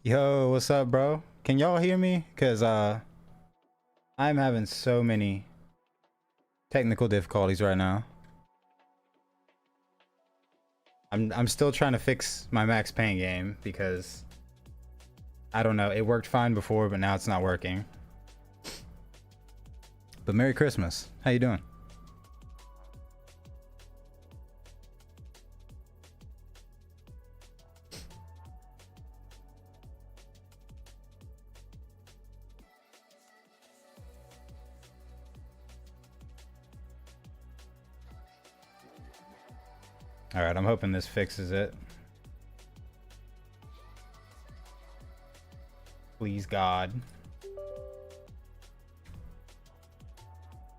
Yo, what's up, bro? Can y'all hear me? Cause I'm having so many technical difficulties right now. I'm still trying to fix my Max Payne game because I don't know, it worked fine before, but now it's not working. But Merry Christmas. How you doing? All right, I'm hoping this fixes it. Please, God.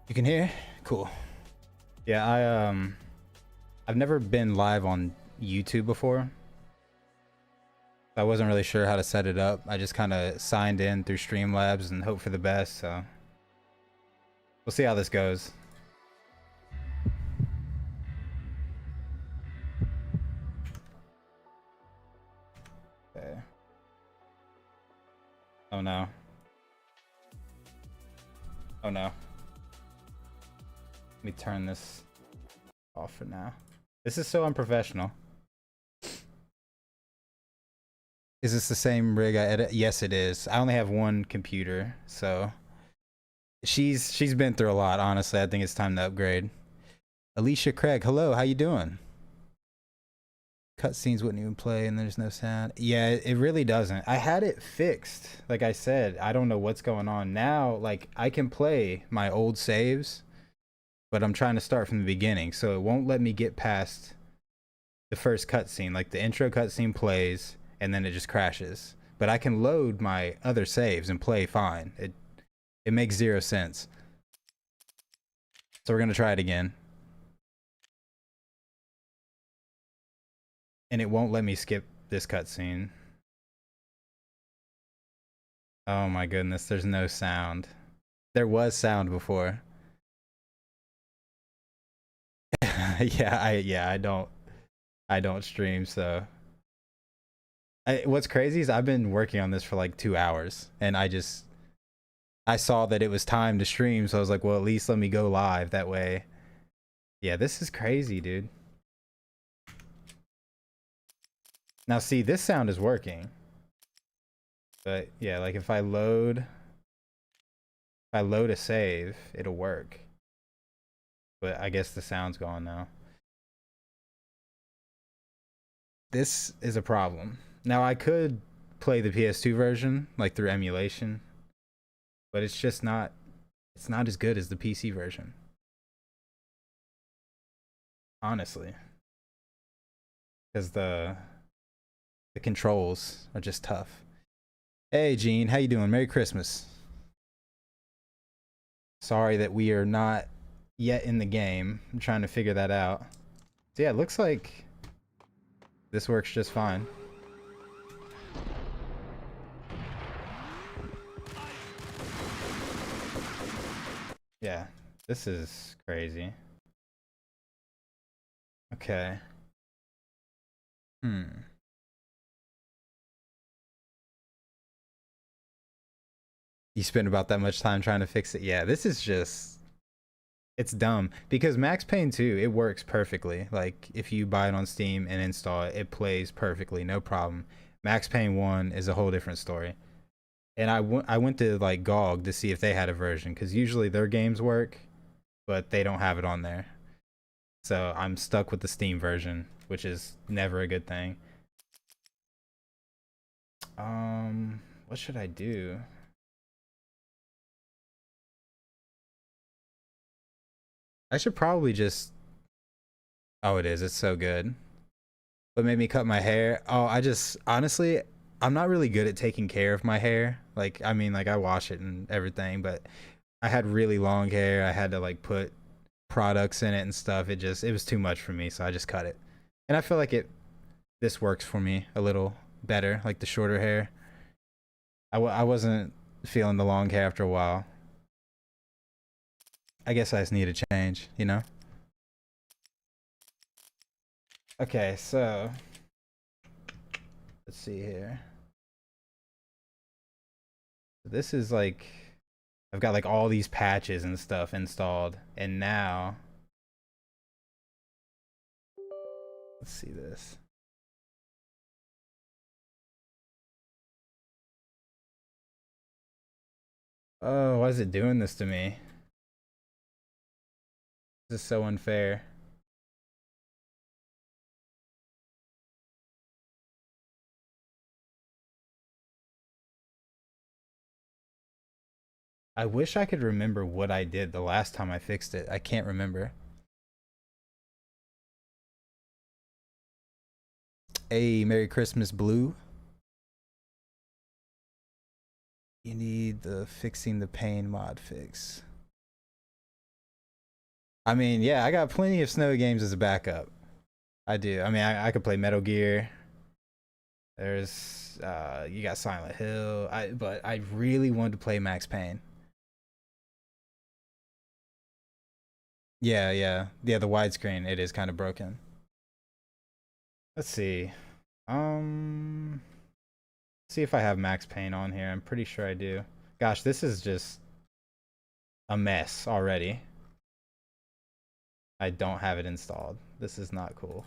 You can hear? Cool. Yeah, I've never been live on YouTube before. I wasn't really sure how to set it up. I just kind of signed in through Streamlabs and hope for the best, so we'll see how this goes. Okay. Oh no. Oh no. Let me turn this off for now. This is so unprofessional. Is this the same rig I edit? Yes, it is. I only have one computer, so she's been through a lot, honestly. I think it's time to upgrade. Alicia Craig, hello, how you doing? Cutscenes wouldn't even play and there's no sound. Yeah, it really doesn't. I had it fixed. Like I said, I don't know what's going on. Now, like, I can play my old saves, but I'm trying to start from the beginning, so it won't let me get past the first cutscene. Like, the intro cutscene plays, and then it just crashes. But I can load my other saves and play fine. It makes zero sense. So we're gonna try it again. And it won't let me skip this cutscene. Oh my goodness, there's no sound. There was sound before. Yeah, I don't stream, so what's crazy is I've been working on this for like 2 hours, and I saw that it was time to stream, so I was like, well, at least let me go live that way. Yeah, this is crazy, dude. Now see, this sound is working, but yeah, like if I load a save, it'll work, but I guess the sound's gone now. This is a problem. Now I could play the PS2 version like through emulation, but it's just not, it's not as good as the PC version, honestly, because the controls are just tough. Hey Gene, how you doing? Merry Christmas. Sorry that we are not yet in the game. I'm trying to figure that out. So yeah, it looks like this works just fine. Yeah, this is crazy. Okay. You spend about that much time trying to fix it. Yeah, this is just, it's dumb because Max Payne 2, it works perfectly. Like if you buy it on Steam and install it, it plays perfectly, no problem. Max Payne 1 is a whole different story. And I went to like GOG to see if they had a version, because usually their games work, but they don't have it on there. So I'm stuck with the Steam version, which is never a good thing. What should I do? I should probably just, oh, it is, it's so good. What made me cut my hair? Oh, I just, honestly, I'm not really good at taking care of my hair. Like, I mean, like I wash it and everything, but I had really long hair. I had to like put products in it and stuff. It was too much for me, so I just cut it. And I feel like this works for me a little better, like the shorter hair. I wasn't feeling the long hair after a while. I guess I just need a change, you know? Okay, so let's see here. This is like, I've got like all these patches and stuff installed, and now let's see this. Oh, why is it doing this to me? This is so unfair. I wish I could remember what I did the last time I fixed it. I can't remember. Hey, Merry Christmas, Blue. You need the fixing the pain mod fix. I mean, yeah, I got plenty of snow games as a backup. I do. I mean, I could play Metal Gear. There's you got Silent Hill. But I really wanted to play Max Payne. Yeah. The widescreen, it is kind of broken. Let's see. See if I have Max Payne on here. I'm pretty sure I do. Gosh, this is just a mess already. I don't have it installed. This is not cool.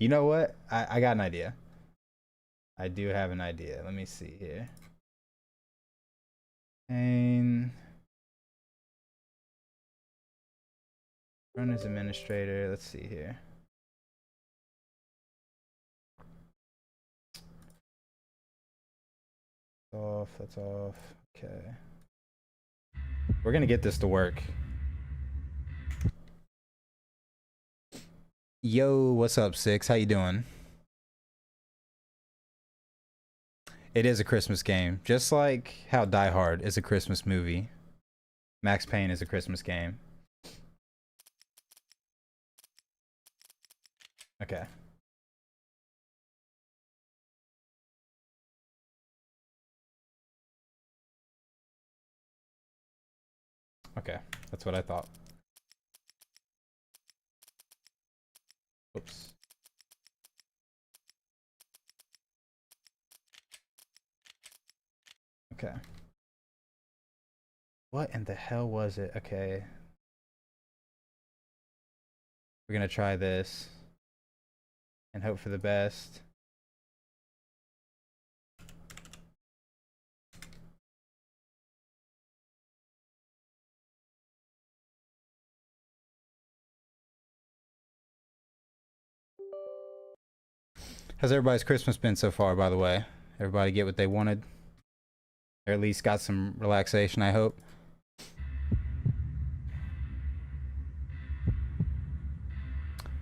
You know what? I got an idea. I do have an idea. Let me see here. And run as administrator. Let's see here. Off. That's off. Okay. We're gonna get this to work. Yo, what's up, Six? How you doing? It is a Christmas game, just like how Die Hard is a Christmas movie. Max Payne is a Christmas game. Okay. Okay, that's what I thought. Oops. Okay. What in the hell was it? Okay. We're gonna try this and hope for the best. How's everybody's Christmas been so far, by the way? Everybody get what they wanted? Or at least got some relaxation, I hope.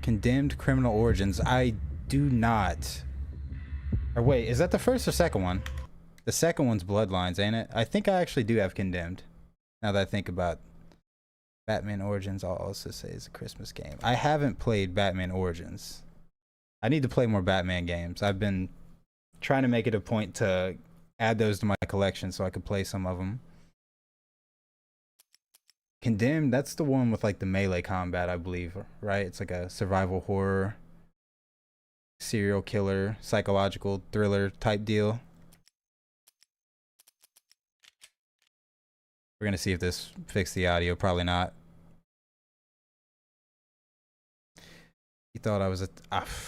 Condemned Criminal Origins. I do not. Or wait, is that the first or second one? The second one's Bloodlines, ain't it? I think I actually do have Condemned. Now that I think about Batman Origins, I'll also say it's a Christmas game. I haven't played Batman Origins. I need to play more Batman games. I've been trying to make it a point to add those to my collection so I could play some of them. Condemned, that's the one with like the melee combat, I believe, right? It's like a survival horror, serial killer, psychological thriller type deal. We're gonna see if this fixed the audio. Probably not. You thought I was a...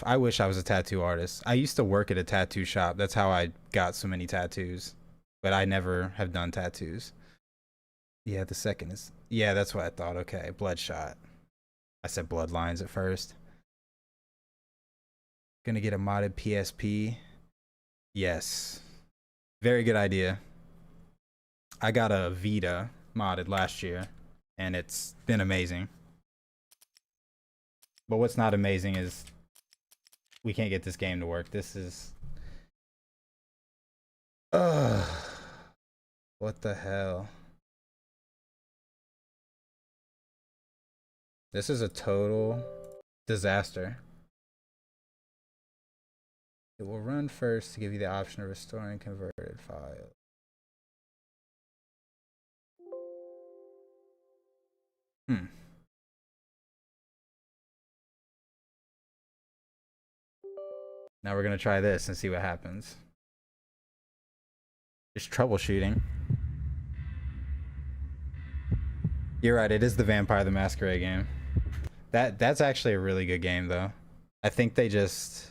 I wish I was a tattoo artist. I used to work at a tattoo shop. That's how I got so many tattoos. But I never have done tattoos. Yeah, the second is... Yeah, that's what I thought. Okay, Bloodshot. I said Bloodlines at first. Gonna get a modded PSP. Yes. Very good idea. I got a Vita modded last year, and it's been amazing. But what's not amazing is we can't get this game to work. This is... What the hell? This is a total disaster. It will run first to give you the option of restoring converted files. Hmm. Now we're gonna try this and see what happens. Just troubleshooting. You're right, it is the Vampire the Masquerade game. That's actually a really good game though. I think they just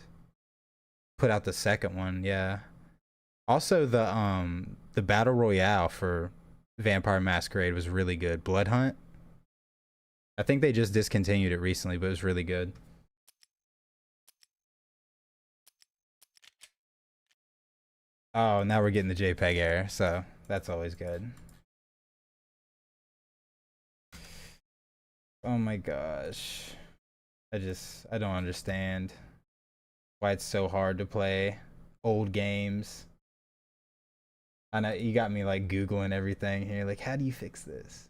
put out the second one, yeah. Also the Battle Royale for Vampire Masquerade was really good. Blood Hunt. I think they just discontinued it recently, but it was really good. Oh, now we're getting the JPEG error, so that's always good. Oh my gosh. I don't understand why it's so hard to play old games. I know you got me like Googling everything here. Like, how do you fix this?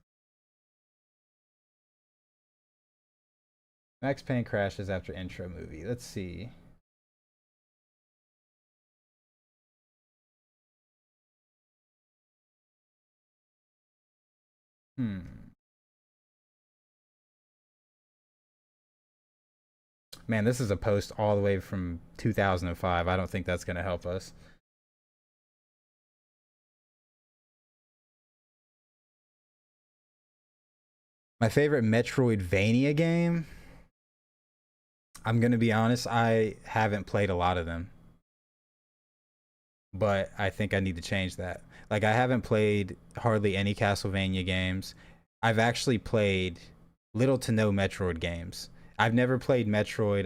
Max Payne crashes after intro movie. Let's see. Man, this is a post all the way from 2005. I don't think that's going to help us. My favorite Metroidvania game? I'm going to be honest, I haven't played a lot of them. But I think I need to change that. Like, I haven't played hardly any Castlevania games. I've actually played little to no Metroid games. I've never played Metroid,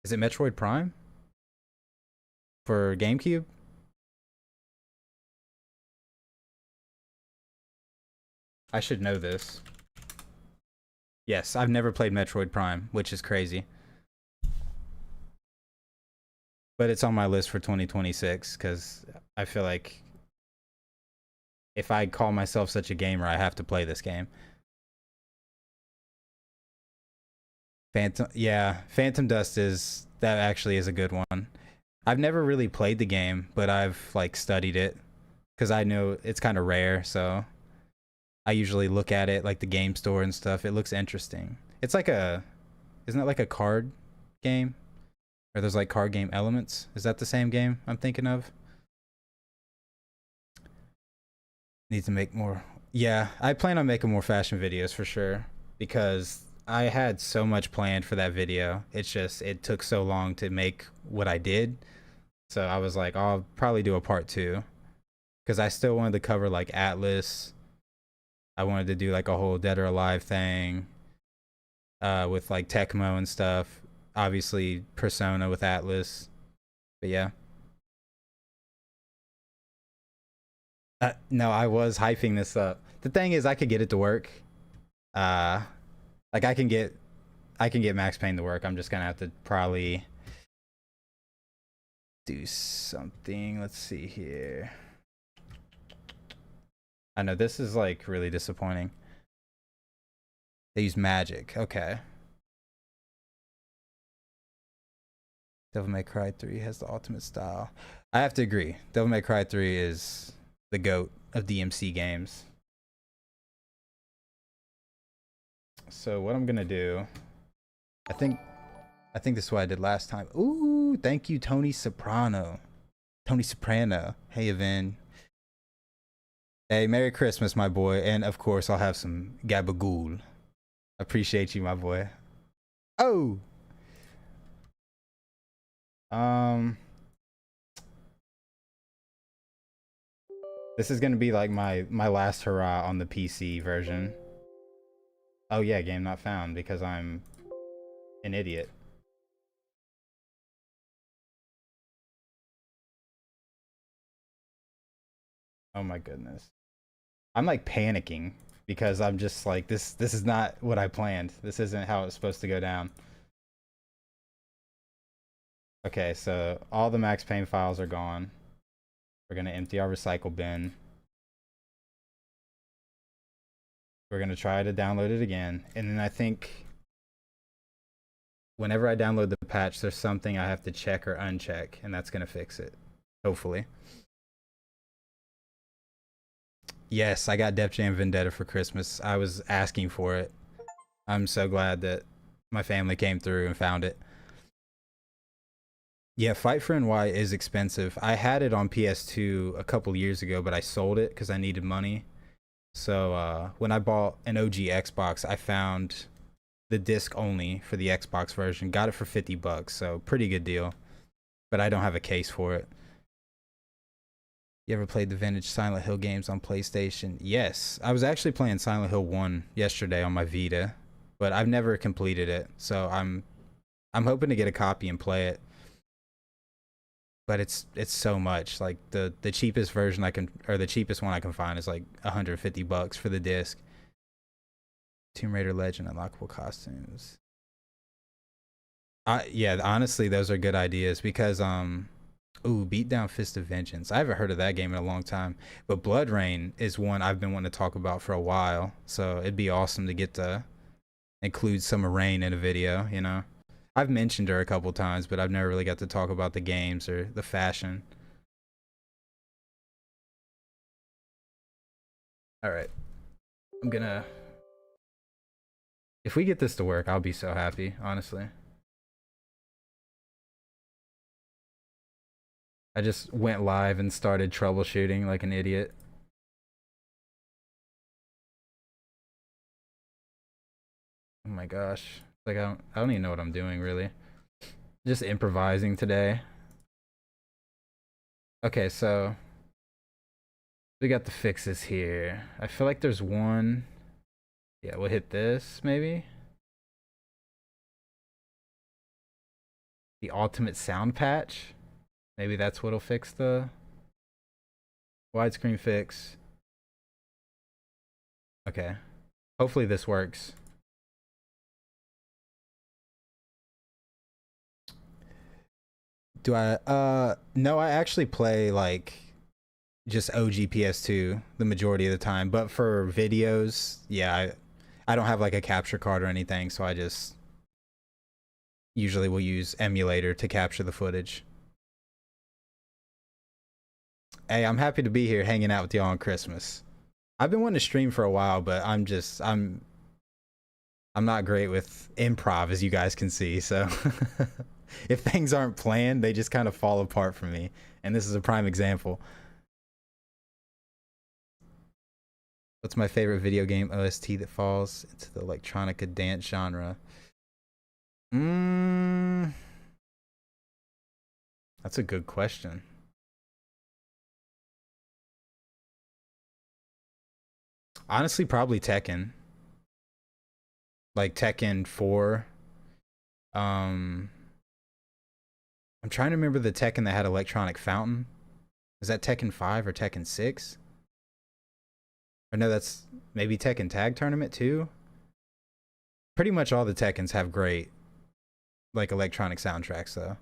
is it Metroid Prime? For GameCube? I should know this. Yes, I've never played Metroid Prime, which is crazy. But it's on my list for 2026 because I feel like if I call myself such a gamer, I have to play this game. Phantom Dust that actually is a good one. I've never really played the game, but I've like studied it because I know it's kind of rare, so I usually look at it like the game store and stuff. It looks interesting. It's like isn't it like a card game? Or there's like card game elements? Is that the same game I'm thinking of? Need to make more. Yeah, I plan on making more fashion videos for sure because I had so much planned for that video. It's just it took so long to make what I did. So I was like, I'll probably do a part 2 because I still wanted to cover like Atlas. I wanted to do like a whole Dead or Alive thing with like Tecmo and stuff. Obviously Persona with Atlas. But yeah. No, I was hyping this up. The thing is I could get it to work. Like I can get Max Payne to work. I'm just gonna have to probably do something. Let's see here. I know this is like really disappointing. They use magic. Okay. Devil May Cry 3 has the ultimate style. I have to agree. Devil May Cry 3 is the GOAT of DMC games. So what I'm gonna do, I think this is what I did last time. Ooh, thank you, Tony Soprano. Tony Soprano. Hey, Evan. Hey, Merry Christmas, my boy. And of course, I'll have some gabagool. Appreciate you, my boy. Oh! This is gonna be like my last hurrah on the PC version. Oh yeah, game not found because I'm an idiot. Oh my goodness. I'm like panicking because I'm just like this is not what I planned. This isn't how it's supposed to go down. Okay, so all the Max Payne files are gone. We're gonna empty our recycle bin. We're gonna try to download it again. And then I think whenever I download the patch, there's something I have to check or uncheck, and that's gonna fix it. Hopefully. Yes, I got Def Jam Vendetta for Christmas. I was asking for it. I'm so glad that my family came through and found it. Yeah, Fight for NY is expensive. I had it on PS2 a couple years ago, but I sold it because I needed money. So when I bought an OG Xbox, I found the disc only for the Xbox version. Got it for $50, so pretty good deal. But I don't have a case for it. You ever played the vintage Silent Hill games on PlayStation? Yes. I was actually playing Silent Hill 1 yesterday on my Vita, but I've never completed it. So I'm hoping to get a copy and play it. But it's so much. Like the cheapest version I can, or the cheapest one I can find is like $150 for the disc. Tomb Raider Legend, unlockable costumes. Yeah, honestly, those are good ideas because ooh, Beatdown Fist of Vengeance. I haven't heard of that game in a long time, but Blood Rain is one I've been wanting to talk about for a while. So it'd be awesome to get to include some Rain in a video. You know, I've mentioned her a couple times, but I've never really got to talk about the games or the fashion. All right, I'm gonna. If we get this to work, I'll be so happy. Honestly. I just went live and started troubleshooting like an idiot. Oh my gosh. Like I don't even know what I'm doing really. Just improvising today. Okay, so we got the fixes here. I feel like there's one. Yeah, we'll hit this maybe. The ultimate sound patch. Maybe that's what'll fix the widescreen fix. Okay. Hopefully this works. Do I no, I actually play like just OG PS2 the majority of the time, but for videos, yeah, I don't have like a capture card or anything, so I just usually will use emulator to capture the footage. Hey, I'm happy to be here hanging out with y'all on Christmas. I've been wanting to stream for a while, but I'm not great with improv, as you guys can see, so if things aren't planned, they just kind of fall apart for me. And this is a prime example. What's my favorite video game OST that falls into the electronica dance genre? That's a good question. Honestly, probably Tekken. Like Tekken 4. I'm trying to remember the Tekken that had electronic fountain. Is that Tekken 5 or Tekken 6? Or no, that's maybe Tekken Tag Tournament 2? Pretty much all the Tekkens have great like electronic soundtracks though.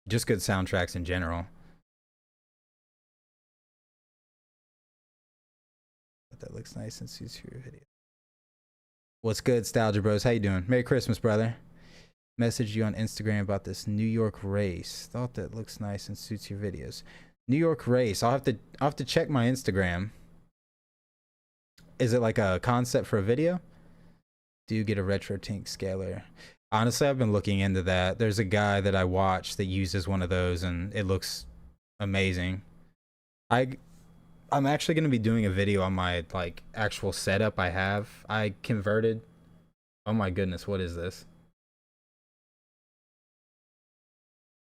Just good soundtracks in general. But that looks nice and suits your video. What's good, Nostalgia Bros? How you doing? Merry Christmas, brother. Messaged you on Instagram about this New York race. Thought that looks nice and suits your videos. New York race. I'll have to check my Instagram. Is it like a concept for a video? Do you get a retro tink scaler? Honestly, I've been looking into that. There's a guy that I watch that uses one of those and it looks amazing. I'm actually going to be doing a video on my like actual setup I have. I converted. Oh my goodness, what is this?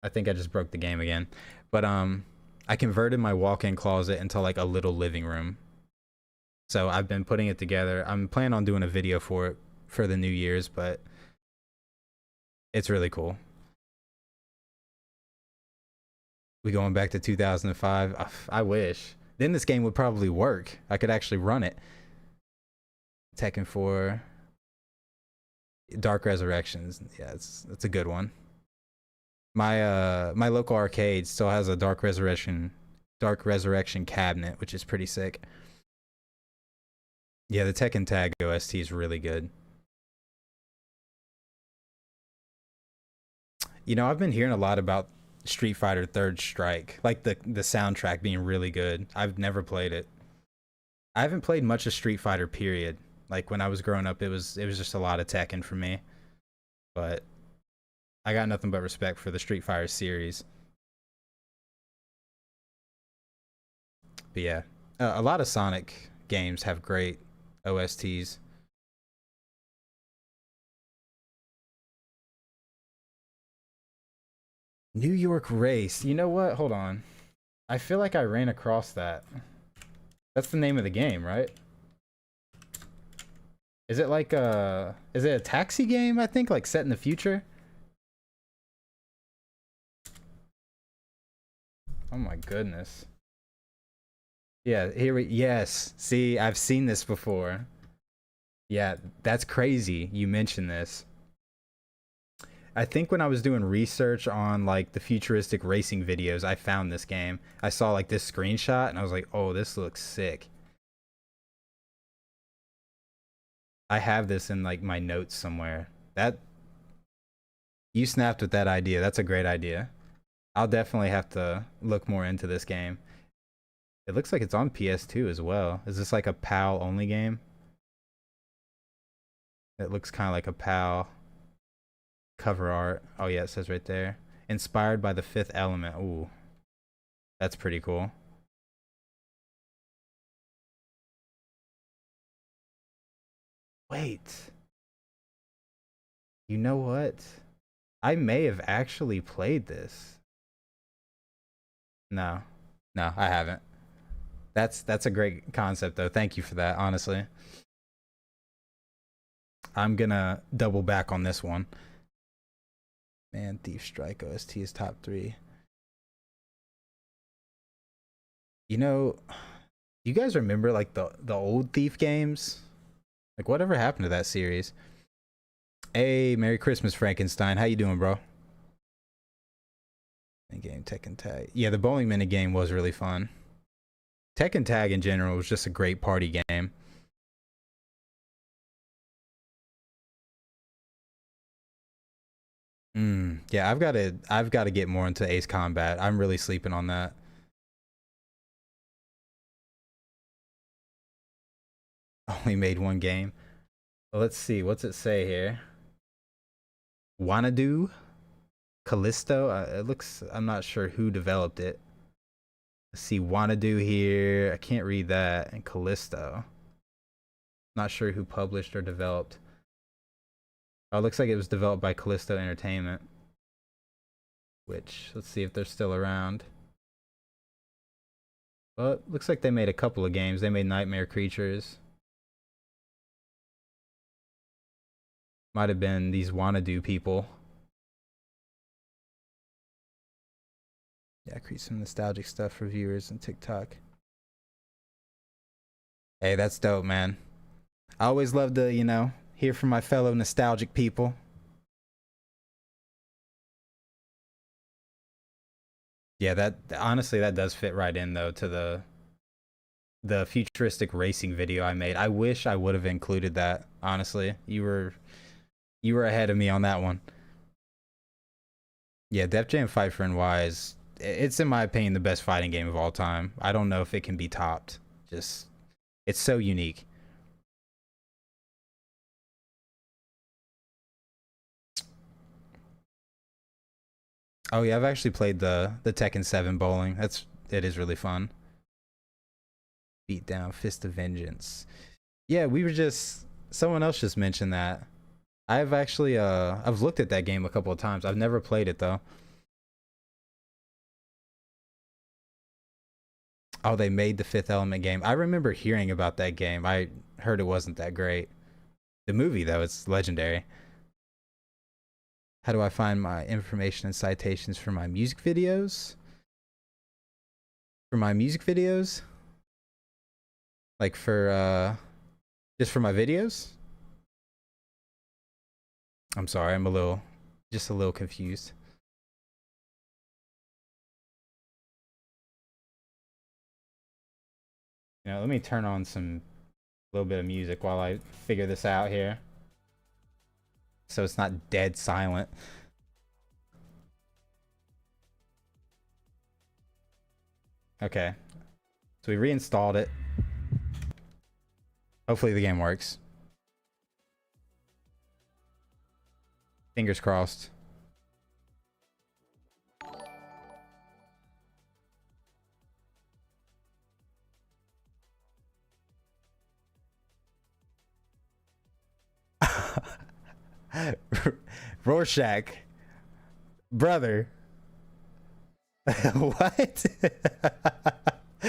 I think I just broke the game again. But I converted my walk-in closet into like a little living room. So I've been putting it together. I'm planning on doing a video for it for the New Year's, but it's really cool. We going back to 2005? I wish. Then this game would probably work. I could actually run it. Tekken 4. Dark Resurrections. Yeah, it's a good one. My local arcade still has a Dark Resurrection cabinet, which is pretty sick. Yeah, the Tekken Tag OST is really good. You know, I've been hearing a lot about Street Fighter Third Strike, like the soundtrack being really good. I've never played it. I haven't played much of Street Fighter, period. Like when I was growing up, it was just a lot of Tekken for me. But I got nothing but respect for the Street Fighter series. But yeah, a lot of Sonic games have great OSTs. New York Race. You know what? Hold on. I feel like I ran across that. That's the name of the game, right? Is it like is it a taxi game, I think, like set in the future? Oh my goodness. Yeah, yes. See, I've seen this before. Yeah, that's crazy. You mentioned this. I think when I was doing research on like the futuristic racing videos, I found this game. I saw like this screenshot and I was like, "Oh, this looks sick." I have this in like my notes somewhere. That you snapped with that idea. That's a great idea. I'll definitely have to look more into this game. It looks like it's on PS2 as well. Is this like a PAL only game? It looks kind of like a PAL cover art. Oh yeah, it says right there. Inspired by the Fifth Element. Ooh, that's pretty cool. Wait. You know what? I may have actually played this. No. No, I haven't. That's a great concept though. Thank you for that, honestly. I'm gonna double back on this one. Man, Thief Strike OST is top 3. You know, you guys remember like the old Thief games? Like whatever happened to that series? Hey, Merry Christmas, Frankenstein. How you doing, bro? Game Tekken Tag. Yeah, the bowling minute game was really fun. Tekken Tag in general was just a great party game. Yeah, I've got to get more into Ace Combat. I'm really sleeping on that. Only made one game. Well, let's see. What's it say here? Wanadu? Callisto? It looks. I'm not sure who developed it. Let's see. Wanadu here. I can't read that. And Callisto. Not sure who published or developed. Oh, it looks like it was developed by Callisto Entertainment. Which, let's see if they're still around. Well, it looks like they made a couple of games. They made Nightmare Creatures. Might have been these Wanadu people. Yeah, create some nostalgic stuff for viewers on TikTok. Hey, that's dope, man. I always love to, hear from my fellow nostalgic people. Yeah, that honestly that does fit right in though to the futuristic racing video I made. I wish I would have included that. Honestly, you were ahead of me on that one. Yeah, Def Jam Fight for NY is it's in my opinion the best fighting game of all time. I don't know if it can be topped. Just it's so unique. Oh yeah, I've actually played the Tekken 7 bowling. It is really fun. Beat down Fist of Vengeance. Yeah, we were just someone else just mentioned that. I've actually I've looked at that game a couple of times. I've never played it though. Oh, they made the Fifth Element game. I remember hearing about that game. I heard it wasn't that great. The movie though, it's legendary. How do I find my information and citations for my music videos? For my music videos? Like for just for my videos? I'm sorry, I'm just a little confused. Let me turn on some little bit of music while I figure this out here. So it's not dead silent. Okay. So we reinstalled it. Hopefully the game works. Fingers crossed. Rorschach. Brother. What?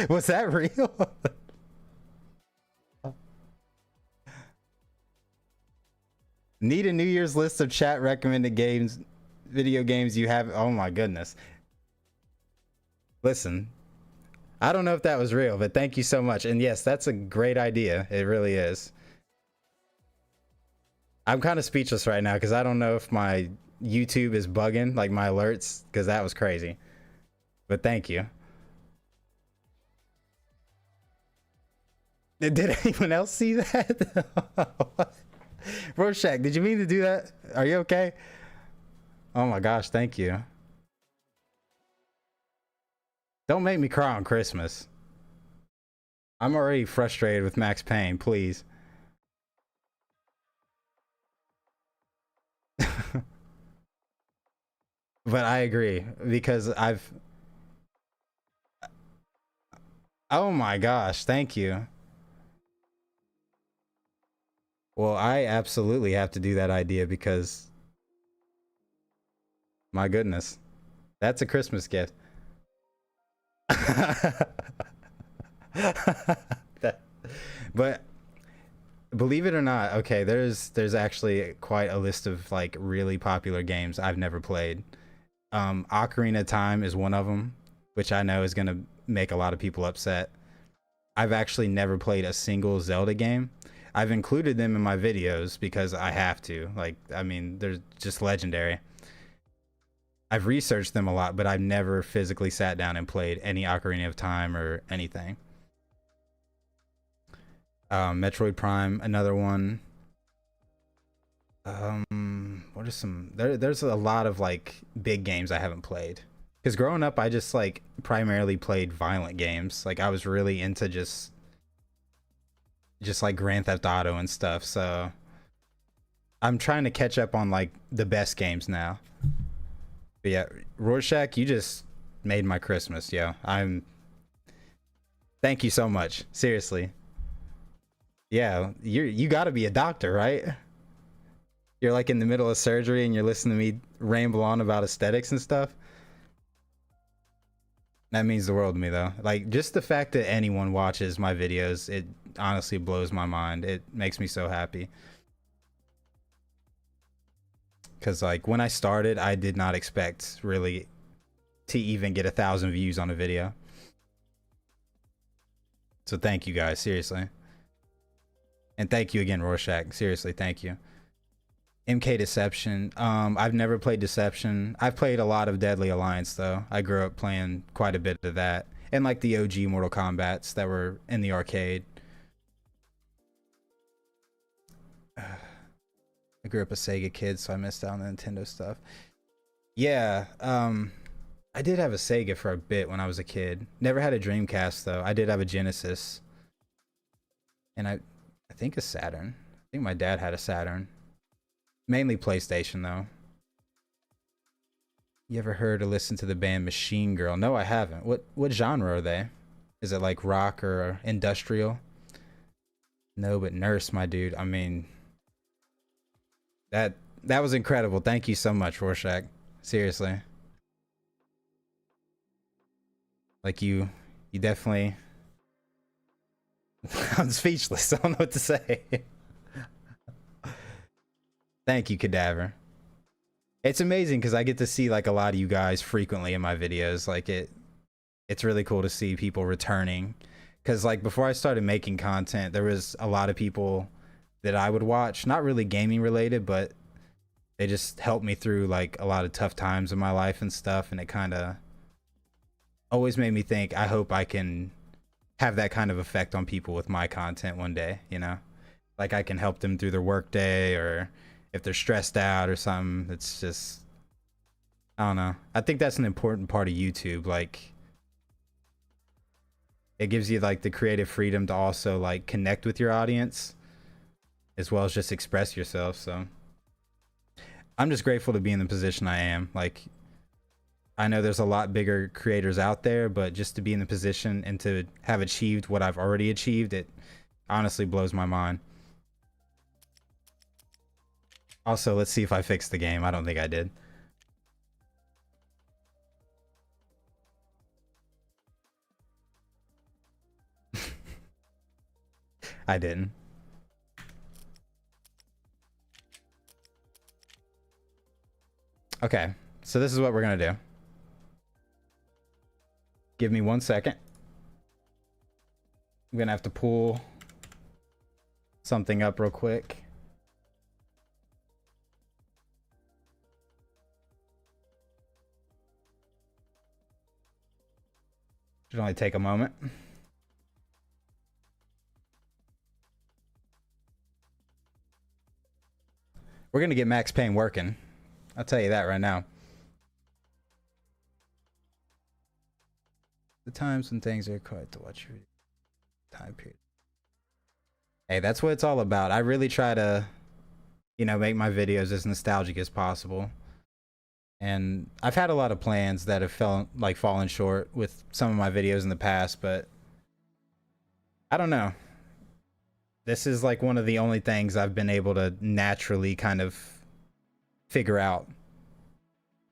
Was that real? Need a New Year's list of chat recommended games, video games you have. Oh my goodness. Listen, I don't know if that was real, but thank you so much. And yes, that's a great idea. It really is. I'm kind of speechless right now because I don't know if my YouTube is bugging, like my alerts, because that was crazy. But thank you. Did anyone else see that? Rorschach, did you mean to do that? Are you okay? Oh my gosh, thank you. Don't make me cry on Christmas. I'm already frustrated with Max Payne, please. But I agree because oh my gosh, thank you. Well, I absolutely have to do that idea because my goodness, that's a Christmas gift. But believe it or not, okay, there's actually quite a list of like really popular games I've never played. Ocarina of Time is one of them, which I know is gonna make a lot of people upset. I've actually never played a single Zelda game. I've included them in my videos because I have to. Like, I mean, they're just legendary. I've researched them a lot, but I've never physically sat down and played any Ocarina of Time or anything. Metroid Prime, another one. What are some? There's a lot of like big games I haven't played. Because growing up, I just like primarily played violent games. Like I was really into just like Grand Theft Auto and stuff. So I'm trying to catch up on like the best games now. But yeah, Rorschach, you just made my Christmas, yo. Thank you so much. Seriously. Yeah, you got to be a doctor, right? You're like in the middle of surgery and you're listening to me ramble on about aesthetics and stuff. That means the world to me though. Like just the fact that anyone watches my videos, it honestly blows my mind. It makes me so happy. Cause like when I started, I did not expect really to even get 1,000 views on a video. So thank you guys, seriously. And thank you again, Rorschach. Seriously, thank you. MK Deception. I've never played Deception. I've played a lot of Deadly Alliance though. I grew up playing quite a bit of that. And like the OG Mortal Kombats that were in the arcade. I grew up a Sega kid, so I missed out on the Nintendo stuff. Yeah, I did have a Sega for a bit when I was a kid. Never had a Dreamcast though. I did have a Genesis. And I think a Saturn. I think my dad had a Saturn. Mainly PlayStation though. You ever heard or listened to the band Machine Girl? No, I haven't. What genre are they? Is it like rock or industrial? No, but Nurse, my dude. I mean, that was incredible. Thank you so much, Rorschach. Seriously. Like you definitely. I'm speechless. I don't know what to say. Thank you, Cadaver. It's amazing because I get to see like a lot of you guys frequently in my videos. Like it's really cool to see people returning. Because like before I started making content, there was a lot of people that I would watch, not really gaming related, but they just helped me through like a lot of tough times in my life and stuff. And it kind of always made me think, I hope I can have that kind of effect on people with my content one day, you know? Like I can help them through their work day, or if they're stressed out or something. It's just, I don't know. I think that's an important part of YouTube. Like it gives you like the creative freedom to also like connect with your audience as well as just express yourself. So I'm just grateful to be in the position I am. Like, I know there's a lot bigger creators out there, but just to be in the position and to have achieved what I've already achieved, it honestly blows my mind. Also, let's see if I fixed the game. I don't think I did. I didn't. Okay, so this is what we're gonna do. Give me 1 second. I'm gonna have to pull something up real quick. Should only take a moment. We're gonna get Max Payne working. I'll tell you that right now. The times when things are required to watch your time period. Hey, that's what it's all about. I really try to, you know, make my videos as nostalgic as possible. And I've had a lot of plans that have fallen short with some of my videos in the past, but I don't know. This is like one of the only things I've been able to naturally kind of figure out.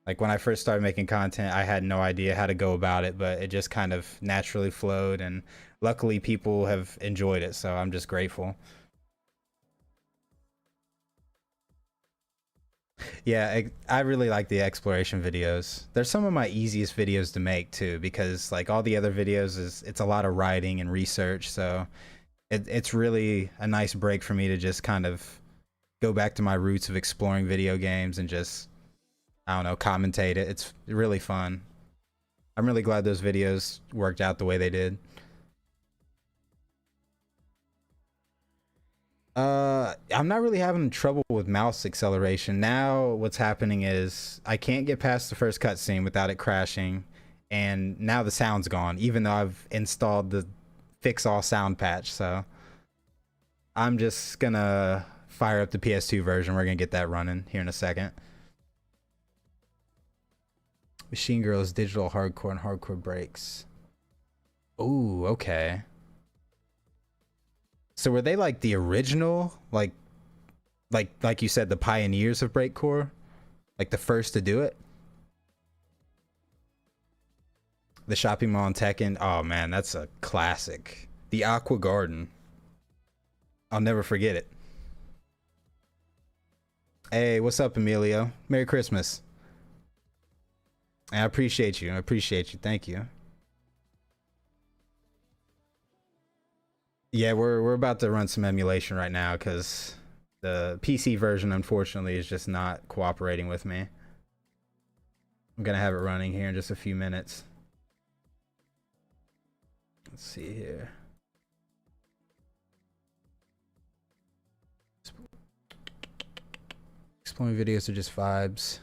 Like when I first started making content, I had no idea how to go about it, but it just kind of naturally flowed, and luckily people have enjoyed it, so I'm just grateful. Yeah, I really like the exploration videos. They're some of my easiest videos to make too, because like all the other videos it's a lot of writing and research, so it's really a nice break for me to just kind of go back to my roots of exploring video games and just, I don't know, commentate it. It's really fun. I'm really glad those videos worked out the way they did. I'm not really having trouble with mouse acceleration. Now what's happening is I can't get past the first cutscene without it crashing, and now the sound's gone, even though I've installed the fix all sound patch. So I'm just gonna fire up the PS2 version. We're gonna get that running here in a second. Machine Girls, digital hardcore and hardcore breaks. Ooh, okay. So were they like the original, like you said, the pioneers of breakcore, like the first to do it? The shopping mall in Tekken. Oh man, that's a classic. The Aqua Garden. I'll never forget it. Hey, what's up, Emilio? Merry Christmas. I appreciate you. I appreciate you. Thank you. Yeah, we're about to run some emulation right now because the PC version, unfortunately, is just not cooperating with me. I'm gonna have it running here in just a few minutes. Let's see here. Exploring videos are just vibes.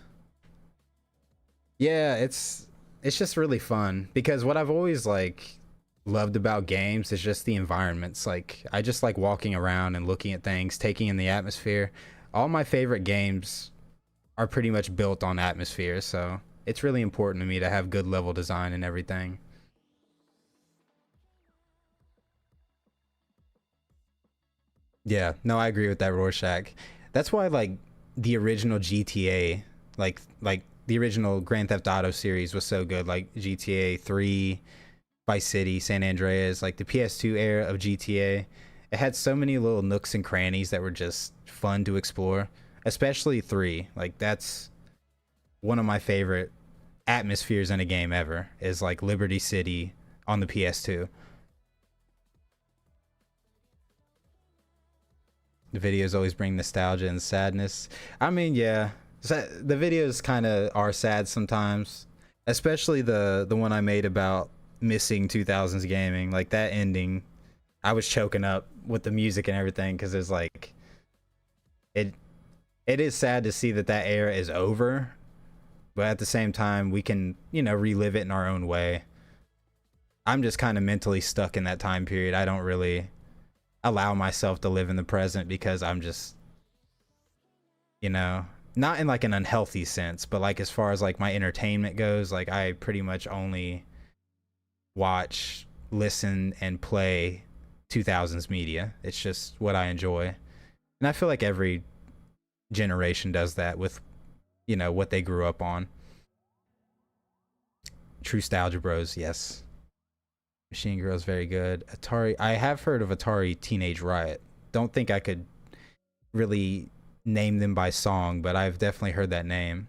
Yeah, it's just really fun because what I've always like loved about games is just the environments. Like I just like walking around and looking at things, taking in the atmosphere. All my favorite games are pretty much built on atmosphere, so it's really important to me to have good level design and everything. Yeah, no, I agree with that, Rorschach. That's why like the original GTA, like the original Grand Theft Auto series was so good, like GTA 3, Vice City, San Andreas, like the PS2 era of GTA. It had so many little nooks and crannies that were just fun to explore, especially 3. Like that's one of my favorite atmospheres in a game ever, is like Liberty City on the PS2. The videos always bring nostalgia and sadness. I mean, yeah, the videos kind of are sad sometimes, especially the one I made about missing 2000s gaming. Like that ending, I was choking up with the music and everything because it's like it is sad to see that that era is over, but at the same time we can, you know, relive it in our own way. I'm just kind of mentally stuck in that time period. I don't really allow myself to live in the present because I'm just, you know, not in like an unhealthy sense, but like as far as like my entertainment goes, like I pretty much only watch, listen, and play 2000s media. It's just what I enjoy. And I feel like every generation does that with, you know, what they grew up on. True Nostalgia Bros, yes. Machine Girl's very good. Atari, I have heard of Atari Teenage Riot. Don't think I could really name them by song, but I've definitely heard that name.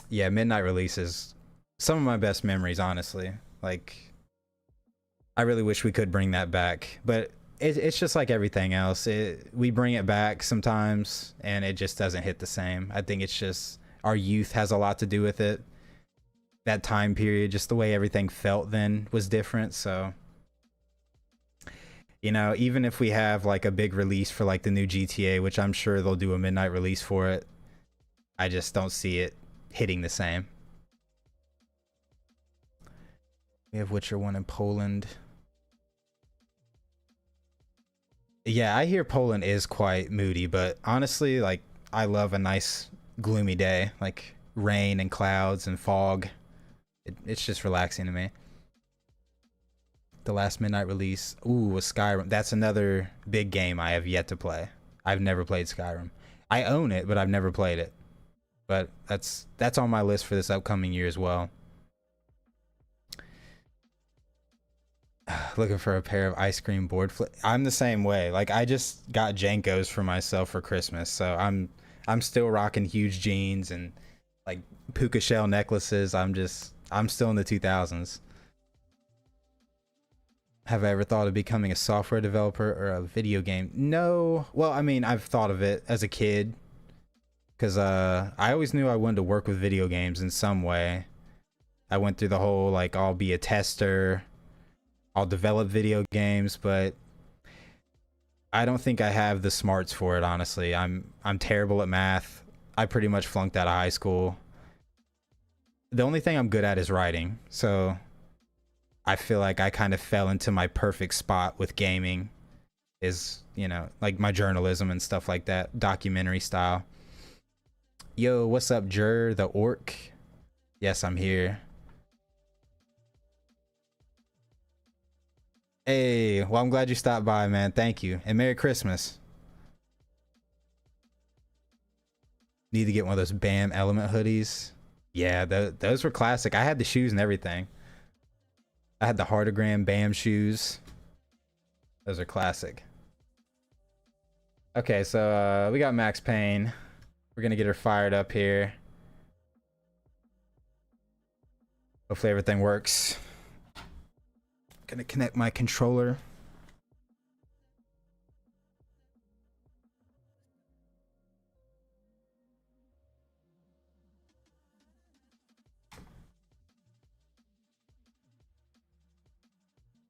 Yeah, midnight releases. Some of my best memories, honestly. Like, I really wish we could bring that back, but it's just like everything else. We bring it back sometimes, and it just doesn't hit the same. I think it's just our youth has a lot to do with it. That time period, just the way everything felt then was different. So, you know, even if we have like a big release for like the new GTA, which I'm sure they'll do a midnight release for it, I just don't see it hitting the same. We have Witcher 1 in Poland. Yeah, I hear Poland is quite moody, but honestly, like, I love a nice gloomy day, like rain and clouds and fog. It's just relaxing to me. The last midnight release, ooh, was Skyrim. That's another big game I have yet to play. I've never played Skyrim. I own it, but I've never played it. But that's on my list for this upcoming year as well. Looking for a pair of ice cream board flip. I'm the same way. Like, I just got Jankos for myself for Christmas, so I'm still rocking huge jeans and like puka shell necklaces. I'm still in the 2000s. Have I ever thought of becoming a software developer or a video game? No. Well, I mean, I've thought of it as a kid because I always knew I wanted to work with video games in some way. I went through the whole like I'll be a tester, I'll develop video games, but I don't think I have the smarts for it, honestly. I'm terrible at math. I pretty much flunked out of high school. The only thing I'm good at is writing. So I feel like I kind of fell into my perfect spot with gaming is, you know, like my journalism and stuff like that, documentary style. Yo, what's up, Jur the Orc? Yes, I'm here. Hey, well, I'm glad you stopped by, man. Thank you. And Merry Christmas. Need to get one of those BAM Element hoodies. Yeah, those were classic. I had the shoes and everything. I had the Heartogram BAM shoes. Those are classic. Okay, so we got Max Payne. We're gonna get her fired up here. Hopefully everything works. Gonna connect my controller.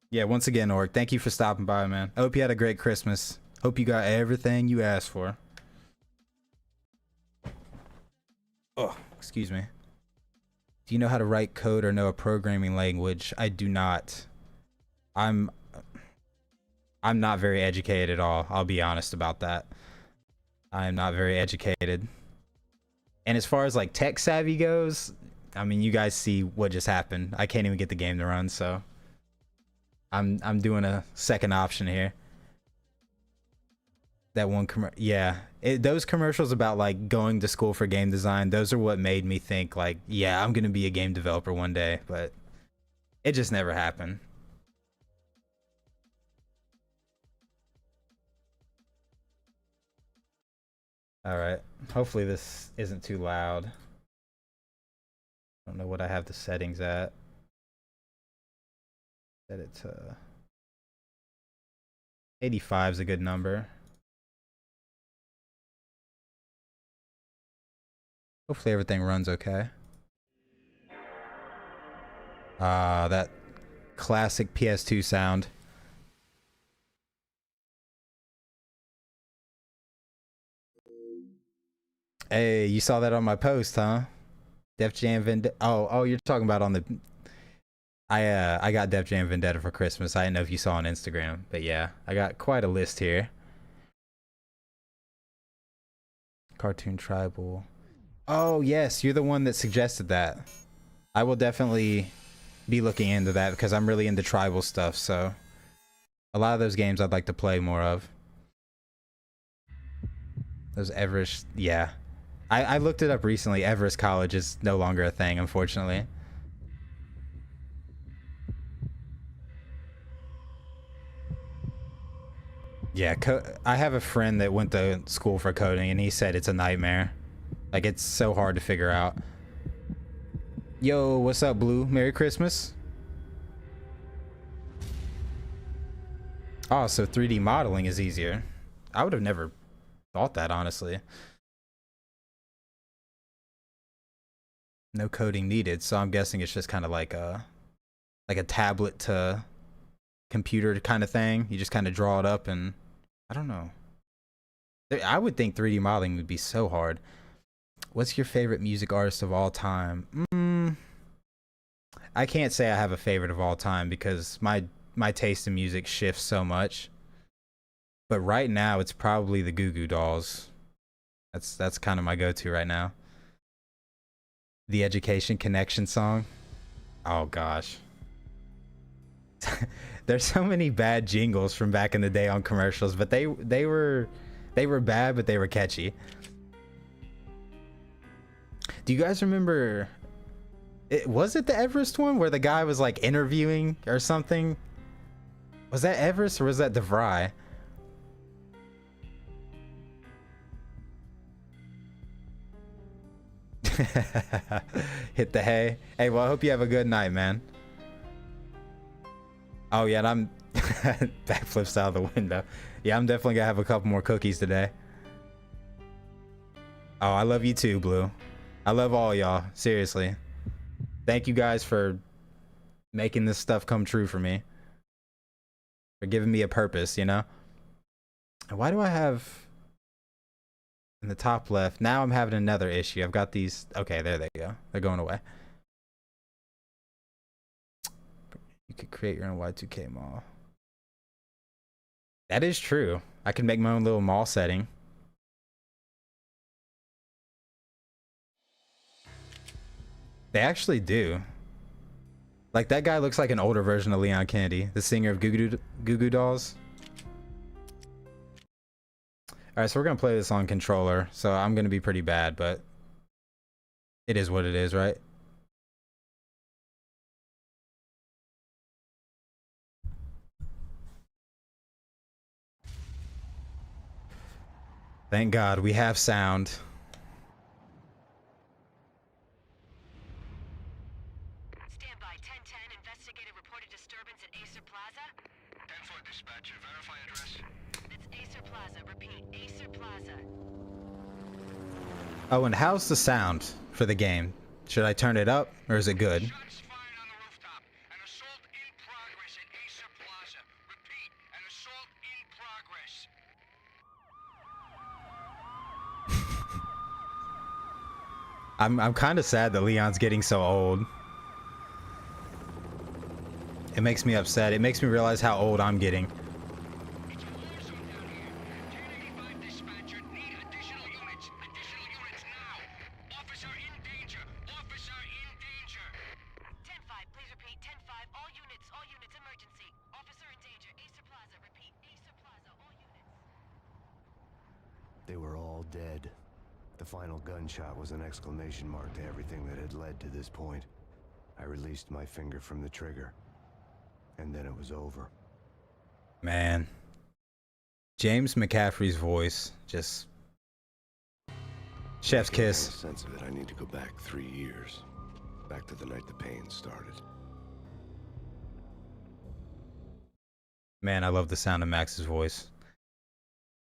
Yeah, once again, Orc, thank you for stopping by, man. I hope you had a great Christmas. Hope you got everything you asked for. Oh, excuse me. Do you know how to write code or know a programming language? I do not. I'm not very educated at all. I'll be honest about that. I am not very educated. And as far as like tech savvy goes, I mean, you guys see what just happened. I can't even get the game to run, so I'm doing a second option here. That one yeah, those commercials about like going to school for game design, those are what made me think like, yeah, I'm gonna be a game developer one day, but it just never happened. All right, hopefully this isn't too loud. I don't know what I have the settings at. Set it to 85 is a good number. Hopefully everything runs okay. That classic PS2 sound. Hey, you saw that on my post, huh? Def Jam Vind. Oh, you're talking about on the. I got Def Jam Vendetta for Christmas. I didn't know if you saw on Instagram, but yeah, I got quite a list here. Cartoon Tribal. Oh yes, you're the one that suggested that. I will definitely be looking into that because I'm really into tribal stuff. So a lot of those games I'd like to play more of. Those Everest, yeah. I looked it up recently. Everest College is no longer a thing, unfortunately. Yeah, I have a friend that went to school for coding, and he said it's a nightmare. Like, it's so hard to figure out. Yo, what's up, Blue? Merry Christmas. Oh, so 3D modeling is easier. I would have never thought that, honestly. No coding needed, so I'm guessing it's just kind of like a tablet to computer kind of thing. You just kind of draw it up, and I don't know. I would think 3D modeling would be so hard. What's your favorite music artist of all time? I can't say I have a favorite of all time because my taste in music shifts so much. But right now, it's probably the Goo Goo Dolls. That's kind of my go-to right now. The Education Connection song. Oh gosh. There's so many bad jingles from back in the day on commercials, but they were bad, but they were catchy. Do you guys remember? Was it the Everest one where the guy was like interviewing or something? Was that Everest or was that DeVry? Hit the hay. Hey, well, I hope you have a good night, man. Oh yeah, and I'm backflips out of the window. Yeah, I'm definitely gonna have a couple more cookies today. Oh, I love you too, Blue. I love all y'all, seriously. Thank you guys for making this stuff come true for me. For giving me a purpose, you know? And why do I have in the top left? Now I'm having another issue. I've got these. Okay, there they go. They're going away. You could create your own Y2K mall. That is true. I can make my own little mall setting. They actually do. Like, that guy looks like an older version of Leon Kennedy, the singer of Goo Goo Dolls. Alright, so we're gonna play this on controller, so I'm gonna be pretty bad, but it is what it is, right? Thank God we have sound. Stand by 1010. Investigator reported disturbance at Acer Plaza. 10-4 dispatcher. Verify address. It's Acer Plaza. Repeat, Acer Plaza. Oh, and how's the sound for the game? Should I turn it up, or is it good? Shots fired on the rooftop. An assault in progress at Acer Plaza. Repeat, an assault in progress. I'm kind of sad that Leon's getting so old. It makes me upset. It makes me realize how old I'm getting. It's a war zone down here. 1085 dispatcher. Need additional units. Additional units now. Officer in danger. Officer in danger. 10-5, please repeat. 10-5, all units, emergency. Officer in danger. Acer Plaza. Repeat, Acer Plaza, all units. They were all dead. The final gunshot was an exclamation mark to everything that had led to this point. I released my finger from the trigger, and then it was over. Man. James McCaffrey's voice, just chef's kiss. Sense of it, I need to go back 3 years. Back to the night the pain started. Man, I love the sound of Max's voice.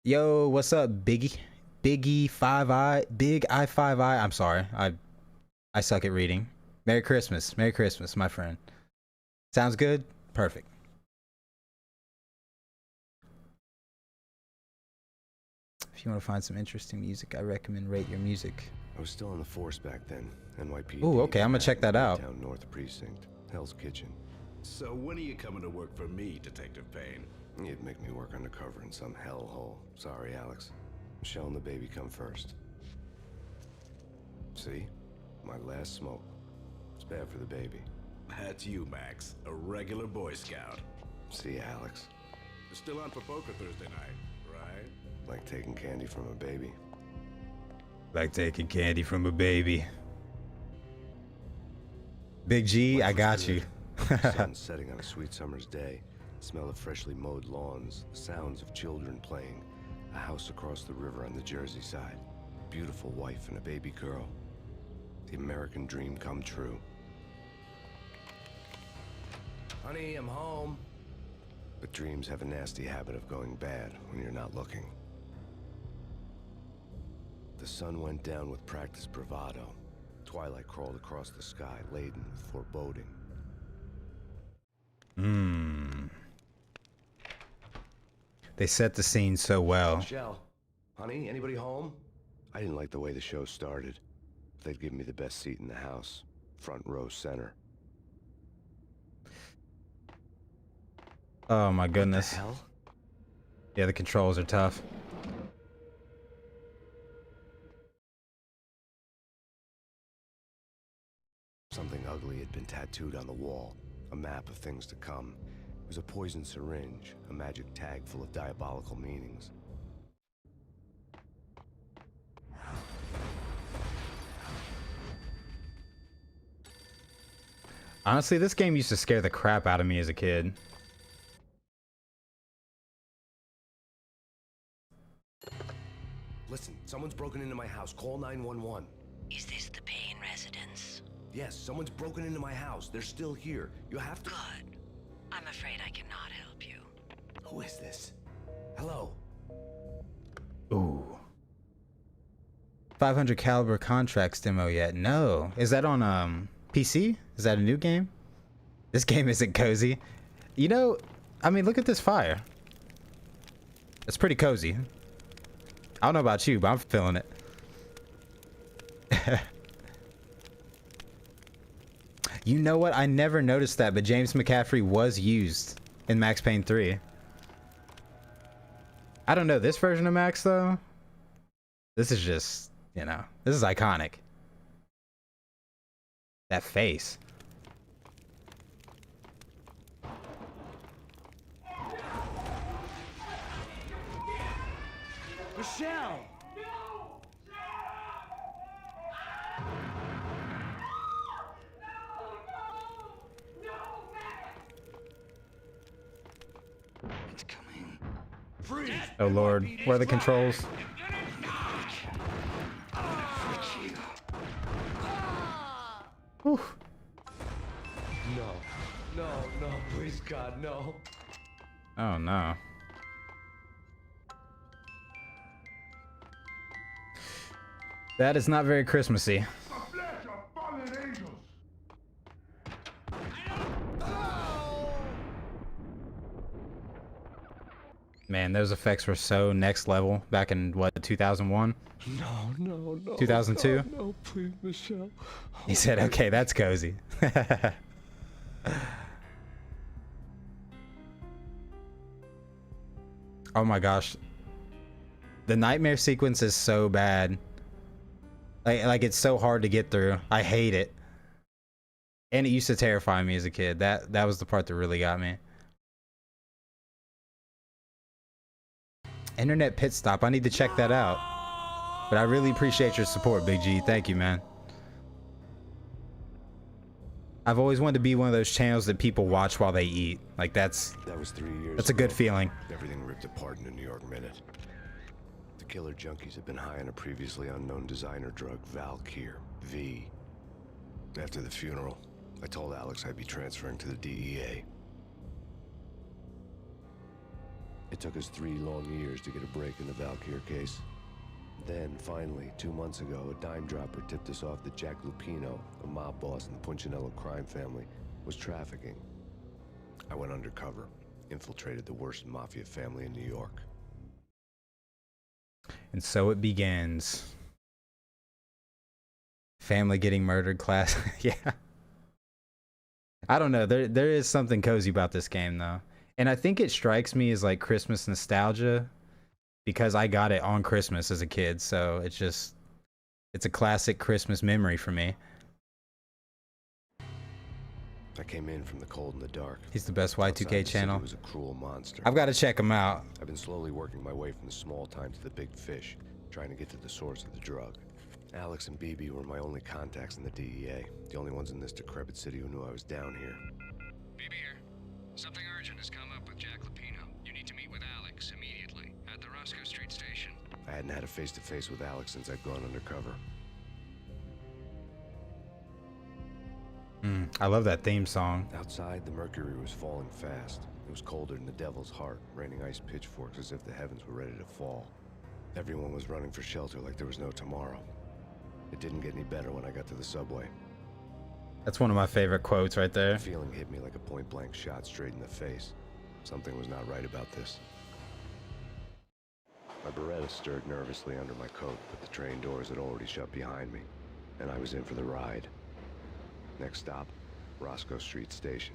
Yo, what's up, Biggie? Biggie 5i, Big I5i. I'm sorry. I suck at reading. Merry Christmas. Merry Christmas, my friend. Sounds good? Perfect. If you want to find some interesting music, I recommend Rate Your Music. I was still on the force back then. NYPD. Ooh, okay, I'm gonna check that out. Town North Precinct. Hell's Kitchen. So when are you coming to work for me, Detective Payne? You'd make me work undercover in some hellhole. Sorry, Alex. Michelle and the baby come first. See? My last smoke. It's bad for the baby. That's you, Max. A regular Boy Scout. See, Alex? You're still on for poker Thursday night, right? Like taking candy from a baby. Like taking candy from a baby. Big G, I got you. Sun setting on a sweet summer's day. Smell of freshly mowed lawns. The sounds of children playing. A house across the river on the Jersey side. Beautiful wife and a baby girl. The American dream come true. Honey, I'm home. But dreams have a nasty habit of going bad when you're not looking. The sun went down with practiced bravado. Twilight crawled across the sky, laden with foreboding. They set the scene so well. Michelle, honey, anybody home? I didn't like the way the show started. They'd give me the best seat in the house, front row center. Oh my goodness. What the hell? Yeah, the controls are tough. Something ugly had been tattooed on the wall. A map of things to come. It was a poison syringe, a magic tag full of diabolical meanings. Honestly, this game used to scare the crap out of me as a kid. Listen, someone's broken into my house. Call 911. Is this the Payne residence? Yes, someone's broken into my house. They're still here. You have to... Good. I'm afraid I cannot help you. Who is this? Hello? Ooh. 500 caliber contracts demo yet? No. Is that on PC? Is that a new game? This game isn't cozy. You know, I mean, look at this fire. It's pretty cozy. I don't know about you, but I'm feeling it. You know what? I never noticed that, but James McCaffrey was used in Max Payne 3. I don't know this version of Max, though. This is just, you know, this is iconic. That face. Michelle! It's coming. Freeze! Oh lord, where are the controls? Whew. No, please God, no. Oh no. That is not very Christmassy. Man, those effects were so next level back in what, 2001? No. 2002? No, please, Michelle. He said, okay, that's cozy. Oh my gosh. The nightmare sequence is so bad. Like it's so hard to get through. I hate it. And it used to terrify me as a kid. That was the part that really got me. Internet Pit Stop. I need to check that out. But I really appreciate your support, Big G. Thank you, man. I've always wanted to be one of those channels that people watch while they eat. Like that was 3 years that's a good ago. feeling. Everything ripped apart in a New York minute. The killer junkies had been high on a previously unknown designer drug, Valkyr, V. After the funeral, I told Alex I'd be transferring to the DEA. It took us 3 long years to get a break in the Valkyr case. Then, finally, 2 months ago, a dime dropper tipped us off that Jack Lupino, a mob boss in the Punchinello crime family, was trafficking. I went undercover, infiltrated the worst mafia family in New York. And so it begins. Family getting murdered, class. Yeah. I don't know. There is something cozy about this game though. And I think it strikes me as like Christmas nostalgia because I got it on Christmas as a kid, so it's a classic Christmas memory for me. I came in from the cold and the dark. He's the best Outside Y2K the city channel. was a cruel monster. I've got to check him out. I've been slowly working my way from the small time to the big fish, trying to get to the source of the drug. Alex and BB were my only contacts in the DEA, the only ones in this decrepit city who knew I was down here. BB here. Something urgent has come up with Jack Lupino. You need to meet with Alex immediately at the Roscoe Street station. I hadn't had a face-to-face with Alex since I'd gone undercover. I love that theme song. Outside, the mercury was falling fast. It was colder than the devil's heart, raining ice pitchforks as if the heavens were ready to fall. Everyone was running for shelter like there was no tomorrow. It didn't get any better when I got to the subway. That's one of my favorite quotes right there. The feeling hit me like a point-blank shot straight in the face. Something was not right about this. My Beretta stirred nervously under my coat, but the train doors had already shut behind me, and I was in for the ride. Next stop, Roscoe Street Station,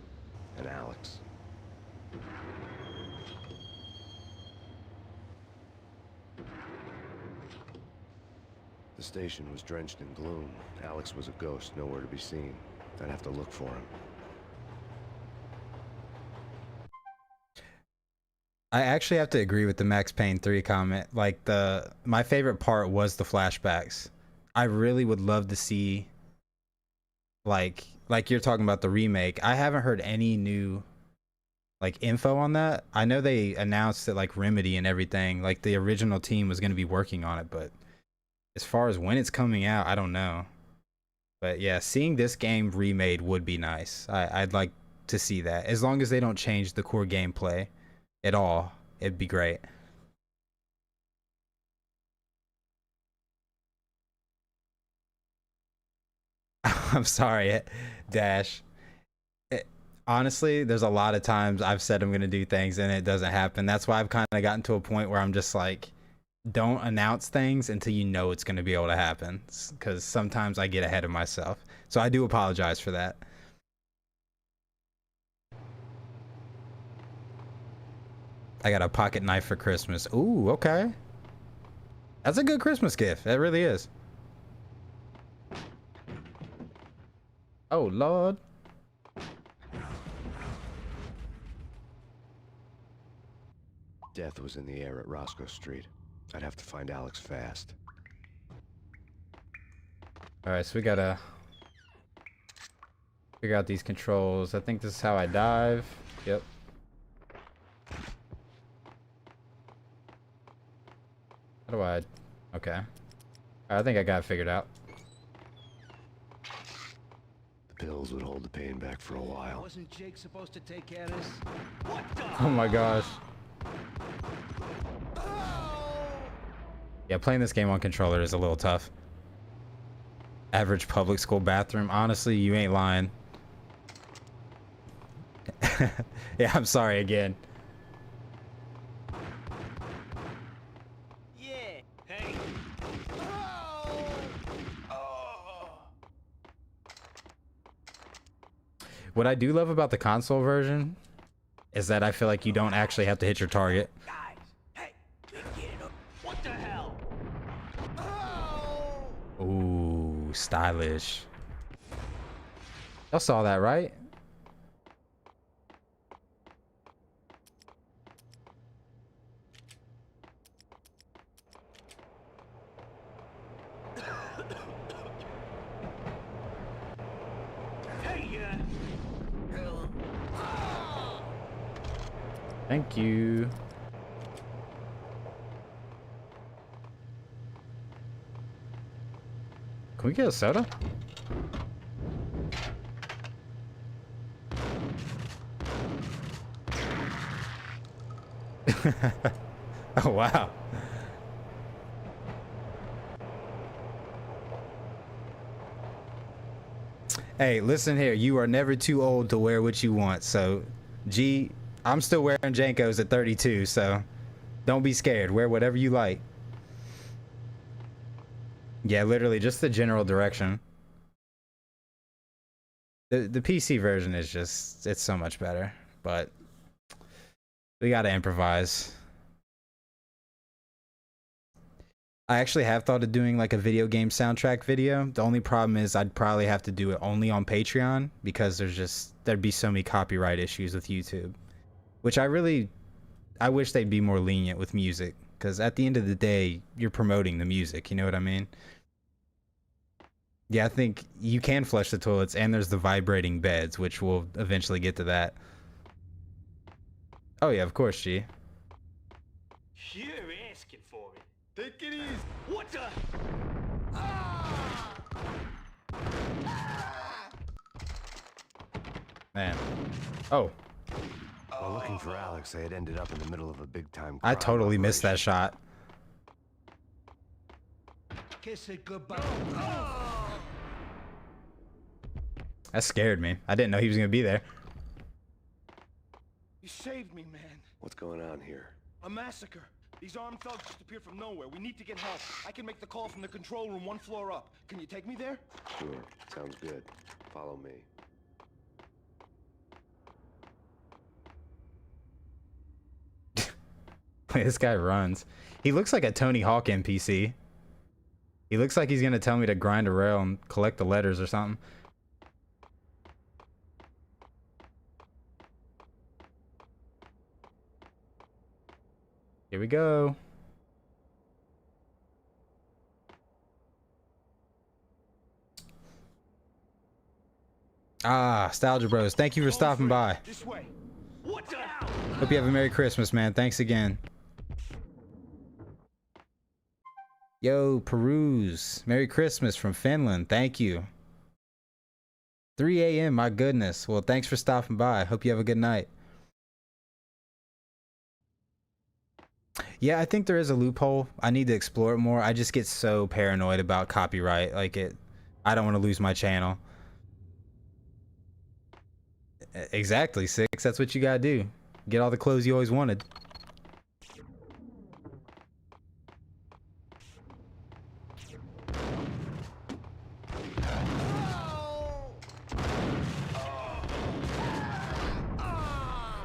and Alex. The station was drenched in gloom. Alex was a ghost, nowhere to be seen. I'd have to look for him. I actually have to agree with the Max Payne 3 comment. Like my favorite part was the flashbacks. I really would love to see like you're talking about the remake. I haven't heard any new like info on that. I know they announced that like Remedy and everything, like the original team was going to be working on it, but as far as when it's coming out, I don't know. But yeah, seeing this game remade would be nice. I'd like to see that. As long as they don't change the core gameplay at all, it'd be great. I'm sorry, Dash. Honestly, there's a lot of times I've said I'm going to do things and it doesn't happen. That's why I've kind of gotten to a point where I'm just like, don't announce things until you know it's going to be able to happen, because sometimes I get ahead of myself. So I do apologize for that. I got a pocket knife for Christmas. Ooh, okay. That's a good Christmas gift. That really is. Oh, Lord. Death was in the air at Roscoe Street. I'd have to find Alex fast. Alright, so we gotta figure out these controls. I think this is how I dive. Yep. How do I... Okay. I think I got it figured out. The pills would hold the pain back for a while. Wasn't Jake supposed to take care of this? What the? Oh my gosh. Yeah, playing this game on controller is a little tough. Average public school bathroom. Honestly, you ain't lying. Yeah, I'm sorry again. Yeah. Hey. What I do love about the console version is that I feel like you don't actually have to hit your target. Guys. Hey. Get it up. What the hell? Ooh, stylish. Y'all saw that, right? Hey, Thank you. Can we get a soda? Oh, wow. Hey, listen here. You are never too old to wear what you want. So, G, I'm still wearing Jankos at 32, so don't be scared. Wear whatever you like. Yeah, literally just the general direction. The PC version is just, it's so much better, but we gotta improvise. I actually have thought of doing like a video game soundtrack video. The only problem is I'd probably have to do it only on Patreon because there'd be so many copyright issues with YouTube, which I wish they'd be more lenient with music, because at the end of the day, you're promoting the music, you know what I mean? Yeah, I think you can flush the toilets, and there's the vibrating beds, which we'll eventually get to that. Oh yeah, of course, G. You're asking for it. Take it easy. What the? Man. Oh, While looking for Alex, I had ended up in the middle of a big-time I crime totally missed that operation. shot. Kiss it goodbye. That scared me. I didn't know he was gonna be there. You saved me, man. What's going on here? A massacre. These armed thugs just appeared from nowhere. We need to get help. I can make the call from the control room 1 floor up. Can you take me there? Sure, sounds good. Follow me. This guy runs. He looks like a Tony Hawk NPC. He looks like he's gonna tell me to grind a rail and collect the letters or something. Here we go. Ah, Nostalgia Bros. Thank you for stopping by. This way. What the hell? Hope you have a Merry Christmas, man. Thanks again. Yo, Peruse. Merry Christmas from Finland. Thank you. 3 a.m. My goodness. Well, thanks for stopping by. Hope you have a good night. Yeah, I think there is a loophole. I need to explore it more. I just get so paranoid about copyright. I don't want to lose my channel. Exactly, Six. That's what you gotta do. Get all the clothes you always wanted.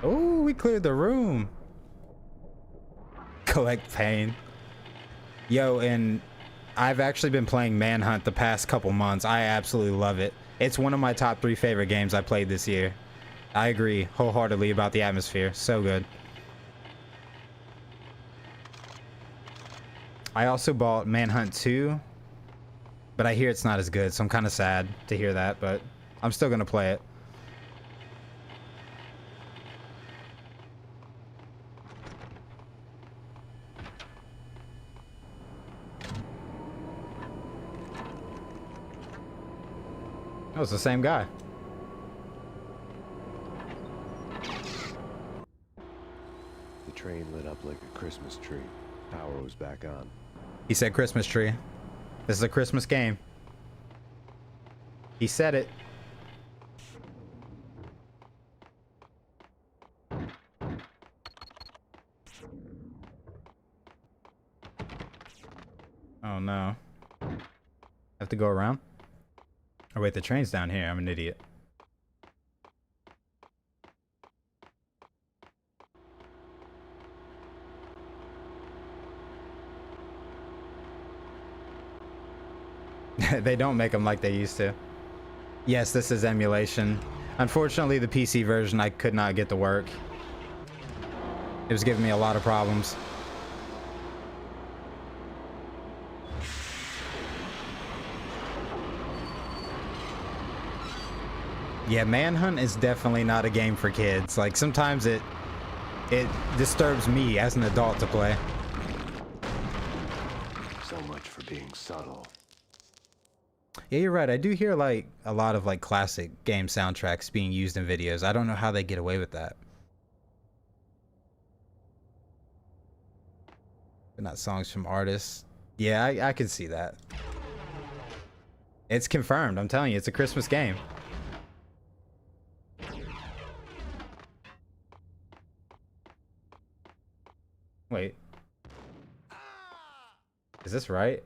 Oh, we cleared the room. Collect pain. Yo, and I've actually been playing Manhunt the past couple months. I absolutely love it. It's one of my top 3 favorite games I played this year. I agree wholeheartedly about the atmosphere. So good. I also bought Manhunt 2, but I hear it's not as good, so I'm kind of sad to hear that, but I'm still gonna play it. Oh, it's the same guy. The train lit up like a Christmas tree. Power was back on. He said Christmas tree. This is a Christmas game. He said it. Oh no. Have to go around? Oh wait, the train's down here. I'm an idiot. They don't make them like they used to. Yes, this is emulation. Unfortunately, the PC version I could not get to work. It was giving me a lot of problems. Yeah, Manhunt is definitely not a game for kids. Like, sometimes it disturbs me as an adult to play. So much for being subtle. Yeah, you're right. I do hear like a lot of like classic game soundtracks being used in videos. I don't know how they get away with that. But not songs from artists. Yeah, I can see that. It's confirmed. I'm telling you, it's a Christmas game. Wait. Is this right?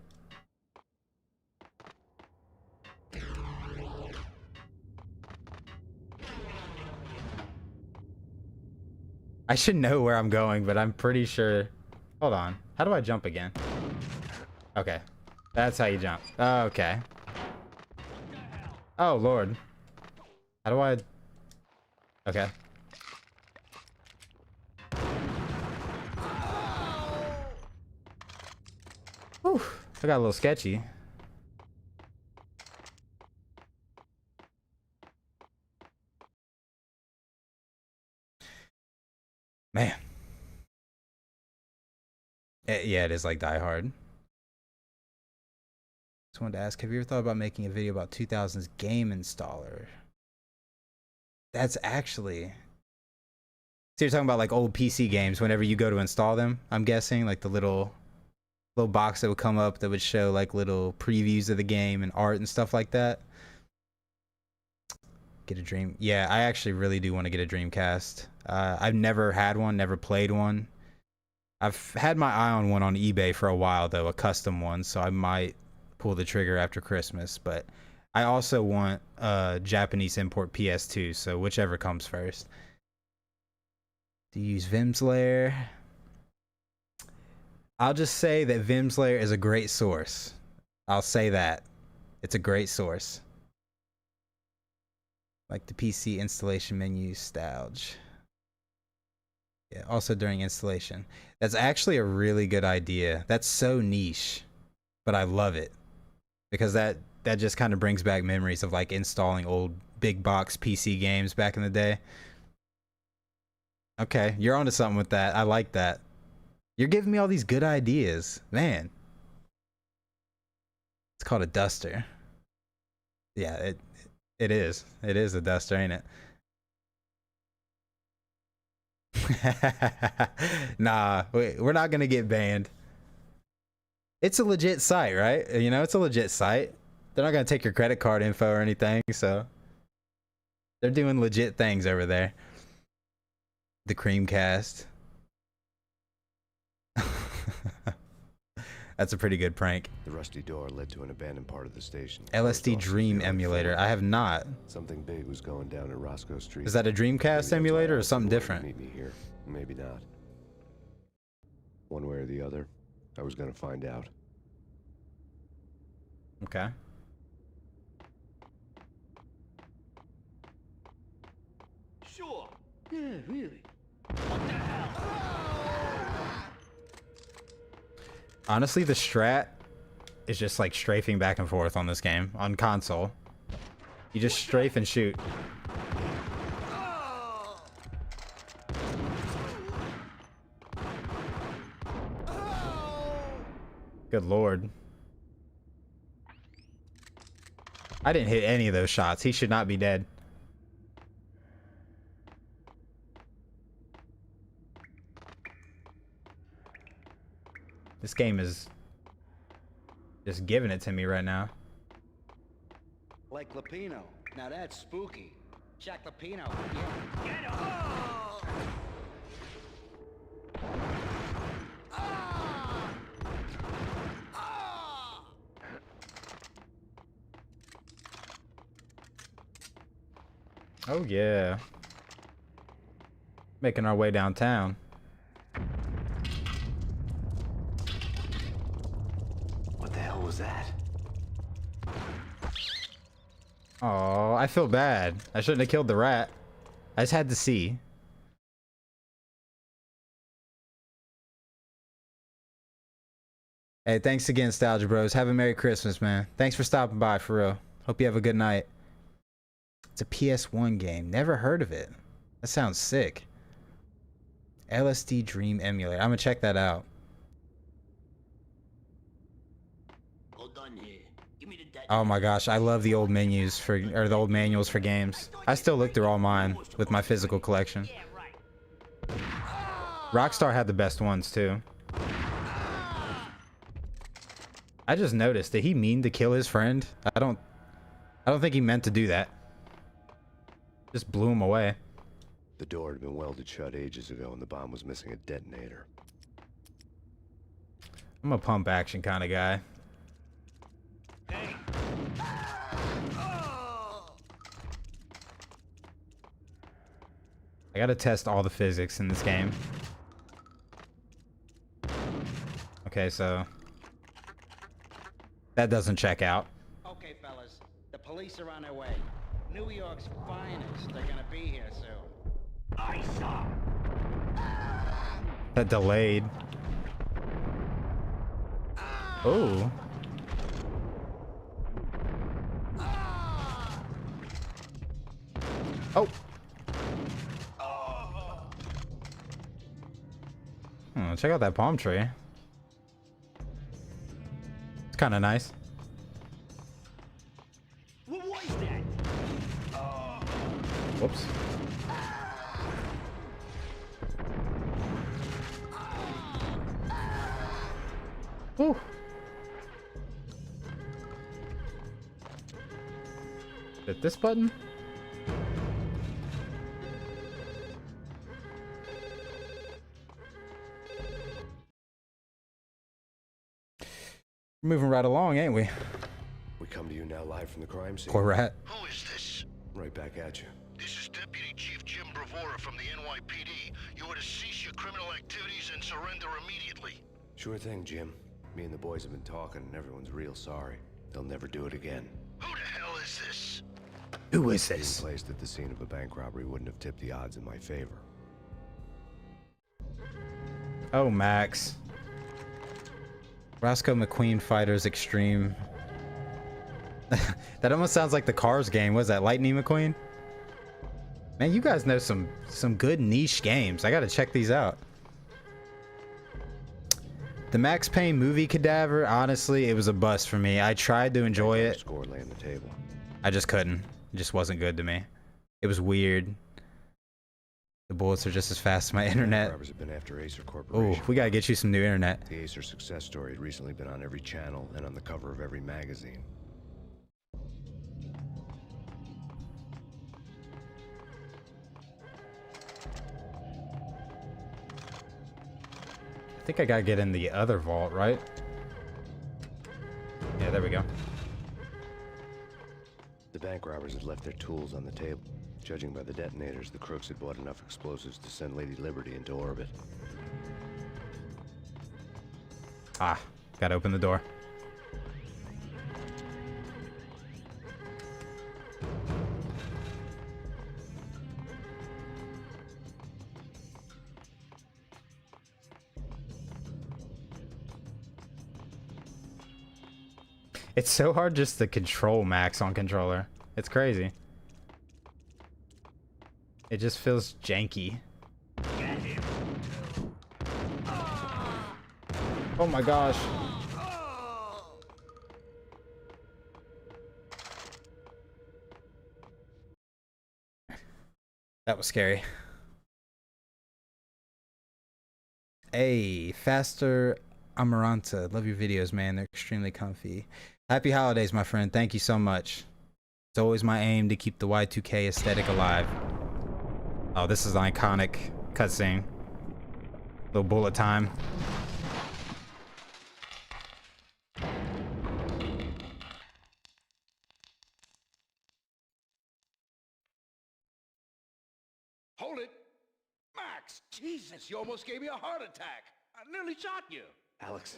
I should know where I'm going, but I'm pretty sure. Hold on. How do I jump again? Okay. That's how you jump. Okay. Oh, Lord. How do I... Okay. Whew. I got a little sketchy. Man. Yeah, it is like Die Hard. Just wanted to ask, have you ever thought about making a video about 2000s game installer? That's actually... So you're talking about like old PC games whenever you go to install them, I'm guessing? Like the little box that would come up that would show like little previews of the game and art and stuff like that. Get a Dream... Yeah, I actually really do want to get a Dreamcast. I've never had one, never played one. I've had my eye on one on eBay for a while though, a custom one, so I might pull the trigger after Christmas. But I also want a Japanese import PS2, so whichever comes first. Do you use Vim's Lair? I'll just say that Vim's Lair is a great source. I'll say that. It's a great source. Like the PC installation menu stouge. Yeah, also during installation. That's actually a really good idea. That's so niche, but I love it. Because that just kind of brings back memories of like installing old big box PC games back in the day. Okay, you're onto something with that. I like that. You're giving me all these good ideas. Man. It's called a duster. Yeah, it is. It is a duster, ain't it? Nah, we're not gonna get banned. It's a legit site, right? You know, it's a legit site. They're not gonna take your credit card info or anything, so they're doing legit things over there. The Creamcast. That's a pretty good prank. The rusty door led to an abandoned part of the station. LSD Dream emulator. I have not. Something big was going down at Roscoe Street. Is that a Dreamcast emulator or something different? Meet me here. Maybe not. One way or the other, I was gonna find out. Okay. Sure. Yeah, really. What the hell? Honestly, the strat is just like strafing back and forth on this game on console. You just strafe and shoot. Good lord. I didn't hit any of those shots. He should not be dead. This game is just giving it to me right now. Like Lupino. Now that's spooky. Jack Lupino. Yeah. Get him! Oh yeah. Making our way downtown. What the hell was that? Oh, I feel bad. I shouldn't have killed the rat. I just had to see. Hey, thanks again, Nostalgia Bros. Have a Merry Christmas, man. Thanks for stopping by, for real. Hope you have a good night. It's a PS1 game. Never heard of it. That sounds sick. LSD Dream emulator. I'm gonna check that out. Hold on here. Give me the Oh my gosh, I love the old menus for, or the old manuals for games. I still look through all mine with my physical collection. Yeah, right. Rockstar had the best ones too. I just noticed, did he mean to kill his friend? I don't think he meant to do that. Just blew him away. The door had been welded shut ages ago and the bomb was missing a detonator. I'm a pump action kind of guy. Hey. I gotta test all the physics in this game. Okay, so that doesn't check out. Okay, fellas. The police are on their way. New York's finest. They're gonna be here soon. I saw. That delayed. Oh. Oh. Check out that palm tree. It's kind of nice. What was that? Whoops. Whew. Hit this button? Moving right along, ain't we? We come to you now live from the crime scene. Poor rat. Who is this? Right back at you. This is Deputy Chief Jim Bravura from the NYPD. You are to cease your criminal activities and surrender immediately. Sure thing, Jim. Me and the boys have been talking, and everyone's real sorry. They'll never do it again. Who the hell is this? Who is Being this? placed at the scene of a bank robbery wouldn't have tipped the odds in my favor. Oh, Max. Roscoe McQueen Fighters Extreme. That almost sounds like the Cars game. Was that Lightning McQueen? Man, you guys know some good niche games. I gotta check these out. The Max Payne movie Cadaver, honestly, it was a bust for me. I tried to enjoy it. Score lay on the table. I just couldn't. It just wasn't good to me. It was weird. The bullets are just as fast as my internet. Robbers have been after Acer Oh, Corporation. we gotta get you some new internet. The Acer success story had recently been on every channel and on the cover of every magazine. I think I gotta get in the other vault, right? Yeah, there we go. The bank robbers had left their tools on the table. Judging by the detonators, the crooks had bought enough explosives to send Lady Liberty into orbit. Ah, gotta open the door. It's so hard just to control Max on controller. It's crazy. It just feels janky. Oh my gosh. That was scary. Hey, Faster Amaranta. Love your videos, man. They're extremely comfy. Happy holidays, my friend. Thank you so much. It's always my aim to keep the Y2K aesthetic alive. Oh, this is an iconic cutscene. Little bullet time. Hold it! Max! Jesus, you almost gave me a heart attack! I nearly shot you! Alex,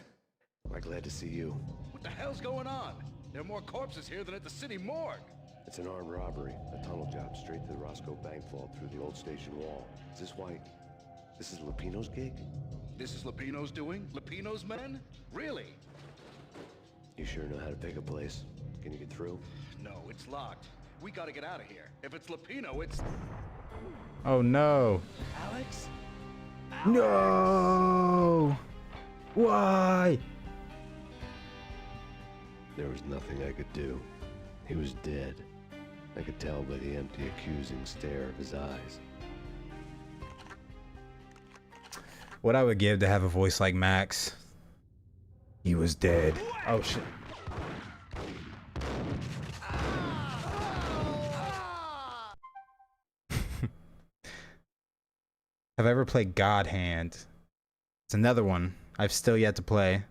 am I glad to see you? What the hell's going on? There are more corpses here than at the city morgue! It's an armed robbery, a tunnel job straight to the Roscoe bank vault through the old station wall. Is this why... this is Lupino's gig? This is Lupino's doing? Lupino's men? Really? You sure know how to pick a place. Can you get through? No, it's locked. We gotta get out of here. If it's Lupino, it's... Oh no. Alex? No! Why? There was nothing I could do. He was dead. I could tell by the empty, accusing stare of his eyes. What I would give to have a voice like Max. He was dead. Oh shit. Have I ever played God Hand? It's another one I've still yet to play.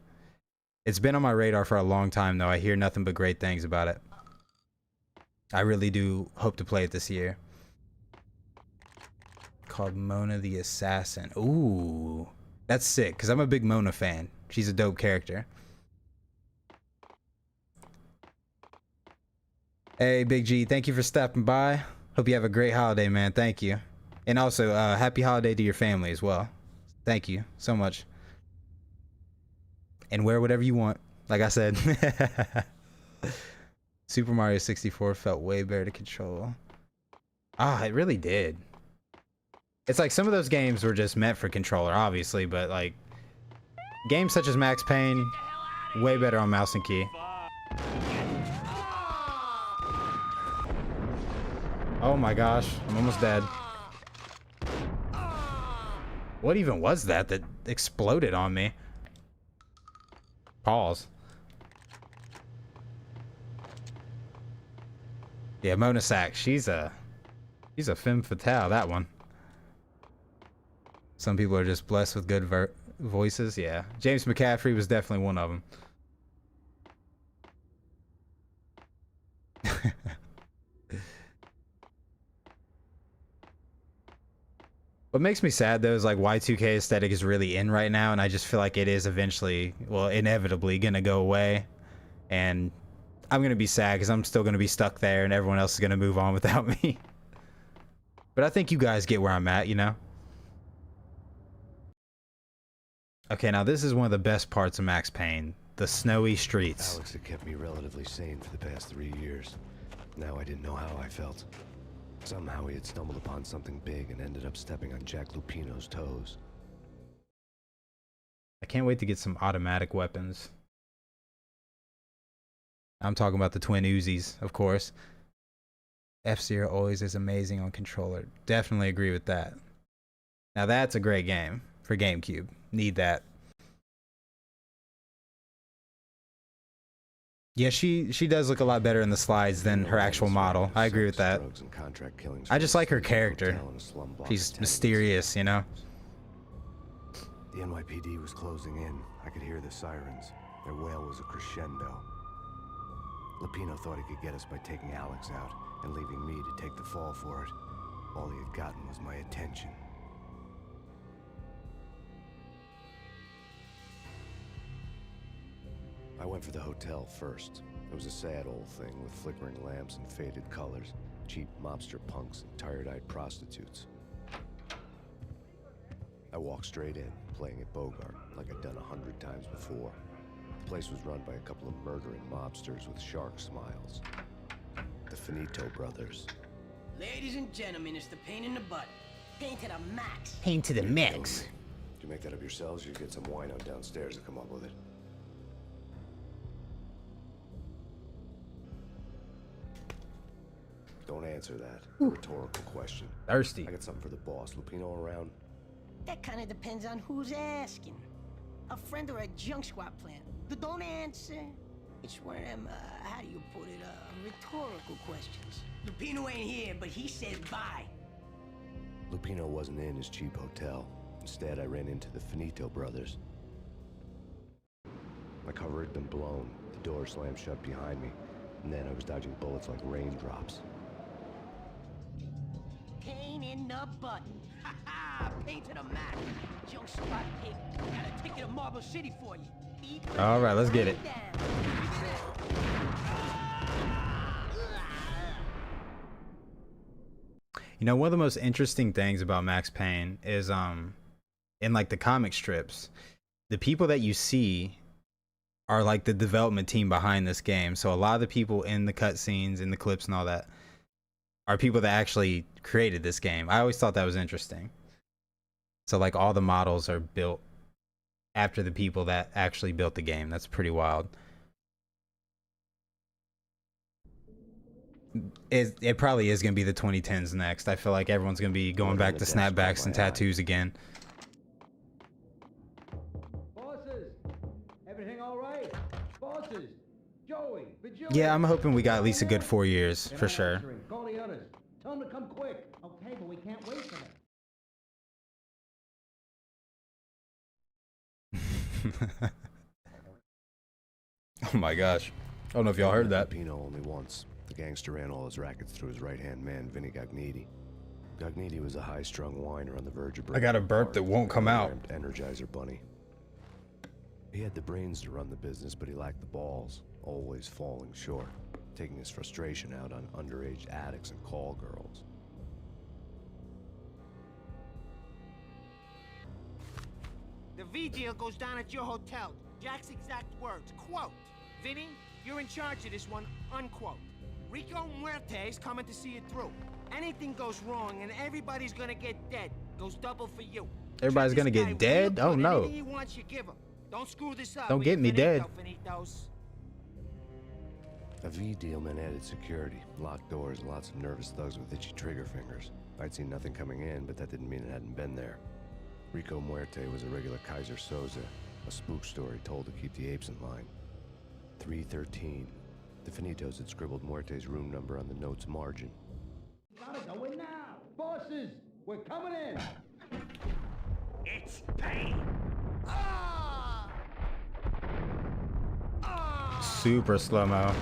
It's been on my radar for a long time though. I hear nothing but great things about it. I really do hope to play it this year. called Mona the Assassin. Ooh, that's sick, because I'm a big Mona fan. She's a dope character. Hey, Big G, thank you for stopping by. Hope you have a great holiday, man. Thank you. And also, happy holiday to your family as well. Thank you so much. And wear whatever you want, like I said. Super Mario 64 felt way better to control. Ah, it really did. It's like some of those games were just meant for controller, obviously, but like games such as Max Payne, way better on mouse and key. Oh my gosh, I'm almost dead. What even was that exploded on me? Pause. Yeah, Mona Sack, she's a femme fatale, that one. Some people are just blessed with good voices. Yeah, James McCaffrey was definitely one of them. What makes me sad though is like Y2K aesthetic is really in right now, and I just feel like it is eventually, well, inevitably gonna go away, and I'm gonna be sad because I'm still gonna be stuck there, and everyone else is gonna move on without me. But I think you guys get where I'm at, you know? Okay, now this is one of the best parts of Max Payne. The snowy streets. Alex had kept me relatively sane for the past 3 years. Now I didn't know how I felt. Somehow he had stumbled upon something big and ended up stepping on Jack Lupino's toes. I can't wait to get some automatic weapons. I'm talking about the twin Uzis, of course. F-Zero always is amazing on controller. Definitely agree with that. Now that's a great game for GameCube. Need that. Yeah, she does look a lot better in the slides than her actual model. I agree with that. I just like her character. She's mysterious, you know? The NYPD was closing in. I could hear the sirens. Their wail was a crescendo. Lupino thought he could get us by taking Alex out and leaving me to take the fall for it. All he had gotten was my attention. I went for the hotel first. It was a sad old thing with flickering lamps and faded colors, cheap mobster punks and tired-eyed prostitutes. I walked straight in, playing at Bogart, like I'd done 100 times before. The place was run by a couple of murdering mobsters with shark smiles. The Finito brothers. Ladies and gentlemen, it's the pain in the butt. Pain to the max. Pain to the mix. Did you make that up yourselves, or you get some wino downstairs to come up with it? Don't answer that. Rhetorical question. Thirsty. I got something for the boss. Lupino around? That kind of depends on who's asking. A friend or a junk squad plan. Don't answer. It's one of them, how do you put it, rhetorical questions. Lupino ain't here, but he said bye. Lupino wasn't in his cheap hotel. Instead, I ran into the Finito brothers. My cover had been blown. The door slammed shut behind me. And then I was dodging bullets like raindrops. Pain in the butt. Ha ha! Pain to the max. Junk squad pig. Got a ticket to Marble City for you. All right, let's get it. You know, one of the most interesting things about Max Payne is in like the comic strips, the people that you see are like the development team behind this game. So a lot of the people in the cutscenes, in the clips and all that are people that actually created this game. I always thought that was interesting. So like all the models are built after the people that actually built the game. That's pretty wild. It probably is going to be the 2010s next. I feel like everyone's going to be going back to snapbacks and tattoos again. Bosses, everything all right? Bosses, Joey, Yeah, I'm hoping we got at least a good 4 years, for sure. Call the others. Tell them to come quick. Okay, but we can't wait for them. Oh my gosh. I don't know if y'all heard that. Lupino only once. The gangster ran all his rackets through his right-hand man, Vinnie Gaganti. Gaganti was a high-strung whiner on the verge of I got a burp that won't come out. Energizer bunny. He had the brains to run the business, but he lacked the balls, always falling short, taking his frustration out on underage addicts and call girls. The V deal goes down at your hotel. Jack's exact words, quote, "Vinny, you're in charge of this one," unquote. Rico Muerte's coming to see it through. Anything goes wrong and everybody's gonna get dead. Goes double for you. Everybody's gonna get dead? Oh no. Anything he wants, you give him. Don't screw this up. Don't get me dead. Finitos. A V deal meant added security, locked doors, and lots of nervous thugs with itchy trigger fingers. I'd seen nothing coming in, but that didn't mean it hadn't been there. Rico Muerte was a regular Kaiser Soze, a spook story told to keep the apes in line. 313. The Finitos had scribbled Muerte's room number on the note's margin. Gotta go in now! Bosses! We're coming in! It's Payne! Super slow-mo.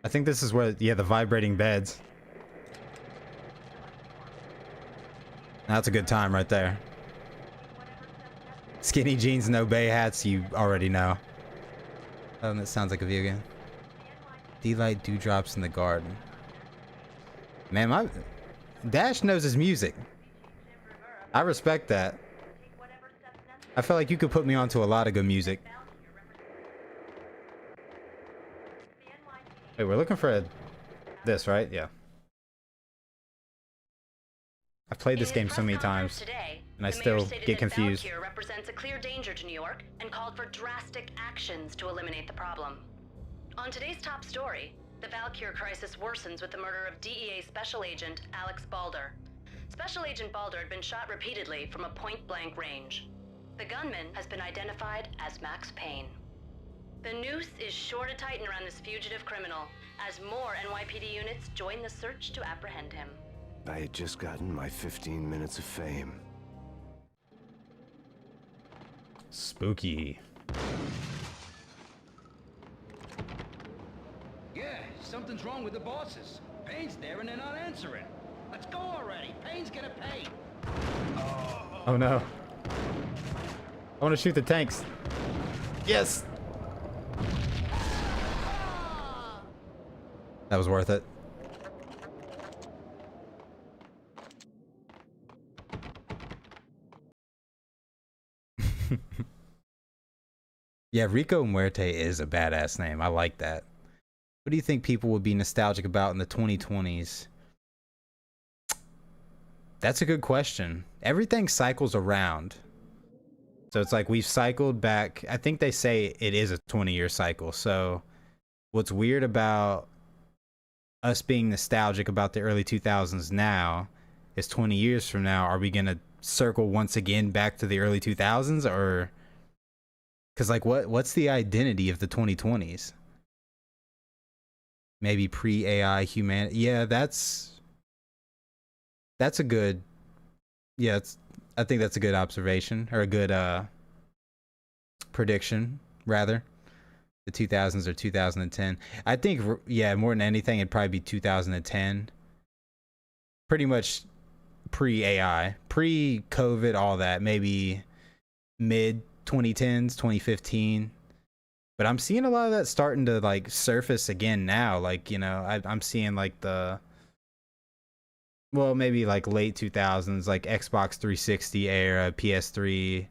I think this is where, yeah, the vibrating beds. That's a good time right there. Skinny jeans, no bay hats, you already know. Oh, that sounds like a video game. D-light dewdrops in the garden. Man, my Dash knows his music. I respect that. I feel like you could put me onto a lot of good music. Hey, we're looking for this, right? Yeah. I've played this game so many times, and I still get confused. The represents a clear danger to New York and called for drastic actions to eliminate the problem. On today's top story, the Valkyr crisis worsens with the murder of DEA Special Agent Alex Balder. Special Agent Balder had been shot repeatedly from a point-blank range. The gunman has been identified as Max Payne. The noose is sure to tighten around this fugitive criminal as more NYPD units join the search to apprehend him. I had just gotten my 15 minutes of fame. Spooky. Yeah, something's wrong with the bosses. Payne's there and they're not answering. Let's go already. Payne's gonna pay. Oh no. I want to shoot the tanks. Yes. That was worth it. Yeah, Rico Muerte is a badass name. I like that. What do you think people would be nostalgic about in the 2020s? That's a good question. Everything cycles around. So it's like we've cycled back. I think they say it is a 20-year cycle. So what's weird about us being nostalgic about the early 2000s now is 20 years from now, are we going to circle once again back to the early 2000s? Or because like what's the identity of the 2020s? Maybe pre-AI humanity. Yeah, that's a good, yeah, I think that's a good observation, or a good prediction rather. The 2000s or 2010. I think, yeah, more than anything, it'd probably be 2010. Pretty much pre-AI, pre-COVID, all that. Maybe mid 2010s, 2015. But I'm seeing a lot of that starting to like surface again now. Like, you know, I'm seeing like well, maybe like late 2000s, like Xbox 360 era, PS3.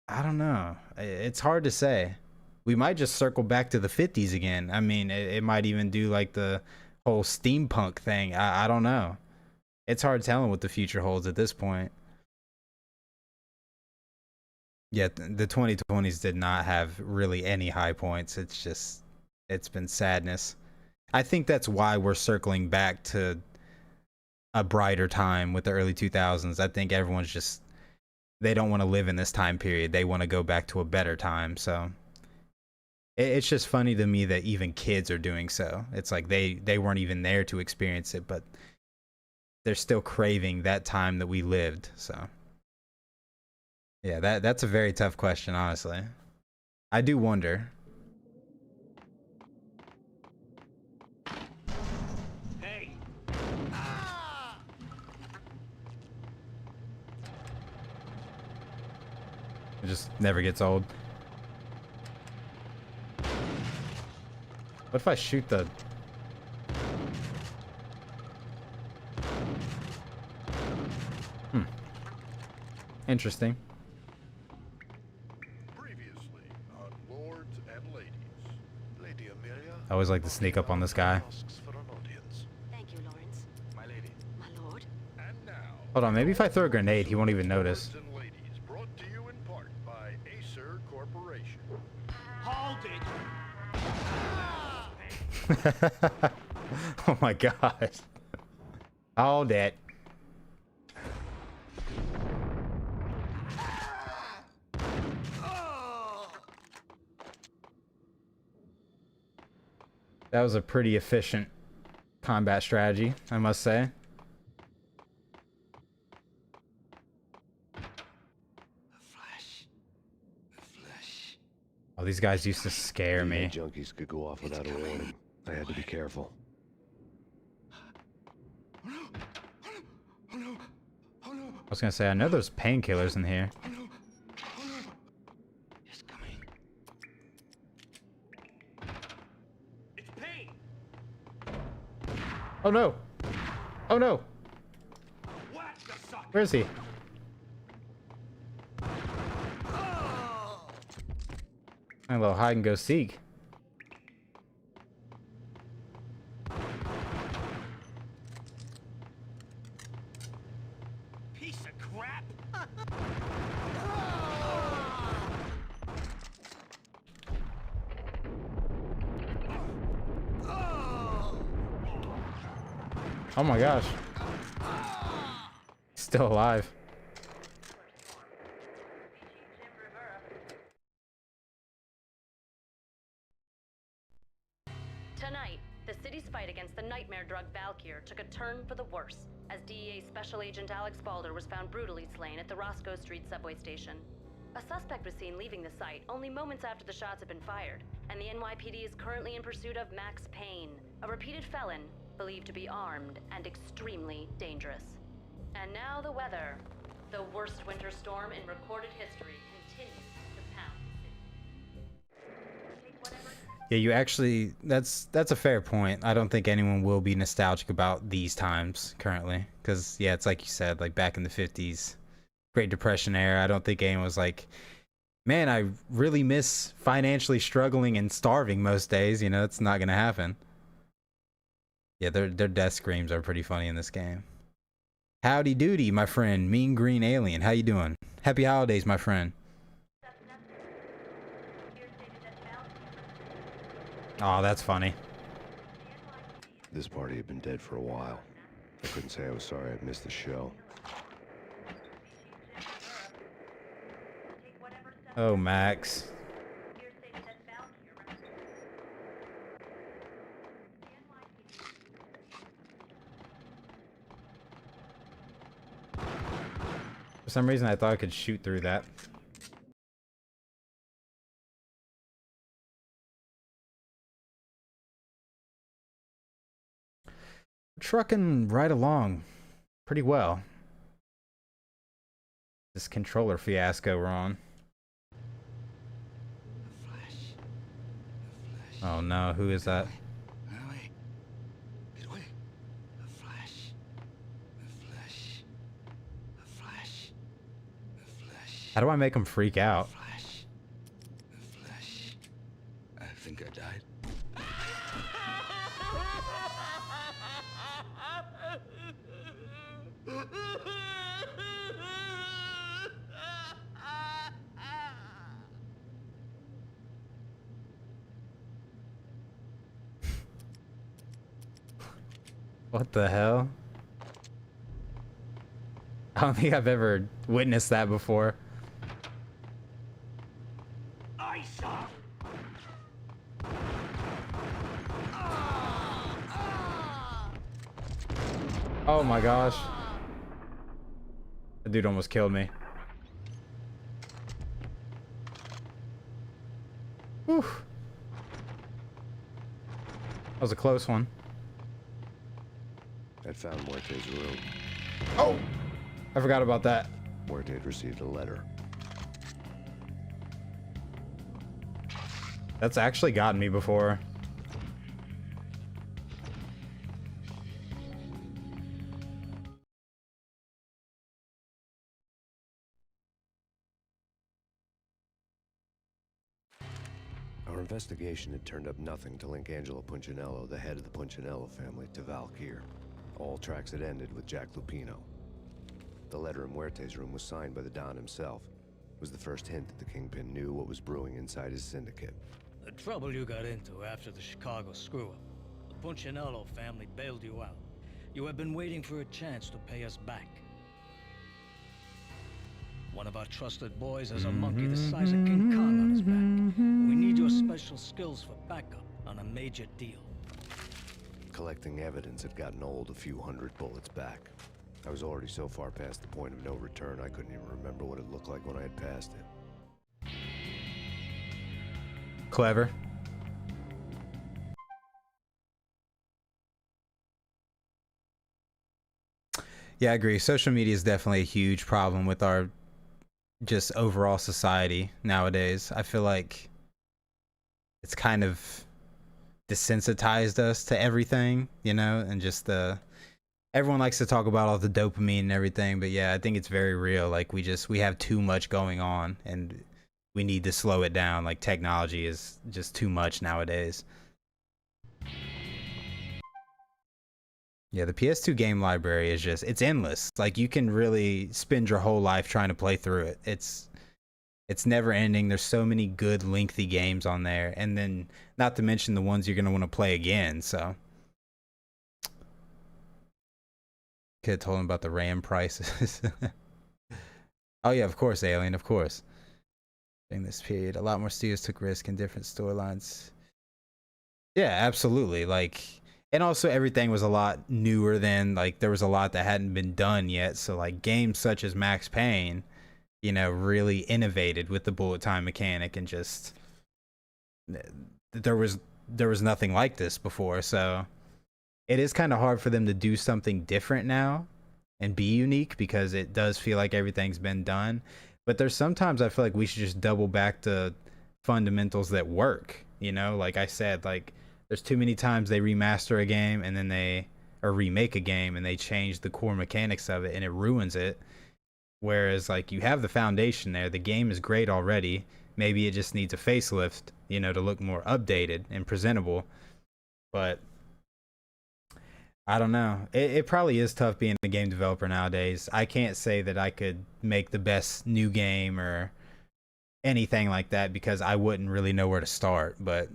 I don't know. It's hard to say. We might just circle back to the 50s again. I mean, it might even do like the whole steampunk thing. I don't know. It's hard telling what the future holds at this point. Yeah, the 2020s did not have really any high points. It's just, it's been sadness. I think that's why we're circling back to a brighter time with the early 2000s. I think everyone's just, they don't want to live in this time period. They want to go back to a better time. So it's just funny to me that even kids are doing so. It's like they weren't even there to experience it, but they're still craving that time that we lived. So yeah, that's a very tough question, honestly. I do wonder. Hey! It just never gets old. What if I shoot the... Interesting. Previously on Lords and Ladies, Lady Amelia. I always like to sneak up on this guy. Asks for an audience. Thank you, Lawrence. My lady. My lord. And now. Hold on, maybe if I throw a grenade, he won't even notice. Lords and Ladies, brought to you in part by Acer Corporation. Hold it! Oh my gosh. All that. That was a pretty efficient combat strategy, I must say. Oh, these guys used to scare me. Junkies could go off without a warning. I had to be careful. I was gonna say, I know there's painkillers in here. It's coming. It's pain! Oh no! Oh no! Whack the sucker! Where is he? A little hide and go seek. Piece of crap! Oh my gosh. Still alive. Tonight, the city's fight against the nightmare drug Valkyr took a turn for the worse, as DEA Special Agent Alex Balder was found brutally slain at the Roscoe Street subway station. A suspect was seen leaving the site only moments after the shots had been fired, and the NYPD is currently in pursuit of Max Payne, a repeated felon, believed to be armed and extremely dangerous. And now the weather. The worst winter storm in recorded history continues to pound the city. Take whatever... Yeah, you actually, that's a fair point. I don't think anyone will be nostalgic about these times currently, because yeah, it's like you said, like back in the 50s, Great Depression era. I don't think anyone was like, man, I really miss financially struggling and starving most days. You know, it's not gonna happen. Yeah, their death screams are pretty funny in this game. Howdy doody, my friend, Mean Green Alien. How you doing? Happy holidays, my friend. Oh, that's funny. This party had been dead for a while. I couldn't say I was sorry I missed the show. Oh, Max. For some reason, I thought I could shoot through that. Trucking right along pretty well. This controller fiasco we're on. Oh no, who is that? How do I make him freak out? I think I died. What the hell? I don't think I've ever witnessed that before. I saw. Oh my gosh. The dude almost killed me. was a close one. I'd found Muerte's room. Oh! I forgot about that. Muerte had received a letter. That's actually gotten me before. Our investigation had turned up nothing to link Angelo Punchinello, the head of the Punchinello family, to Valkyr. All tracks had ended with Jack Lupino. The letter in Muerte's room was signed by the Don himself. It was the first hint that the Kingpin knew what was brewing inside his syndicate. The trouble you got into after the Chicago screw-up. The Punchinello family bailed you out. You have been waiting for a chance to pay us back. One of our trusted boys has a monkey the size of King Kong on his back. We need your special skills for backup on a major deal. Collecting evidence had gotten old a few hundred bullets back. I was already so far past the point of no return, I couldn't even remember what it looked like when I had passed it. Clever. Yeah, I agree. Social media is definitely a huge problem with our just overall society nowadays. I feel like it's kind of desensitized us to everything, you know, and just everyone likes to talk about all the dopamine and everything, but yeah, I think it's very real. Like we have too much going on and we need to slow it down. Like technology is just too much nowadays. Yeah, the PS2 game library is it's endless. Like you can really spend your whole life trying to play through it. It's never ending. There's so many good lengthy games on there, and then not to mention the ones you're going to want to play again. So could have told him about the RAM prices. Oh yeah, of course, Alien, of course. During this period, a lot more studios took risks in different storylines. Yeah, absolutely. Like, and also everything was a lot newer then. Like there was a lot that hadn't been done yet. So like games such as Max Payne, you know, really innovated with the bullet time mechanic, and just there was nothing like this before. So it is kind of hard for them to do something different now and be unique, because it does feel like everything's been done. But there's sometimes I feel like we should just double back to fundamentals that work, you know? Like I said, like there's too many times they remaster a game and then or remake a game and they change the core mechanics of it and it ruins it. Whereas like you have the foundation there, the game is great already. Maybe it just needs a facelift, you know, to look more updated and presentable. But I don't know. It probably is tough being a game developer nowadays. I can't say that I could make the best new game or anything like that, because I wouldn't really know where to start. But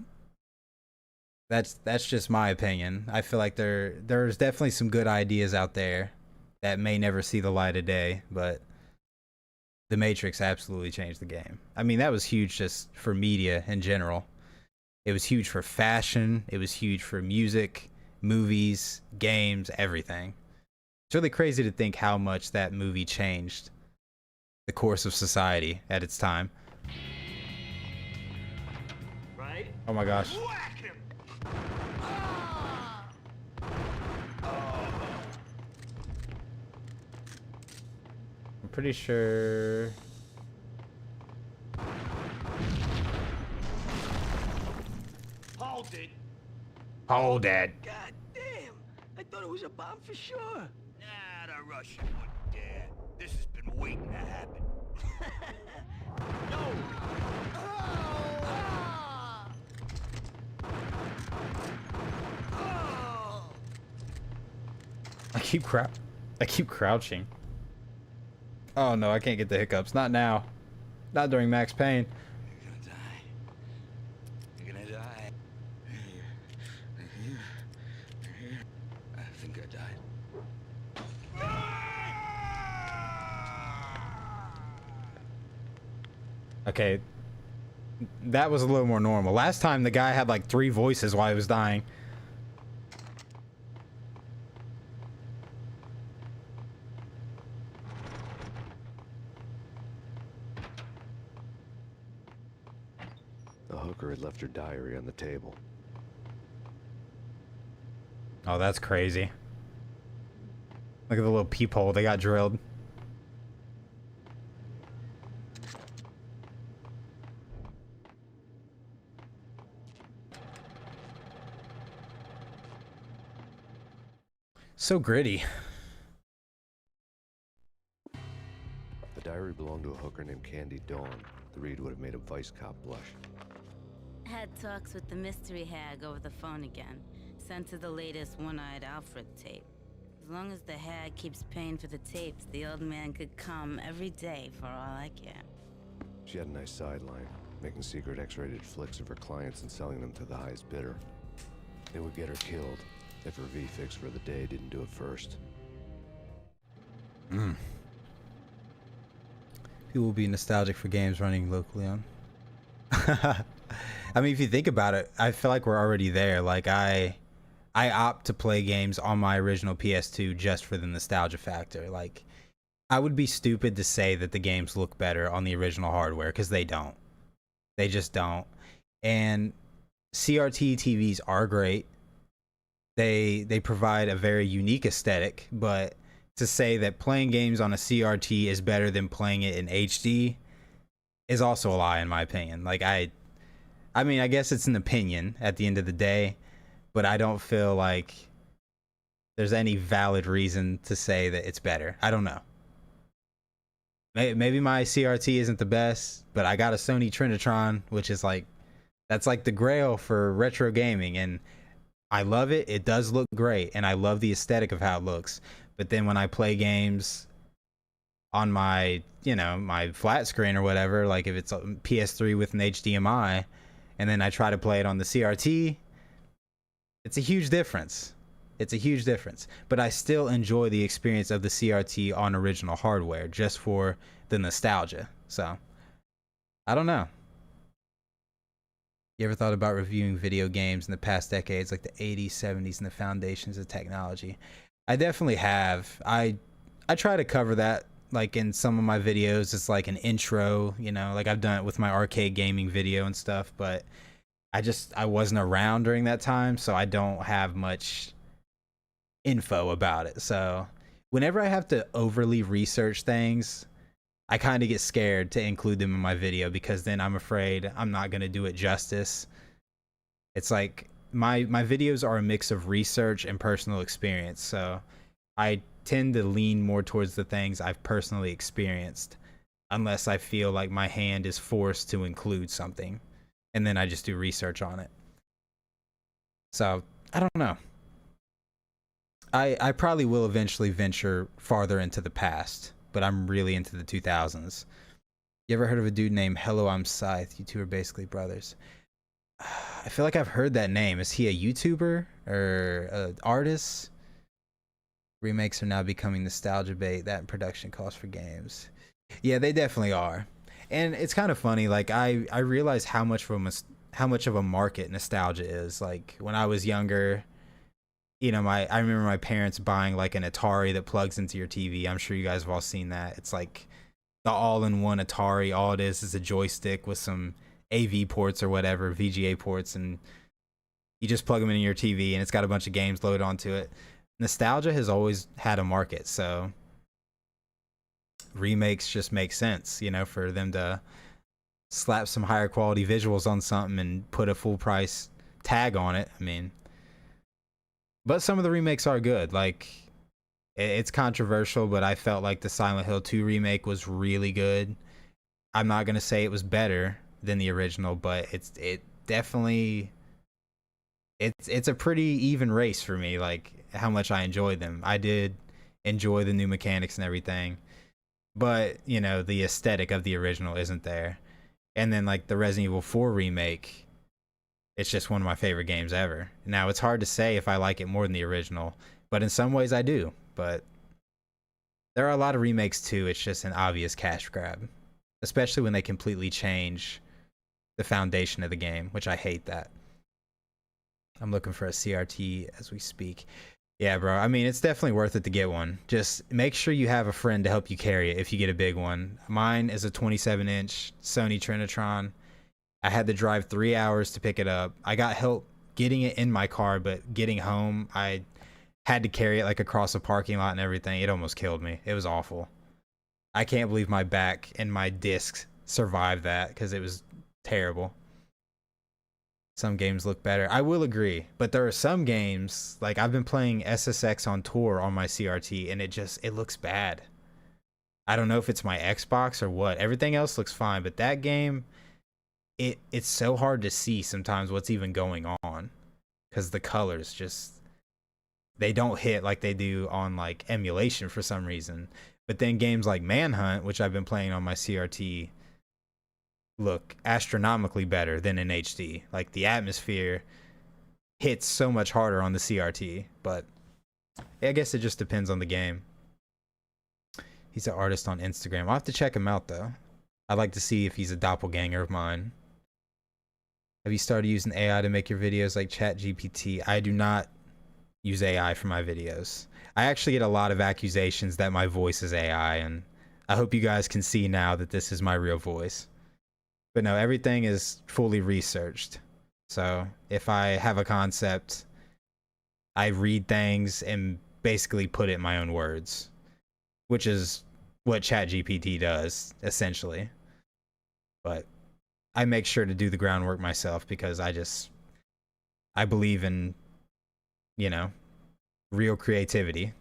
that's just my opinion. I feel like there's definitely some good ideas out there that may never see the light of day, but The Matrix absolutely changed the game. I mean, that was huge just for media in general. It was huge for fashion. It was huge for music, movies, games, everything. It's really crazy to think how much that movie changed the course of society at its time. Right? Oh my gosh. Whack him! I'm pretty sure... Hold it! Hold it! God damn! I thought it was a bomb for sure. Nah, the Russian wouldn't dare. This has been waiting to happen. No! I keep crouching. Oh no, I can't get the hiccups. Not now. Not during Max Payne. You're gonna die. You're gonna die. I think I died. Okay. That was a little more normal. Last time the guy had like 3 voices while he was dying. The hooker had left her diary on the table. Oh, that's crazy. Look at the little peephole they got drilled. So gritty. The diary belonged to a hooker named Candy Dawn. The read would have made a vice cop blush. Had talks with the mystery hag over the phone again. Sent to the latest one-eyed Alfred tape. As long as the hag keeps paying for the tapes, the old man could come every day for all I care. She had a nice sideline, making secret X-rated flicks of her clients and selling them to the highest bidder. It would get her killed if her V-fix for the day didn't do it first. People will be nostalgic for games running locally on. I mean, if you think about it, I feel like we're already there. Like I opt to play games on my original PS2 just for the nostalgia factor. Like, I would be stupid to say that the games look better on the original hardware, because they don't. They just don't. And CRT TVs are great. They provide a very unique aesthetic, but to say that playing games on a CRT is better than playing it in HD is also a lie, in my opinion. Like, I mean, I guess it's an opinion at the end of the day, but I don't feel like there's any valid reason to say that it's better. I don't know. Maybe my CRT isn't the best, but I got a Sony Trinitron, which is like, that's like the grail for retro gaming, and I love it. It does look great, and I love the aesthetic of how it looks. But then when I play games on my, you know, my flat screen or whatever, like if it's a PS3 with an HDMI, and then I try to play it on the CRT, it's a huge difference. It's a huge difference. But I still enjoy the experience of the CRT on original hardware just for the nostalgia. So, I don't know. You ever thought about reviewing video games in the past decades, like the 80s, 70s, and the foundations of technology? I definitely have. I try to cover that, like, in some of my videos. It's like an intro, you know, like I've done it with my arcade gaming video and stuff, but I wasn't around during that time, so I don't have much info about it. So whenever I have to overly research things, I kind of get scared to include them in my video, because then I'm afraid I'm not going to do it justice. It's like my videos are a mix of research and personal experience, so I tend to lean more towards the things I've personally experienced, unless I feel like my hand is forced to include something, and then I just do research on it. So I don't know. I probably will eventually venture farther into the past, but I'm really into the 2000s. You ever heard of a dude named Hello, I'm Scythe? You two are basically brothers. I feel like I've heard that name. Is he a YouTuber or an artist? Remakes are now becoming nostalgia bait. That and production costs for games. Yeah, they definitely are. And it's kind of funny. Like I realize how much of a market nostalgia is. Like when I was younger, you know, I remember my parents buying like an Atari that plugs into your TV. I'm sure you guys have all seen that. It's like the all-in-one Atari. All it is a joystick with some AV ports or whatever, VGA ports, and you just plug them in your TV, and it's got a bunch of games loaded onto it. Nostalgia has always had a market, so remakes just make sense, you know, for them to slap some higher quality visuals on something and put a full price tag on it. I mean, but some of the remakes are good. Like, it's controversial, but I felt like the Silent Hill 2 remake was really good. I'm not gonna say it was better than the original, but it's a pretty even race for me, like how much I enjoyed them. I did enjoy the new mechanics and everything, but you know, the aesthetic of the original isn't there. And then like the Resident Evil 4 remake, it's just one of my favorite games ever. Now it's hard to say if I like it more than the original, but in some ways I do. But there are a lot of remakes too. It's just an obvious cash grab, especially when they completely change the foundation of the game, which I hate that. I'm looking for a CRT as we speak. Yeah, bro. I mean, it's definitely worth it to get one. Just make sure you have a friend to help you carry it if you get a big one. Mine is a 27-inch Sony Trinitron. I had to drive 3 hours to pick it up. I got help getting it in my car, but getting home, I had to carry it like across a parking lot and everything. It almost killed me. It was awful. I can't believe my back and my discs survived that because it was terrible. Some games look better. I will agree, but there are some games, like I've been playing SSX on tour on my CRT, and it looks bad. I don't know if it's my Xbox or what. Everything else looks fine, but that game, it's so hard to see sometimes what's even going on because the colors just, they don't hit like they do on like emulation for some reason. But then games like Manhunt, which I've been playing on my CRT, look astronomically better than in HD. Like the atmosphere hits so much harder on the CRT, but I guess it just depends on the game. He's an artist on Instagram. I'll have to check him out though. I'd like to see if he's a doppelganger of mine. Have you started using AI to make your videos like ChatGPT? I do not use AI for my videos. I actually get a lot of accusations that my voice is AI, and I hope you guys can see now that this is my real voice. But no, everything is fully researched. So if I have a concept, I read things and basically put it in my own words, which is what ChatGPT does, essentially. But I make sure to do the groundwork myself because I believe in, you know, real creativity.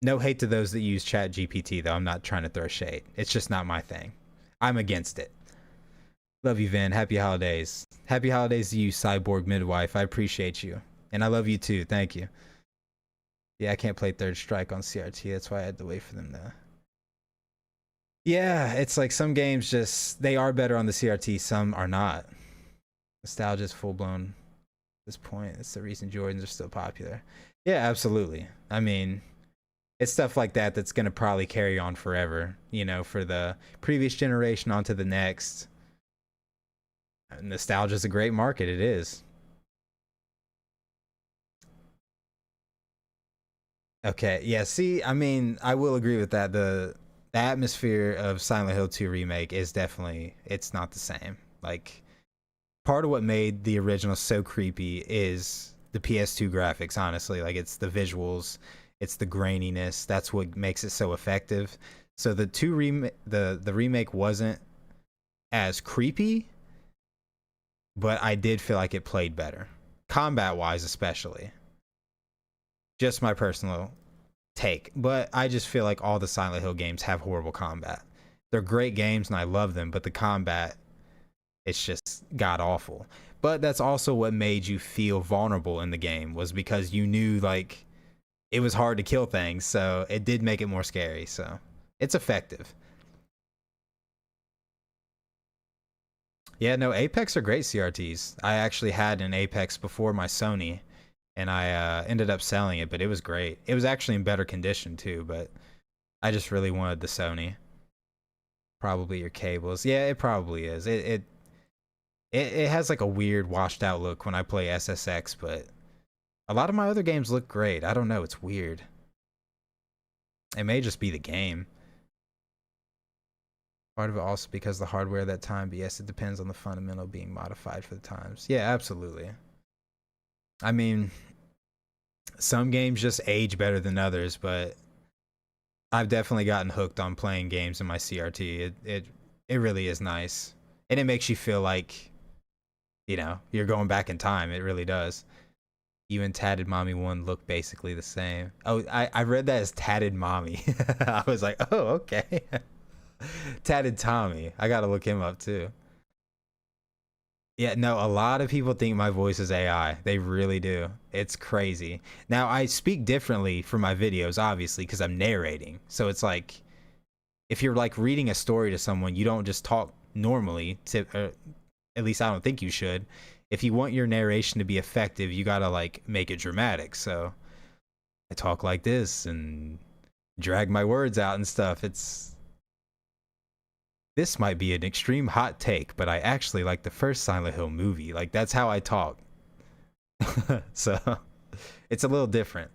No hate to those that use ChatGPT, though. I'm not trying to throw shade. It's just not my thing. I'm against it. Love you, Vin. Happy holidays. Happy holidays to you, Cyborg Midwife. I appreciate you. And I love you too. Thank you. Yeah, I can't play Third Strike on CRT. That's why I had to wait for them to... Yeah, it's like some games just... They are better on the CRT. Some are not. Nostalgia is full-blown at this point. It's the reason Jordans are still popular. Yeah, absolutely. I mean... It's stuff like that that's going to probably carry on forever, you know, for the previous generation onto the next. Nostalgia is a great market. It is. Okay. Yeah. See, I mean, I will agree with that. The atmosphere of Silent Hill 2 Remake is definitely, it's not the same. Like, part of what made the original so creepy is the PS2 graphics, honestly. Like, it's the visuals. It's the graininess. That's what makes it so effective. So the the remake wasn't as creepy, but I did feel like it played better, combat-wise especially. Just my personal take, but I just feel like all the Silent Hill games have horrible combat. They're great games and I love them, but the combat, it's just god-awful. But that's also what made you feel vulnerable in the game, was because you knew, like, it was hard to kill things, so it did make it more scary, so it's effective. Yeah, no, Apex are great CRTs. I actually had an Apex before my Sony, and I ended up selling it, but it was great. It was actually in better condition too, but I just really wanted the Sony. Probably your cables. Yeah, it probably is. It has like a weird washed out look when I play SSX, but a lot of my other games look great. I don't know. It's weird. It may just be the game. Part of it also because the hardware at that time, but yes, it depends on the fundamental being modified for the times. Yeah, absolutely. I mean, some games just age better than others, but I've definitely gotten hooked on playing games in my CRT. It really is nice. And it makes you feel like, you know, you're going back in time. It really does. You and Tatted Mommy 1 look basically the same. Oh, I read that as Tatted Mommy. I was like, oh, okay. Tatted Tommy. I gotta look him up too. Yeah, no, a lot of people think my voice is AI. They really do. It's crazy. Now, I speak differently for my videos, obviously, because I'm narrating. So it's like, if you're like reading a story to someone, you don't just talk normally. At least I don't think you should. If you want your narration to be effective, you gotta like make it dramatic. So I talk like this and drag my words out and stuff. This might be an extreme hot take, but I actually like the first Silent Hill movie. Like, that's how I talk. So it's a little different.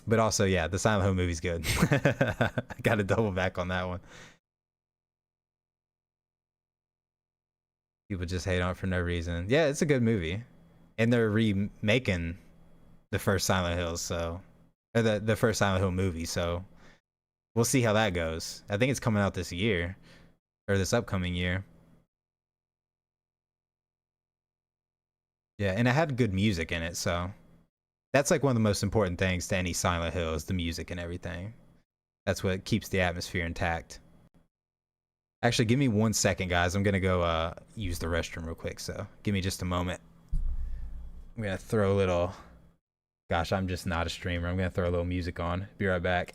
But also, yeah, the Silent Hill movie's good. I gotta double back on that one. People just hate on it for no reason. Yeah, it's a good movie. and they're remaking the first Silent Hill, so or the first Silent Hill movie. So we'll see how that goes. I think it's coming out this year or this upcoming year. Yeah, and it had good music in it, so that's like one of the most important things to any Silent Hill is the music and everything. That's what keeps the atmosphere intact. Actually, give me 1 second, guys. I'm gonna go use the restroom real quick, so give me just a moment. I'm gonna throw a little... Gosh, I'm just not a streamer. I'm gonna throw a little music on. Be right back.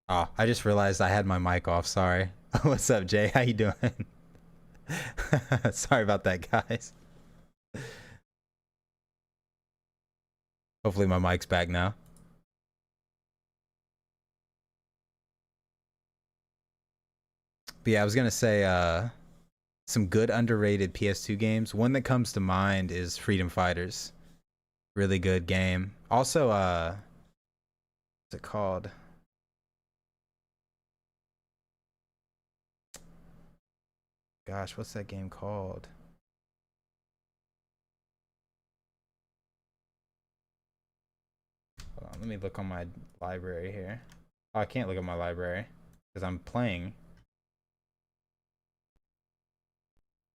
Oh, I just realized I had my mic off. Sorry. What's up, Jay? How you doing? Sorry about that, guys. Hopefully my mic's back now. But yeah, I was gonna say some good underrated PS2 games. One that comes to mind is Freedom Fighters. Really good game. Also, what's it called? Gosh, what's that game called? Hold on, let me look on my library here. Oh, I can't look at my library because I'm playing.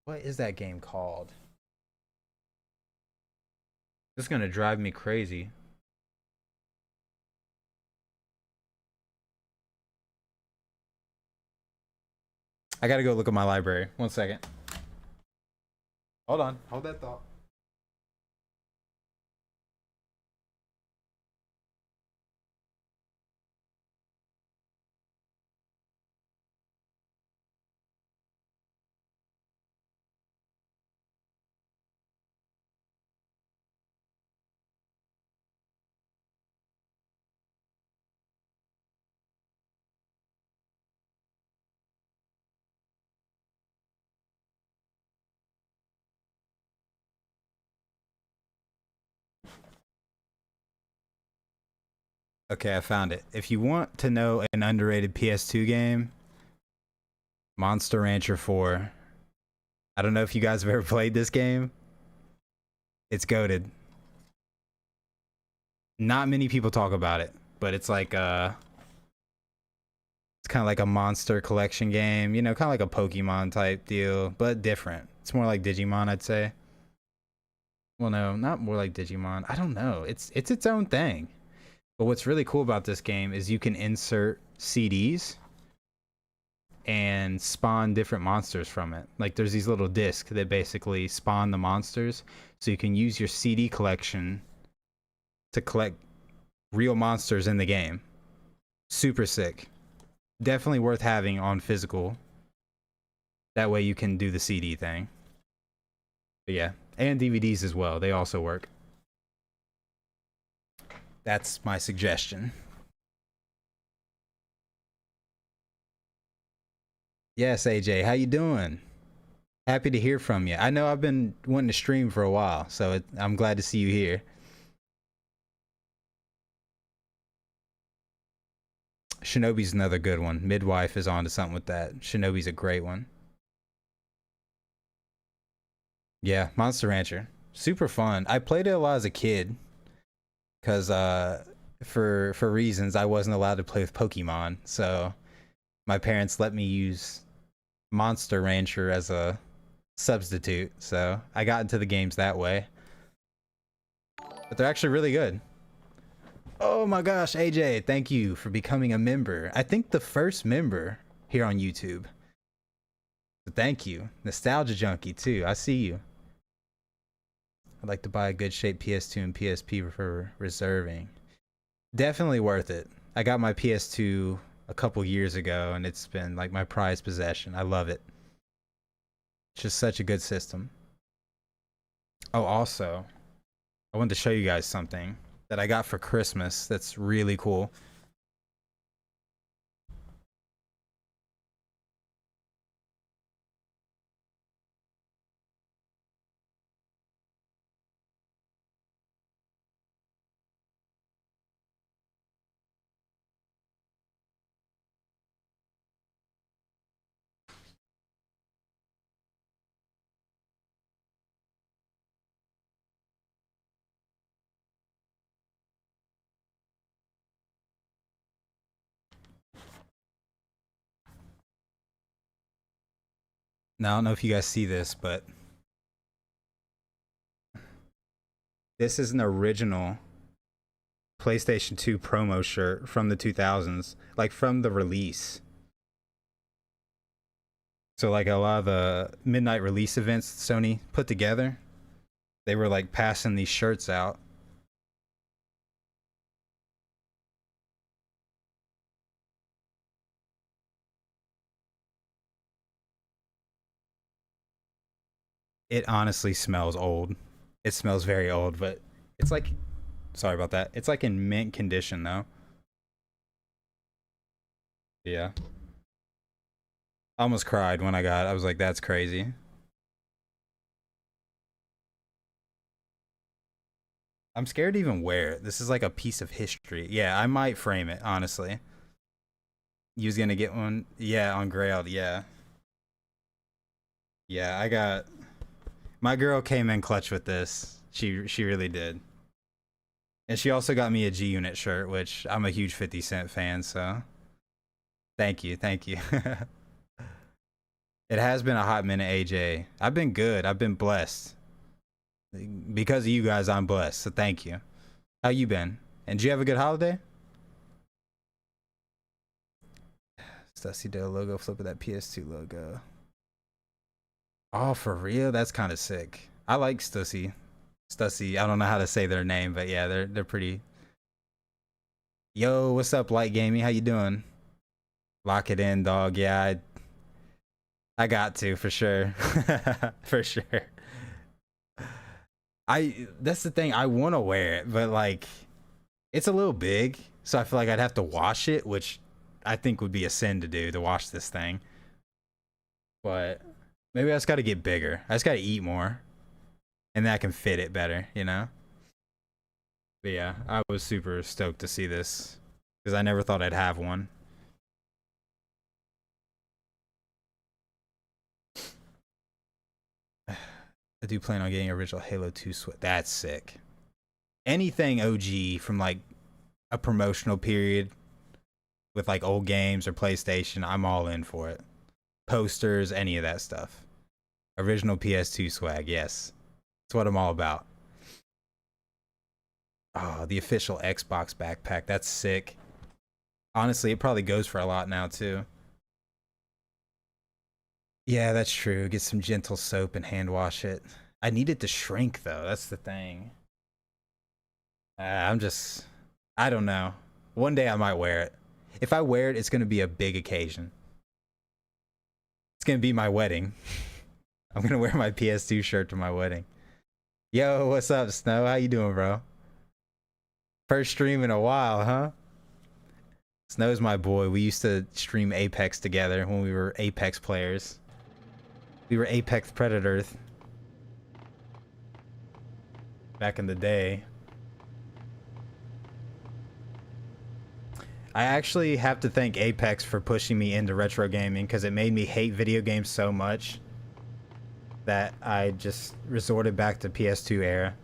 What is that game called? This is gonna drive me crazy. I gotta go look at my library. 1 second. Hold on. Hold that thought. Okay, I found it. If you want to know an underrated PS2 game, Monster Rancher 4. I don't know if you guys have ever played this game. It's goated. Not many people talk about it, but it's like it's kind of like a monster collection game, you know, kind of like a Pokemon type deal, but different. It's more like Digimon, I'd say. Well, no, not more like Digimon. I don't know. It's its own thing. But what's really cool about this game is you can insert CDs and spawn different monsters from it. Like there's these little discs that basically spawn the monsters. So you can use your CD collection to collect real monsters in the game. Super sick. Definitely worth having on physical. That way you can do the CD thing. But yeah, and DVDs as well. They also work. That's my suggestion. Yes, AJ, how you doing? Happy to hear from you. I know I've been wanting to stream for a while, so I'm glad to see you here. Shinobi's another good one. Midwife is onto something with that. Shinobi's a great one. Yeah, Monster Rancher. Super fun. I played it a lot as a kid. Because for reasons I wasn't allowed to play with Pokemon, so my parents let me use Monster Rancher as a substitute, so I got into the games that way. But they're actually really good. Oh my gosh, AJ, thank you for becoming a member. I think the first member here on YouTube. So thank you. Nostalgia Junkie too, I see you. I'd like to buy a good shape PS2 and PSP for reserving. Definitely worth it. I got my PS2 a couple years ago and it's been like my prized possession. I love it. It's just such a good system. Oh, also, I wanted to show you guys something that I got for Christmas that's really cool. Now, I don't know if you guys see this, but this is an original PlayStation 2 promo shirt from the 2000s, like from the release. So like a lot of the midnight release events Sony put together, they were like passing these shirts out. It honestly smells old. It smells very old, but it's like Sorry about that. It's like in mint condition though. Yeah. I almost cried when I got it. I was like, that's crazy. I'm scared to even wear it. This is like a piece of history. Yeah, I might frame it, honestly. You was gonna get one? Yeah, on Grailed, yeah. Yeah, I got... My girl came in clutch with this. She really did. And she also got me a G-Unit shirt, which I'm a huge 50 Cent fan, so... Thank you, thank you. It has been a hot minute, AJ. I've been good. I've been blessed. Because of you guys, I'm blessed, so thank you. How you been? And did you have a good holiday? Stussy did a logo flip of that PS2 logo. Oh, for real? That's kind of sick. I like Stussy. Stussy, I don't know how to say their name, but yeah, they're pretty. Yo, what's up, Light Gaming? How you doing? Lock it in, dog. Yeah, I got to, for sure. For sure. That's the thing, I want to wear it, but like, it's a little big, so I feel like I'd have to wash it, which I think would be a sin to do, to wash this thing. But maybe I just got to get bigger. I just got to eat more, and then I can fit it better, you know? But yeah, I was super stoked to see this, because I never thought I'd have one. I do plan on getting original Halo 2 sweat. That's sick. Anything OG from like a promotional period with like old games or PlayStation, I'm all in for it. Posters, any of that stuff. Original PS2 swag, yes. That's what I'm all about. Oh, the official Xbox backpack. That's sick. Honestly, it probably goes for a lot now too. Yeah, that's true. Get some gentle soap and hand wash it. I need it to shrink though. That's the thing. I don't know. One day I might wear it. If I wear it, it's going to be a big occasion. It's going to be my wedding. I'm going to wear my PS2 shirt to my wedding. Yo, what's up, Snow? How you doing, bro? First stream in a while, huh? Snow's my boy. We used to stream Apex together when we were Apex players. We were Apex Predators back in the day. I actually have to thank Apex for pushing me into retro gaming, because it made me hate video games so much that I just resorted back to PS2 era.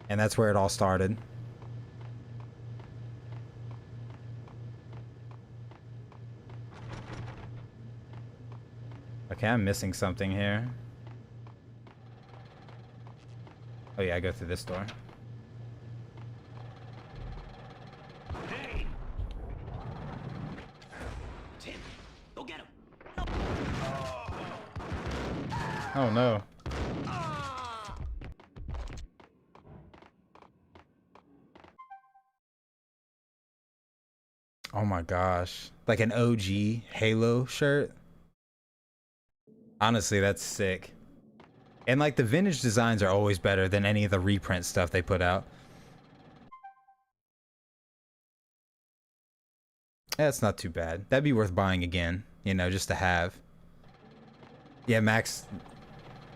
And that's where it all started. Okay, I'm missing something here. Oh yeah, I go through this door. Hey! Tim, go get him. Oh no. Oh my gosh. Like an OG Halo shirt? Honestly, that's sick. And like the vintage designs are always better than any of the reprint stuff they put out. That's not too bad. That'd be worth buying again, you know, just to have. Yeah, Max.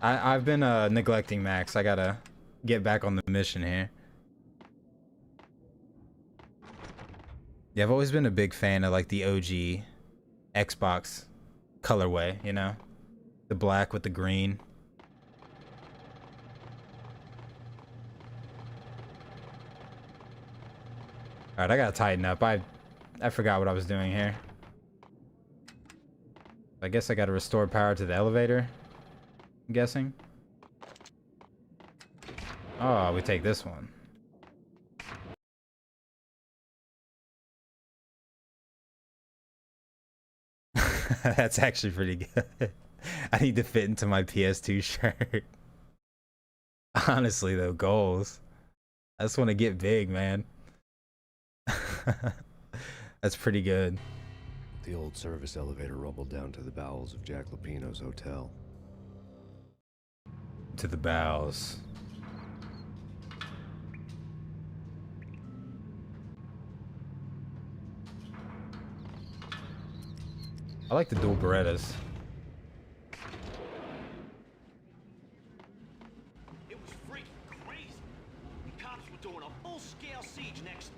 I've been neglecting Max. I gotta get back on the mission here. Yeah, I've always been a big fan of like the OG Xbox colorway, you know? The black with the green. Alright, I gotta tighten up. I forgot what I was doing here. I guess I gotta restore power to the elevator. I'm guessing. Oh, we take this one. That's actually pretty good. I need to fit into my PS2 shirt. Honestly though, goals. I just want to get big, man. That's pretty good. The old service elevator rumbled down to the bowels of Jack Lupino's hotel. To the bowels. I like the dual Berettas. It was freaking crazy. The cops were doing a full-scale siege next.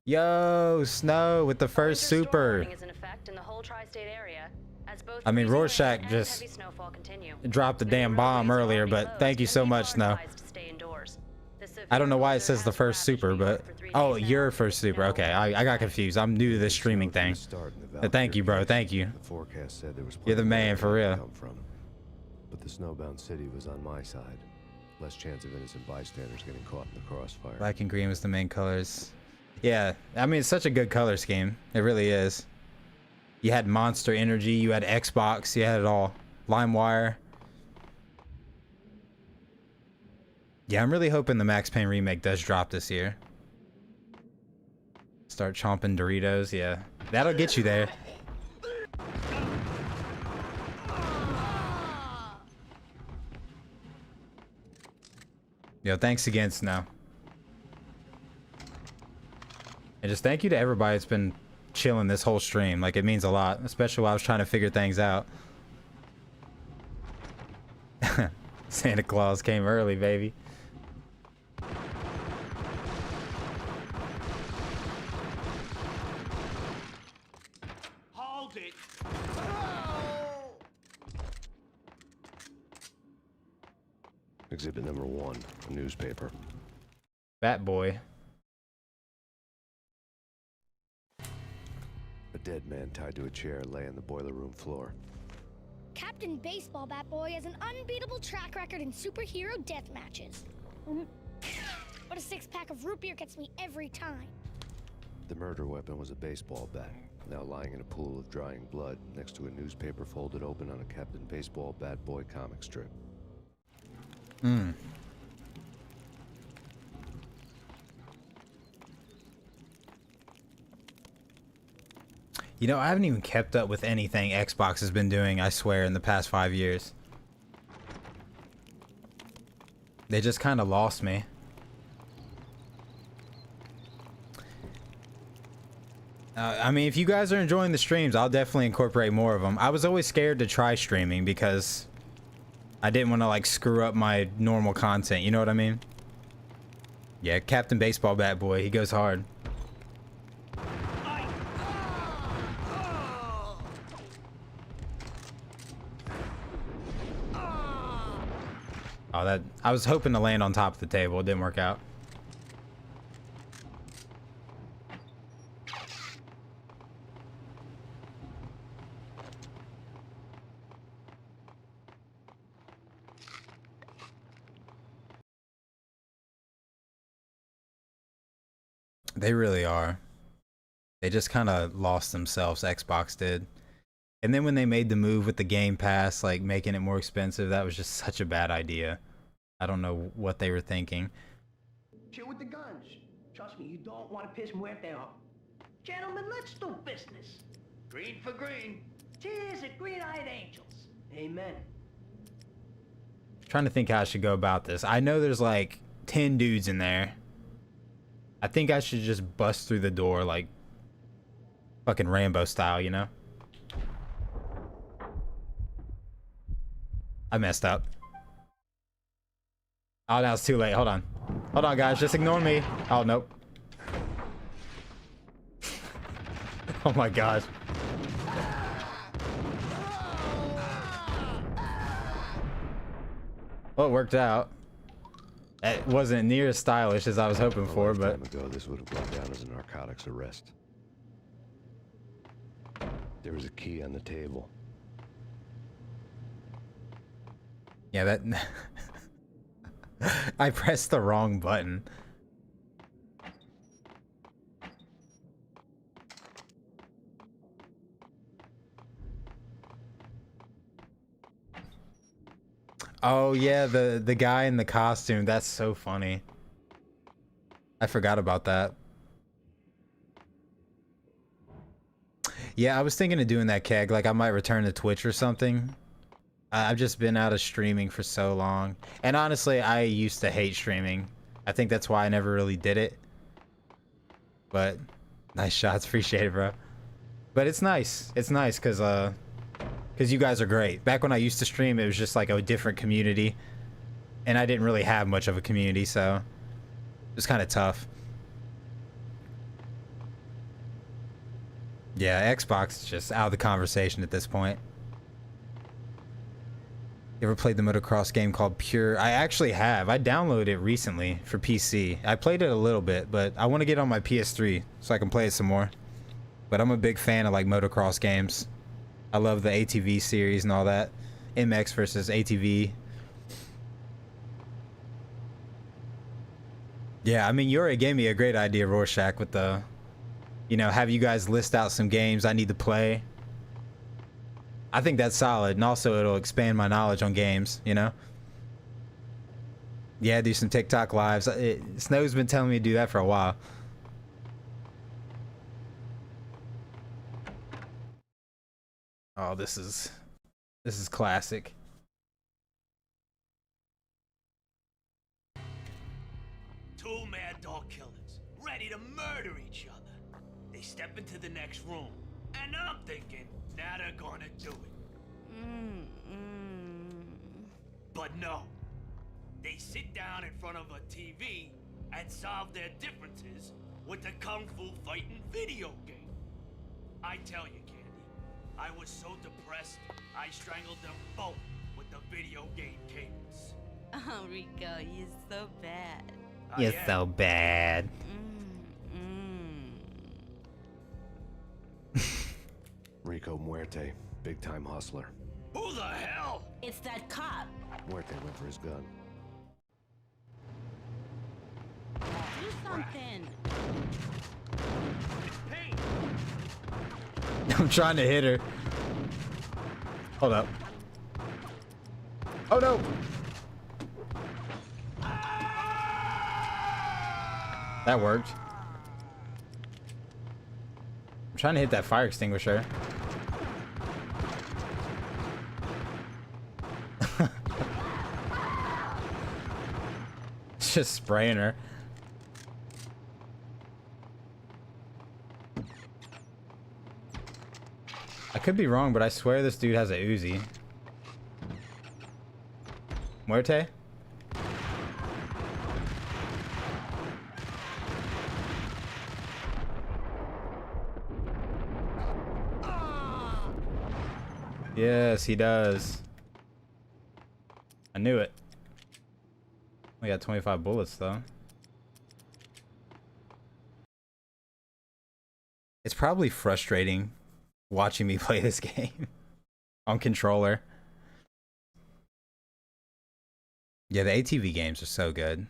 Yo, Snow with the first super. Is in effect in the whole tri-state area, as both I mean, freezing Rorschach rain and just heavy snowfall continue. dropped the damn bomb earlier, but thank you so much, Snow. I don't know why it says the first super, but oh, your first super. Okay, I got confused. I'm new to this streaming thing. But thank you, bro. Thank you. The forecast said there was You're the man for real. come from. But the snowbound city was on my side. Less chance of innocent bystanders getting caught in the crossfire. Black and green was the main colors. Yeah, I mean, it's such a good color scheme. It really is. You had Monster Energy, you had Xbox, you had it all. LimeWire. Yeah, I'm really hoping the Max Payne remake does drop this year. Start chomping Doritos, yeah. That'll get you there. Yo, thanks again, Snow. And just thank you to everybody that's been chilling this whole stream. Like, it means a lot, especially while I was trying to figure things out. Santa Claus came early, baby. Hold it. Exhibit number 1, a newspaper. Bat Boy. A dead man tied to a chair lay on the boiler room floor. Captain Baseball Bat Boy has an unbeatable track record in superhero death matches. But a 6-pack of root beer gets me every time. The murder weapon was a baseball bat, now lying in a pool of drying blood next to a newspaper folded open on a Captain Baseball Bat Boy comic strip. Hmm. You know, I haven't even kept up with anything Xbox has been doing, I swear, in the past 5 years. They just kind of lost me. I mean, if you guys are enjoying the streams, I'll definitely incorporate more of them. I was always scared to try streaming because I didn't want to, like, screw up my normal content, you know what I mean? Yeah, Captain Baseball Bat Boy, he goes hard. Oh, that I was hoping to land on top of the table. It didn't work out. They really are. They just kind of lost themselves, Xbox did. And then when they made the move with the Game Pass, like making it more expensive, that was just such a bad idea. I don't know what they were thinking. Chill with the guns. Trust me, you don't want to piss Muerte off. Gentlemen, let's do business. Green for green. Cheers at green-eyed angels. Amen. Trying to think how I should go about this. I know there's like 10 dudes in there. I think I should just bust through the door like fucking Rambo style, you know? I messed up. Oh, now it's too late. Hold on. Hold on, guys. Just ignore me. Oh, nope. Oh my gosh. Well, it worked out. It wasn't near as stylish as I was hoping for, but... A lifetime ago, this would have gone down as a narcotics arrest. There was a key on the table. Yeah, that... I pressed the wrong button. Oh yeah, the guy in the costume, that's so funny. I forgot about that. Yeah, I was thinking of doing that, Keg. Like, I might return to Twitch or something. I've just been out of streaming for so long. And honestly, I used to hate streaming. I think that's why I never really did it. But, nice shots. Appreciate it, bro. But it's nice. It's nice because you guys are great. Back when I used to stream, it was just like a different community. And I didn't really have much of a community, so it was kind of tough. Yeah, Xbox is just out of the conversation at this point. You ever played the motocross game called Pure? I actually have. I downloaded it recently for PC. I played it a little bit, but I want to get on my PS3 so I can play it some more. But I'm a big fan of like motocross games. I love the ATV series and all that. MX versus ATV. Yeah, I mean, Yuri gave me a great idea, Rorschach, with the, you know, have you guys list out some games I need to play. I think that's solid, and also it'll expand my knowledge on games, you know? Yeah, do some TikTok lives. Snow's been telling me to do that for a while. Oh, this is classic. Two mad dog killers, ready to murder each other. They step into the next room, and I'm thinking, now they're gonna do it. But no. They sit down in front of a TV and solve their differences with the Kung Fu fighting video game. I tell you, Candy, I was so depressed, I strangled them both with the video game cadence. Oh, Rico, you're so bad. You're so bad. Rico Muerte, big-time hustler. Who the hell? It's that cop. Muerte went for his gun. Do something. Hey. I'm trying to hit her. Hold up. Oh no! That worked. I'm trying to hit that fire extinguisher. It's just spraying her. I could be wrong, but I swear this dude has a Uzi. Muerte? Yes, he does. I knew it. We got 25 bullets, though. It's probably frustrating watching me play this game on controller. Yeah, the ATV games are so good.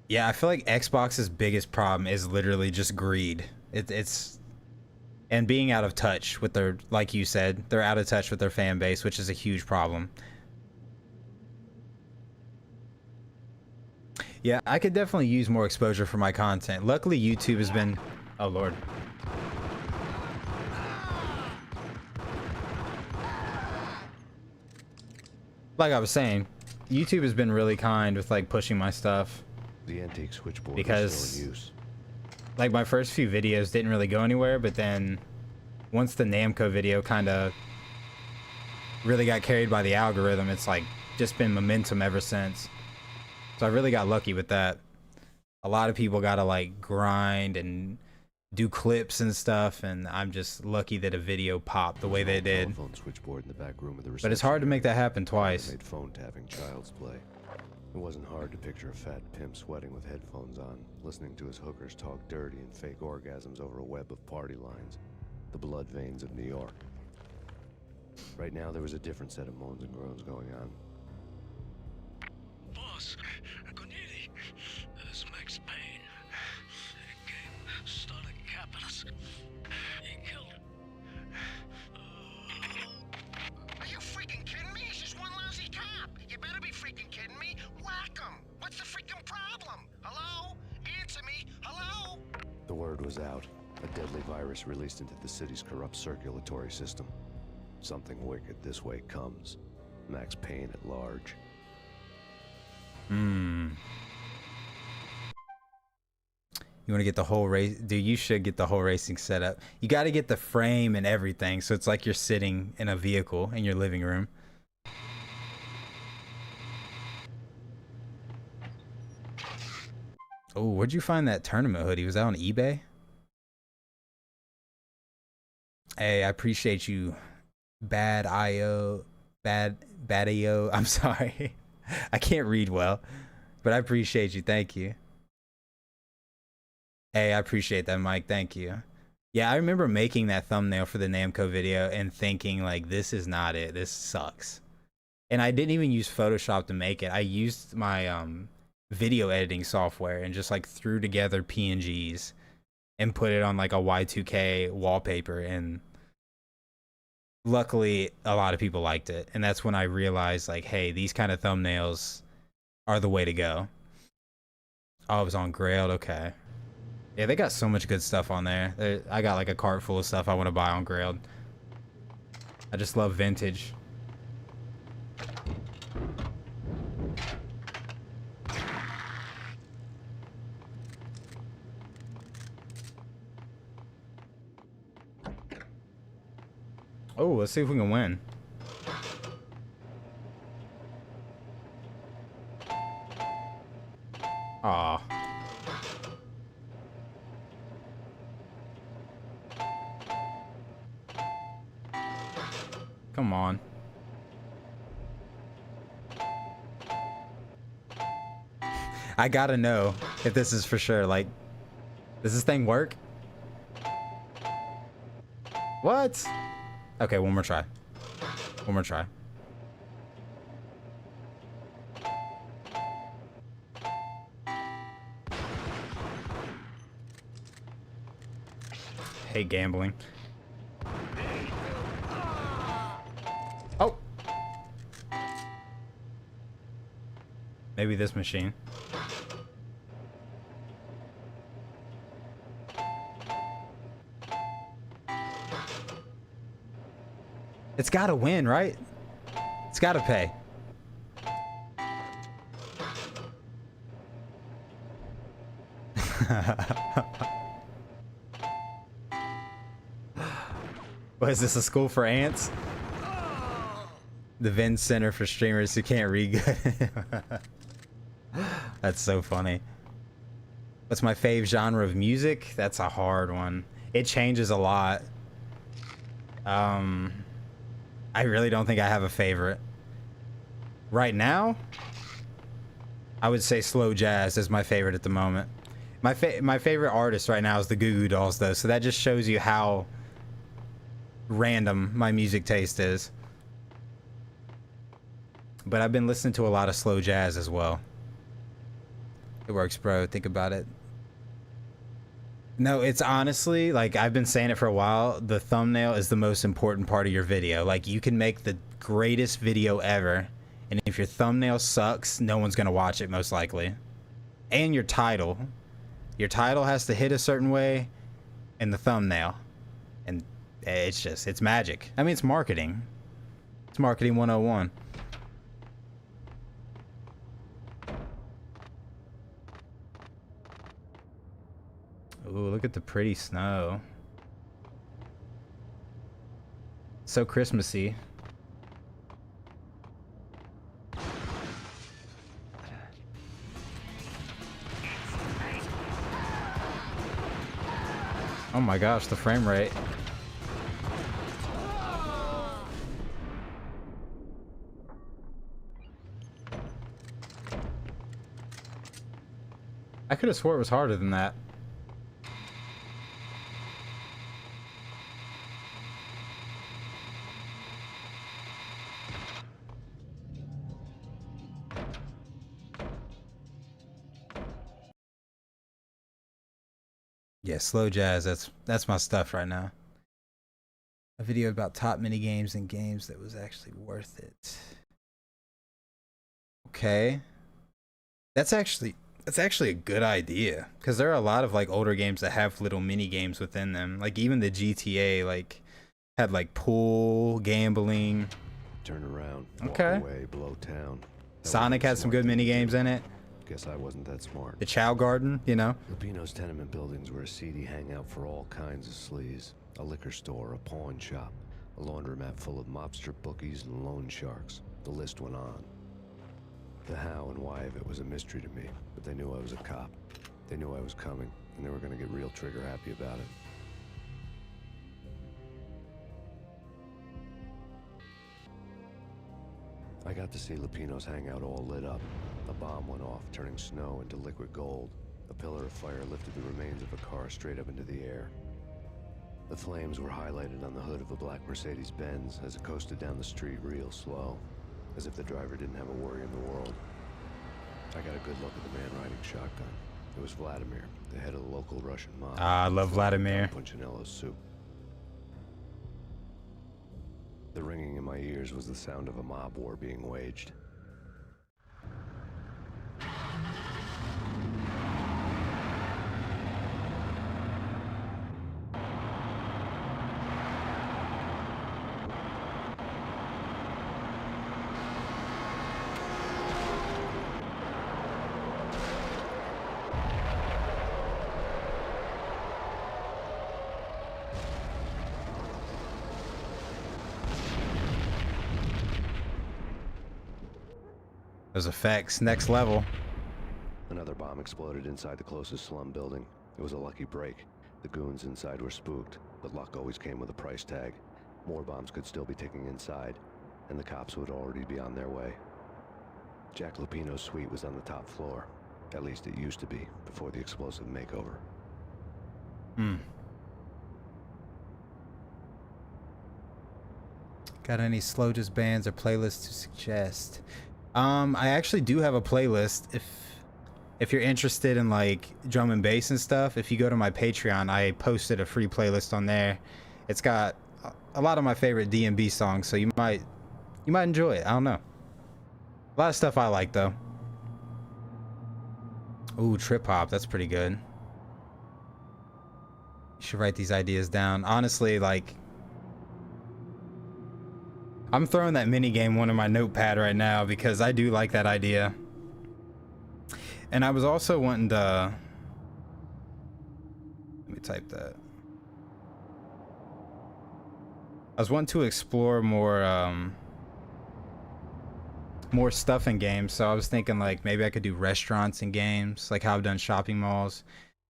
Yeah, I feel like Xbox's biggest problem is literally just greed. It's and being out of touch with their, like you said, they're out of touch with their fan base, which is a huge problem. Yeah, I could definitely use more exposure for my content. Luckily, YouTube has been... Oh, Lord. Like I was saying, YouTube has been really kind with, like, pushing my stuff. The antique switchboard because, is still in use. Like, my first few videos didn't really go anywhere, but then once the Namco video kind of really got carried by the algorithm, it's, like, just been momentum ever since. So I really got lucky with that. A lot of people gotta like grind and do clips and stuff, and I'm just lucky that a video popped the way they did. Switchboard in the back room of the but it's hard to make that happen twice. Made phone tapping child's play. It wasn't hard to picture a fat pimp sweating with headphones on, listening to his hookers talk dirty and fake orgasms over a web of party lines. The blood veins of New York. Right now there was a different set of moans and groans going on. Boss, good evening. This is Max Payne. The game started capping us. He killed him. Are you freaking kidding me? He's just one lousy cop. You better be freaking kidding me. Whack him. What's the The word was out. A deadly virus released into the city's corrupt circulatory system. Something wicked this way comes. Max Payne at large. You want to get the whole race? Dude, you should get the whole racing setup. You got to get the frame and everything, so it's like you're sitting in a vehicle in your living room. Oh, where'd you find that tournament hoodie? Was that on eBay? Hey, I appreciate you, Bad IO. I'm sorry. I can't read well, but I appreciate you. Thank you. Hey, I appreciate that, Mike. Thank you. Yeah, I remember making that thumbnail for the Namco video and thinking, like, this is not it. This sucks. And I didn't even use Photoshop to make it. I used my video editing software and just, like, threw together PNGs and put it on, like, a Y2K wallpaper. And luckily, a lot of people liked it. And that's when I realized, like, hey, these kind of thumbnails are the way to go. Oh, it was on Grailed. Okay. Yeah, they got so much good stuff on there. I got like a cart full of stuff I want to buy on Grailed. I just love vintage. Oh, let's see if we can win. Aw. Come on. I gotta know if this is for sure. Like, does this thing work? What? Okay, one more try. One more try. Hate gambling. Oh! Maybe this machine. It's gotta win, right? It's gotta pay. What is this, a school for ants? The Vin Center for streamers who can't read good. That's so funny. What's my fave genre of music? That's a hard one. It changes a lot. I really don't think I have a favorite. Right now, I would say slow jazz is my favorite at the moment. My favorite artist right now is the Goo Goo Dolls, though, so that just shows you how random my music taste is. But I've been listening to a lot of slow jazz as well. It works, bro. Think about it. No, it's honestly, like, I've been saying it for a while. The thumbnail is the most important part of your video. Like, you can make the greatest video ever, and if your thumbnail sucks, no one's gonna watch it, most likely. And your title. Your title has to hit a certain way, and the thumbnail. And it's just, it's magic. I mean, it's marketing. It's marketing 101. Ooh, look at the pretty snow. So Christmassy. Oh my gosh, the frame rate. I could have swore it was harder than that. Yeah, slow jazz, that's my stuff right now. A video about top mini games and games that was actually worth it. Okay. That's actually, That's actually a good idea, because there are a lot of like older games that have little mini games within them. Like even the GTA like had like pool, gambling. Turn around. Okay. Walk away, blow town. Sonic had some good mini games in it. Guess I wasn't that smart. The Chow Garden, you know. Lupino's tenement buildings were a seedy hangout for all kinds of sleaze. A liquor store, a pawn shop, a laundromat full of mobster bookies and loan sharks. The list went on. The how and why of it was a mystery to me, but they knew I was a cop. They knew I was coming, and they were going to get real trigger happy about it. I got to see Lupino's hangout all lit up. A bomb went off, turning snow into liquid gold. A pillar of fire lifted the remains of a car straight up into the air. The flames were highlighted on the hood of a black Mercedes-Benz as it coasted down the street real slow, as if the driver didn't have a worry in the world. I got a good look at the man riding shotgun. It was Vladimir, the head of the local Russian mob. Ah, I love Vladimir. Punchinello's soup. The ringing in my ears was the sound of a mob war being waged. Those effects, next level. Another bomb exploded inside the closest slum building. It was a lucky break. The goons inside were spooked, but luck always came with a price tag. More bombs could still be ticking inside, and the cops would already be on their way. Jack Lupino's suite was on the top floor. At least it used to be, before the explosive makeover. Got any slow just bands or playlists to suggest? I actually do have a playlist. If you're interested in like drum and bass and stuff, if you go to my Patreon, I posted a free playlist on there. It's got a lot of my favorite D&B songs, so you might enjoy it. I don't know. A lot of stuff I like though. Ooh, trip hop, that's pretty good. You should write these ideas down. Honestly, like, I'm throwing that mini game one in my notepad right now because I do like that idea. And I was also wanting to, let me type that. I was wanting to explore more stuff in games. So I was thinking like maybe I could do restaurants in games, like how I've done shopping malls.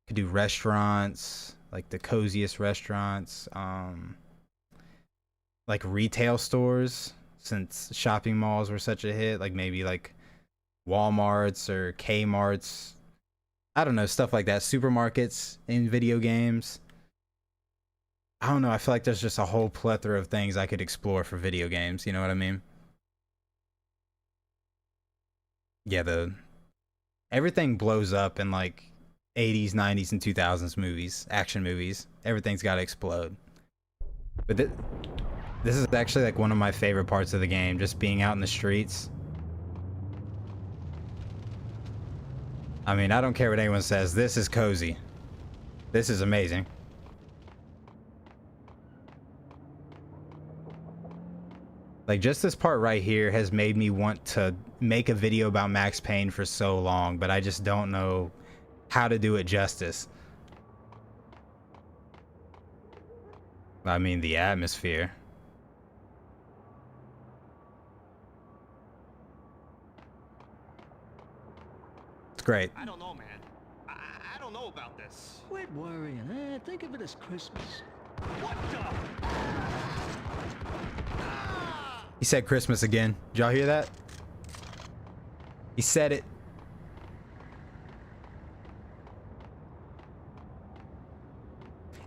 Could do restaurants, like the coziest restaurants. Like retail stores, since shopping malls were such a hit, like maybe like Walmarts or Kmarts, I don't know, stuff like that. Supermarkets in video games. I don't know, I feel like there's just a whole plethora of things I could explore for video games, you know what I mean? Yeah, everything blows up in like 80s, 90s, and 2000s movies, action movies. Everything's got to explode. But this is actually like one of my favorite parts of the game, just being out in the streets. I mean, I don't care what anyone says, this is cozy. This is amazing. Like, just this part right here has made me want to make a video about Max Payne for so long, but I just don't know how to do it justice. I mean, the atmosphere. It's great. I don't know, man. I don't know about this. Quit worrying, eh? Think of it as Christmas. What the? He said Christmas again. Did y'all hear that? He said it.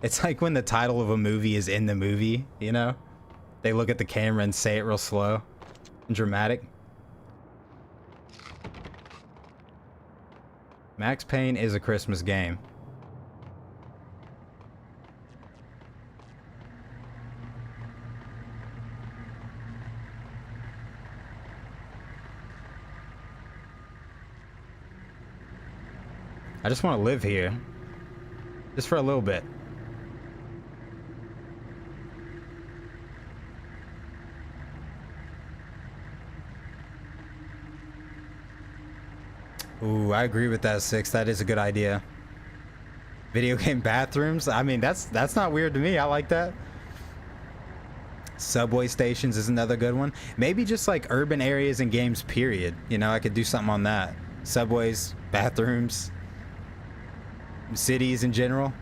It's like when the title of a movie is in the movie, you know? They look at the camera and say it real slow and dramatic. Max Payne is a Christmas game. I just want to live here. Just for a little bit. Ooh, I agree with that, Six. That is a good idea. Video game bathrooms. I mean, that's not weird to me. I like that. Subway stations is another good one. Maybe just like urban areas and games, period. You know, I could do something on that. Subways, bathrooms, cities in general.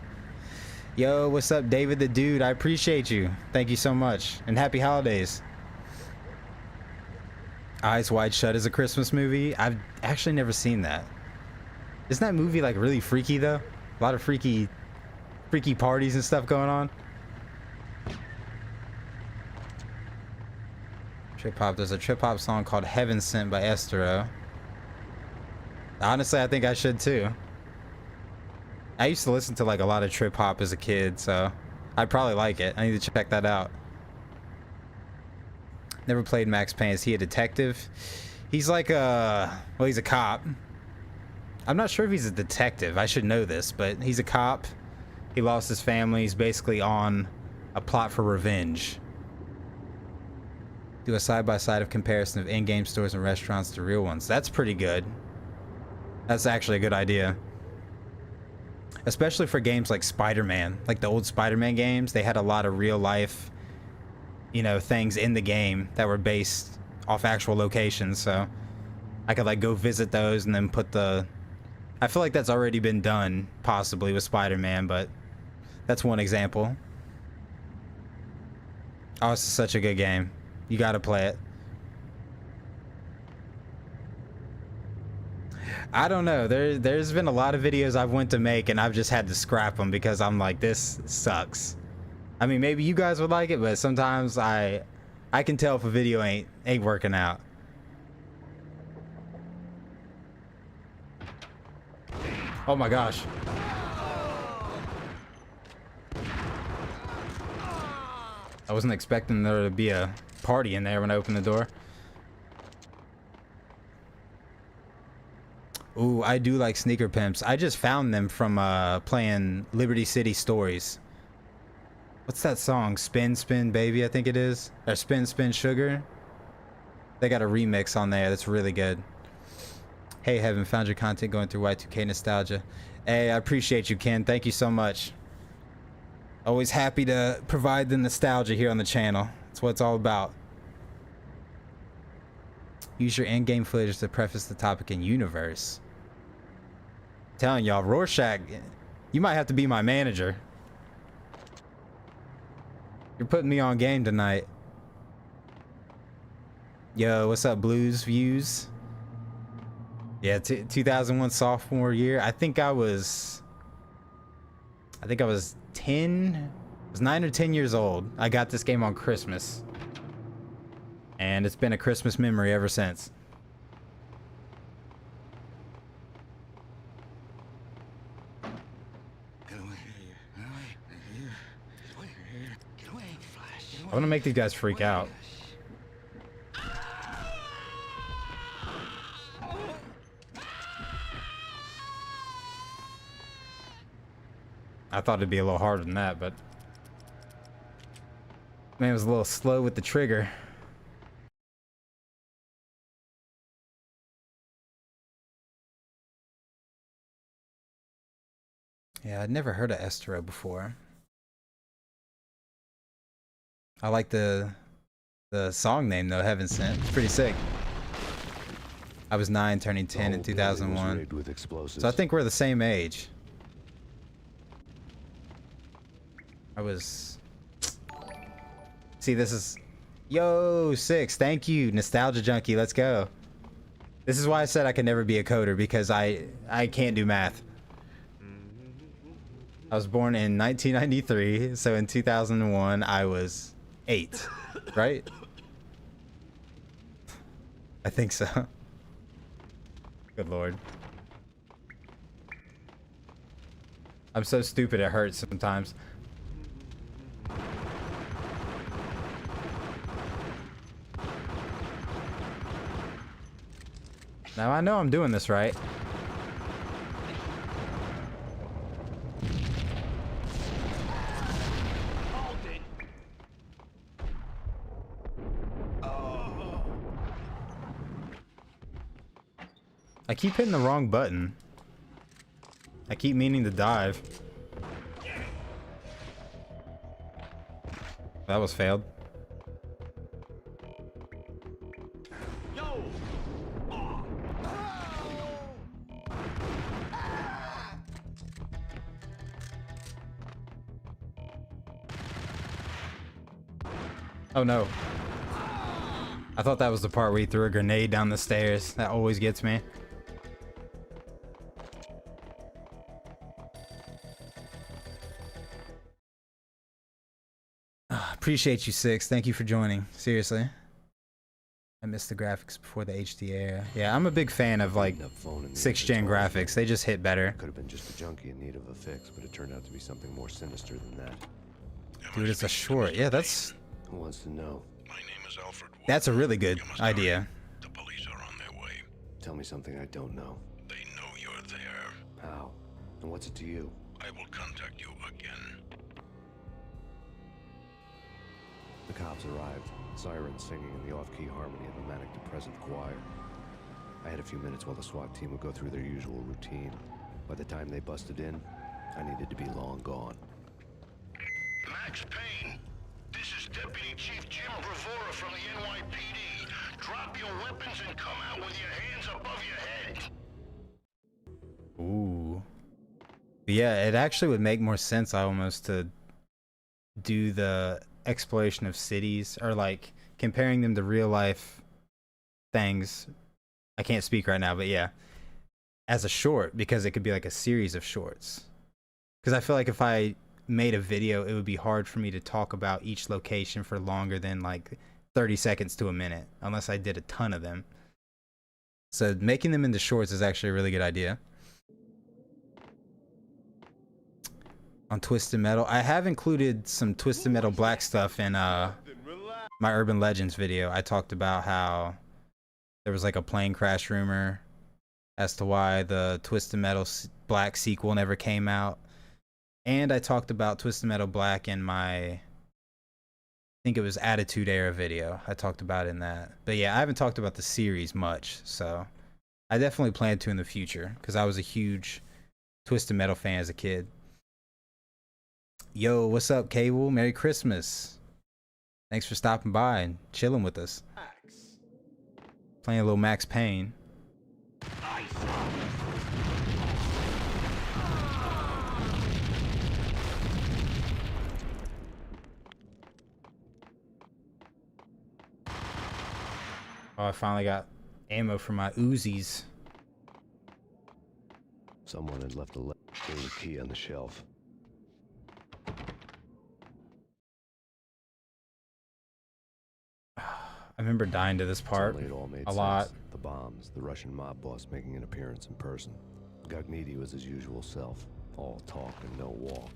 Yo, what's up, David the Dude? I appreciate you. Thank you so much. And happy holidays. Eyes Wide Shut is a Christmas movie. I've actually never seen that. Isn't that movie like really freaky though? A lot of freaky parties and stuff going on. Trip hop. There's a trip hop song called Heaven Sent by Estero. Honestly, I think I should too. I used to listen to like a lot of trip hop as a kid, so I'd probably like it. I need to check that out. Never played Max Payne. Is he a detective? He's like a... well, he's a cop. I'm not sure if he's a detective. I should know this, but he's a cop. He lost his family. He's basically on a plot for revenge. Do a side-by-side of comparison of in-game stores and restaurants to real ones. That's pretty good. That's actually a good idea. Especially for games like Spider-Man. Like the old Spider-Man games, they had a lot of real-life, you know, things in the game that were based off actual locations, so I could like go visit those and then put the... I feel like that's already been done, possibly, with Spider-Man, but that's one example. Oh, it's such a good game. You gotta play it. I don't know. There's been a lot of videos I've went to make and I've just had to scrap them because I'm like, this sucks. I mean, maybe you guys would like it, but sometimes I can tell if a video ain't working out. Oh my gosh. I wasn't expecting there to be a party in there when I opened the door. Ooh, I do like Sneaker Pimps. I just found them from playing Liberty City Stories. What's that song? Spin Spin Baby, I think it is. Or Spin Spin Sugar. They got a remix on there that's really good. Hey Heaven, found your content going through Y2K nostalgia. Hey, I appreciate you, Ken. Thank you so much. Always happy to provide the nostalgia here on the channel. That's what it's all about. Use your in-game footage to preface the topic in universe. Telling y'all, Rorschach, you might have to be my manager. You're putting me on game tonight. Yo, what's up, Blues Views? Yeah, 2001 sophomore year. I think I was 10. I was 9 or 10 years old. I got this game on Christmas. And it's been a Christmas memory ever since. I want to make these guys freak out. I thought it'd be a little harder than that, but man, it was a little slow with the trigger. Yeah, I'd never heard of Estero before. I like the song name though, Heaven Sent. It's pretty sick. I was 9, turning 10 in 2001. So I think we're the same age. I was... See, this is... Yo, 6, thank you, Nostalgia Junkie, let's go. This is why I said I could never be a coder, because I can't do math. I was born in 1993, so in 2001 I was 8, right? I think so. Good lord. I'm so stupid it hurts sometimes. Now I know I'm doing this right. I keep hitting the wrong button. I keep meaning to dive. That was failed. Oh no. I thought that was the part where he threw a grenade down the stairs. That always gets me. Appreciate you, Six. Thank you for joining. Seriously. I missed the graphics before the HD era. Yeah, I'm a big fan of like 6th gen graphics. They just hit better. Could have been just a junkie in need of a fix, but it turned out to be something more sinister than that. Dude, it's a short. Yeah, that's... Who wants to know? That's a really good idea. The police are on their way. Tell me something I don't know. They know you're there. How? And what's it to you? I will contact you again. The cops arrived, sirens singing in the off-key harmony of a manic-depressive choir. I had a few minutes while the SWAT team would go through their usual routine. By the time they busted in, I needed to be long gone. Max Payne, this is Deputy Chief Jim Bravura from the NYPD. Drop your weapons and come out with your hands above your head. Ooh. Yeah, it actually would make more sense almost to do the exploration of cities, or like comparing them to real life things. I can't speak right now, but yeah, as a short, because it could be like a series of shorts. Because I feel like if I made a video, it would be hard for me to talk about each location for longer than like 30 seconds to a minute, unless I did a ton of them. So making them into shorts is actually a really good idea. On Twisted Metal, I have included some Twisted Metal Black stuff in my Urban Legends video. I talked about how there was like a plane crash rumor as to why the Twisted Metal Black sequel never came out. And I talked about Twisted Metal Black in my, I think it was Attitude Era video. I talked about it in that. But yeah, I haven't talked about the series much, so I definitely plan to in the future, because I was a huge Twisted Metal fan as a kid. Yo, what's up, Cable? Merry Christmas. Thanks for stopping by and chilling with us. Playing a little Max Payne. Oh, I finally got ammo for my Uzis. Someone had left a key on the shelf. I remember dying to this part It all made a lot. sense. The bombs, the Russian mob boss making an appearance in person. Gaganti was his usual self, all talk and no walk.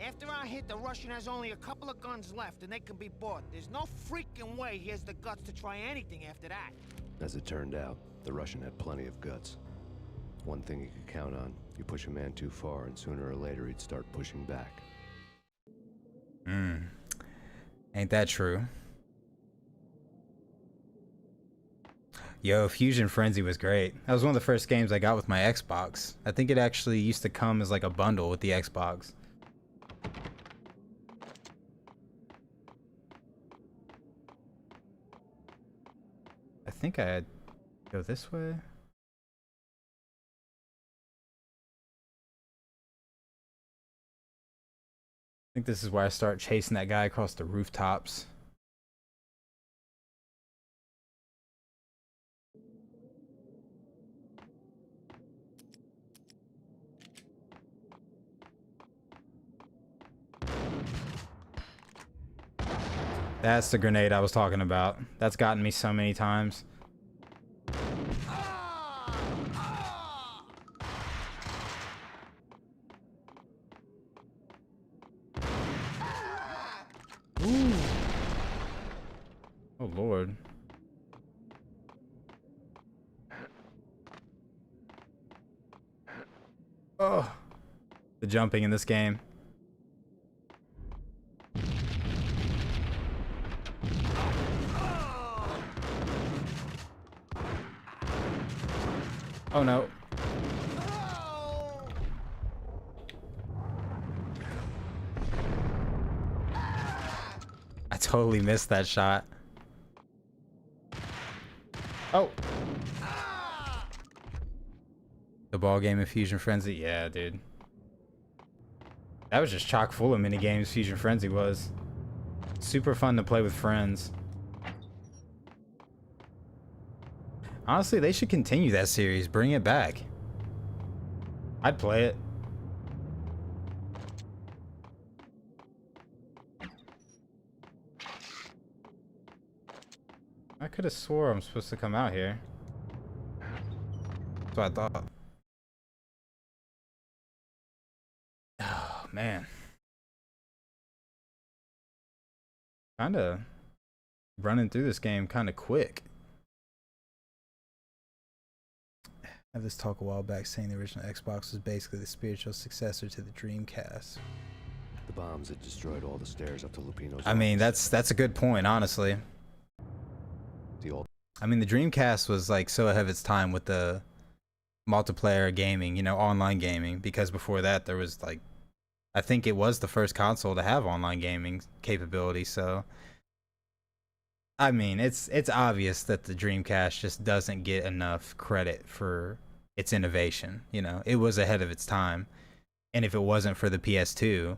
After our hit, the Russian has only a couple of guns left, and they can be bought. There's no freaking way he has the guts to try anything after that. As it turned out, the Russian had plenty of guts. One thing you could count on, you push a man too far, and sooner or later he'd start pushing back. Ain't that true? Yo, Fusion Frenzy was great. That was one of the first games I got with my Xbox. I think it actually used to come as like a bundle with the Xbox. I think I'd go this way. I think this is where I start chasing that guy across the rooftops. That's the grenade I was talking about. That's gotten me so many times. Ooh. Oh Lord. Oh, the jumping in this game. Oh I totally missed that shot. Oh. The ball game of Fusion Frenzy? Yeah, dude. That was just chock full of mini games. Fusion Frenzy was. Super fun to play with friends. Honestly, they should continue that series. Bring it back. I'd play it. I could have swore I'm supposed to come out here. That's what I thought. Oh, man. Kinda running through this game kinda quick. I had this talk a while back saying the original Xbox was basically the spiritual successor to the Dreamcast. The bombs had destroyed all the stairs up to Lupino's I mean, office. that's a good point, honestly. I mean, the Dreamcast was like so ahead of its time with the multiplayer gaming, you know, online gaming, because before that there was like, I think it was the first console to have online gaming capability. So I mean, it's obvious that the Dreamcast just doesn't get enough credit for its innovation. You know, it was ahead of its time, and if it wasn't for the PS2,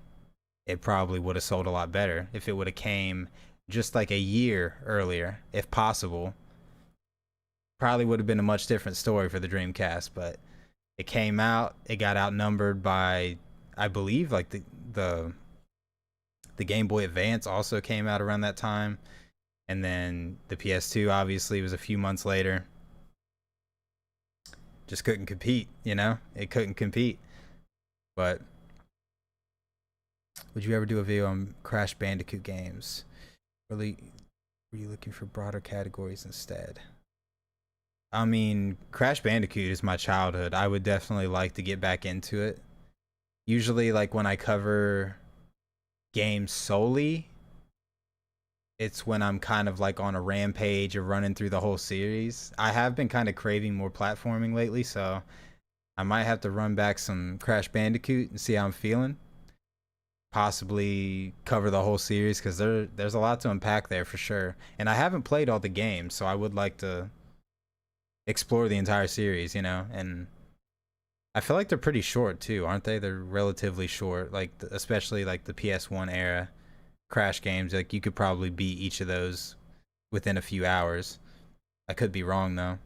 it probably would have sold a lot better. If it would have came just like a year earlier, if possible, probably would have been a much different story for the Dreamcast. But it came out, it got outnumbered by, I believe, like the Game Boy Advance also came out around that time, and then the PS2 obviously was a few months later. Just couldn't compete, you know? It couldn't compete. But would you ever do a video on Crash Bandicoot games? Really, were you looking for broader categories instead? I mean, Crash Bandicoot is my childhood. I would definitely like to get back into it. Usually, like, when I cover games solely, it's when I'm kind of like on a rampage of running through the whole series. I have been kind of craving more platforming lately, so I might have to run back some Crash Bandicoot and see how I'm feeling. Possibly cover the whole series, because there's a lot to unpack there for sure. And I haven't played all the games, so I would like to explore the entire series, you know. And I feel like they're pretty short too, aren't they? They're relatively short, like especially like the PS1 era Crash games. Like you could probably beat each of those within a few hours. I could be wrong though.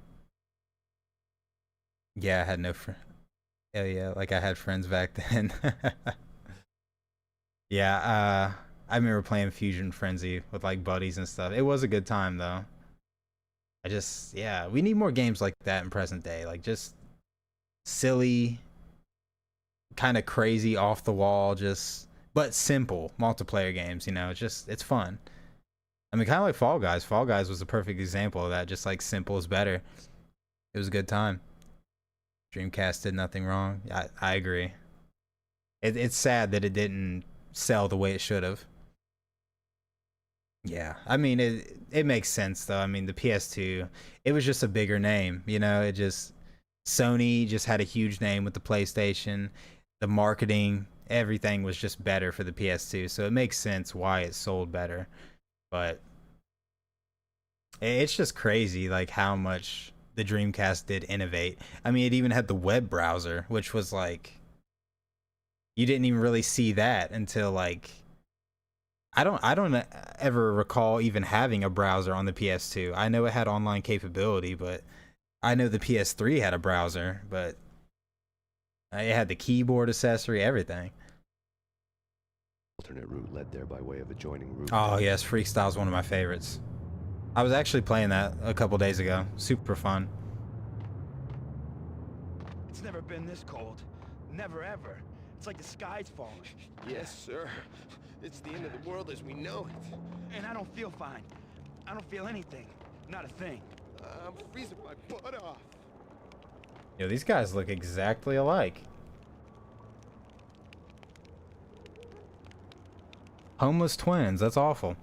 Yeah, I had no hell yeah, like I had friends back then. Yeah, I remember playing Fusion Frenzy with like buddies and stuff. It was a good time though. Yeah, we need more games like that in present day. Like just silly, kind of crazy, off the wall, but simple multiplayer games, you know. It's fun. I mean, kind of like Fall Guys. Fall Guys was a perfect example of that. Just like simple is better. It was a good time. Dreamcast did nothing wrong. I agree. It's sad that it didn't sell the way it should have. Yeah, I mean, it makes sense though. I mean, the PS2, it was just a bigger name, you know. Sony just had a huge name with the PlayStation. The marketing, everything was just better for the PS2, so it makes sense why it sold better. But it's just crazy like how much the Dreamcast did innovate. I mean, it even had the web browser, which was like, you didn't even really see that until like, I don't ever recall even having a browser on the PS2. I know it had online capability, but I know the PS3 had a browser, but it had the keyboard accessory, everything. Alternate route led there by way of adjoining Rooftop. Oh yes, Freestyle is one of my favorites. I was actually playing that a couple days ago. Super fun. It's never been this cold. Never ever. It's like the sky's falling. Yes, sir. It's the end of the world as we know it. And I don't feel fine. I don't feel anything. Not a thing. I'm freezing my butt off. Yo, these guys look exactly alike. Homeless twins, that's awful.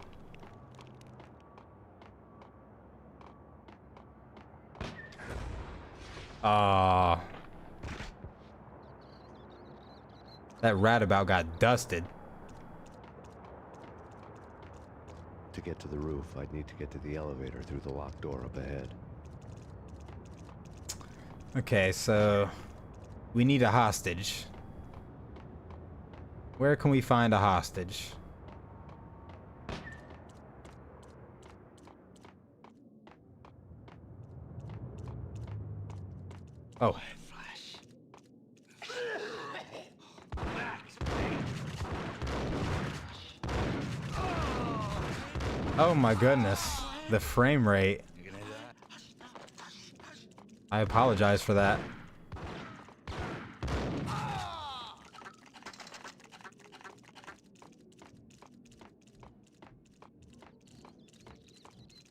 Ah. That radabout got dusted. To get to the roof, I'd need to get to the elevator through the locked door up ahead. Okay, so we need a hostage. Where can we find a hostage? Oh. Oh my goodness. The frame rate. I apologize for that.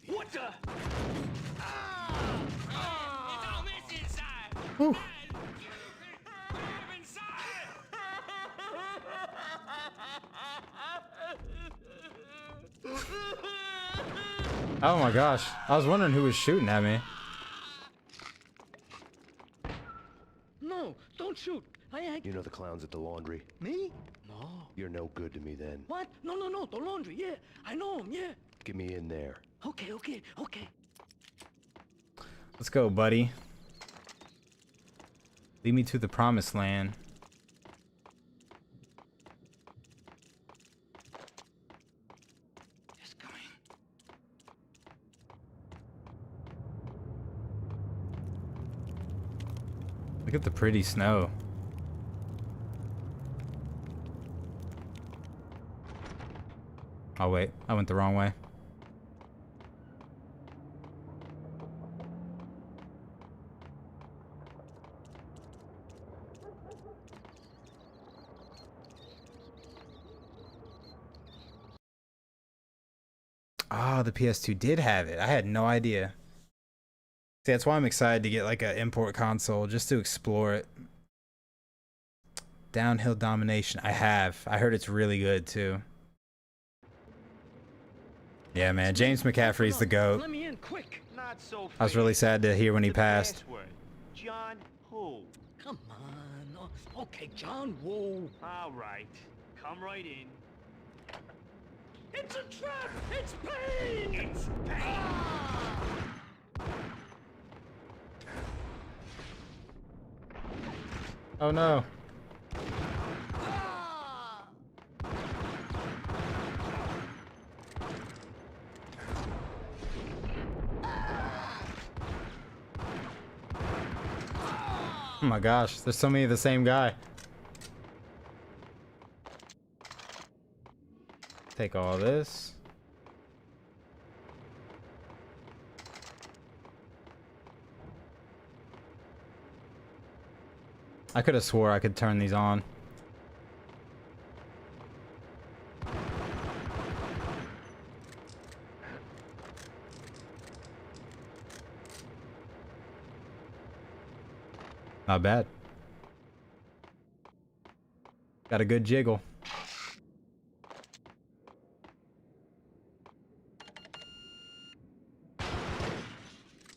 What the? Whew. Oh my gosh. I was wondering who was shooting at me. No, don't shoot. I ain't. You know the clowns at the laundry? Me? No. You're no good to me then. What? No, no, no. The laundry. Yeah, I know him. Yeah. Get me in there. Okay, okay, okay. Let's go, buddy. Lead me to the promised land. Just going. Look at the pretty snow. Oh wait, I went the wrong way. Oh, the PS2 did have it. I had no idea. See, that's why I'm excited to get like an import console just to explore it. Downhill Domination. I have. I heard it's really good too. Yeah, man. James McCaffrey's the GOAT. Let me in quick. Not so I was really sad to hear when he The passed. password. John who? Come on. Oh, okay, John Woo. All right. Come right in. It's a trap. It's pain. It's pain. Oh no. Oh my gosh, there's so many of the same guy. Take all this. I could have swore I could turn these on. Not bad. Got a good jiggle.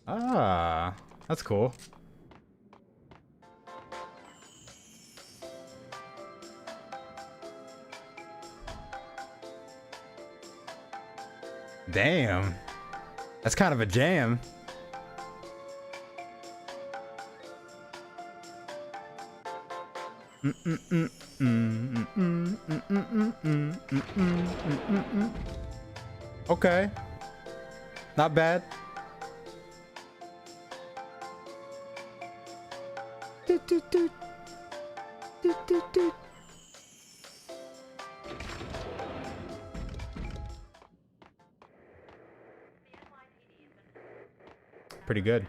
Ah, that's cool. Damn. That's kind of a jam. Okay. Not bad. Pretty good.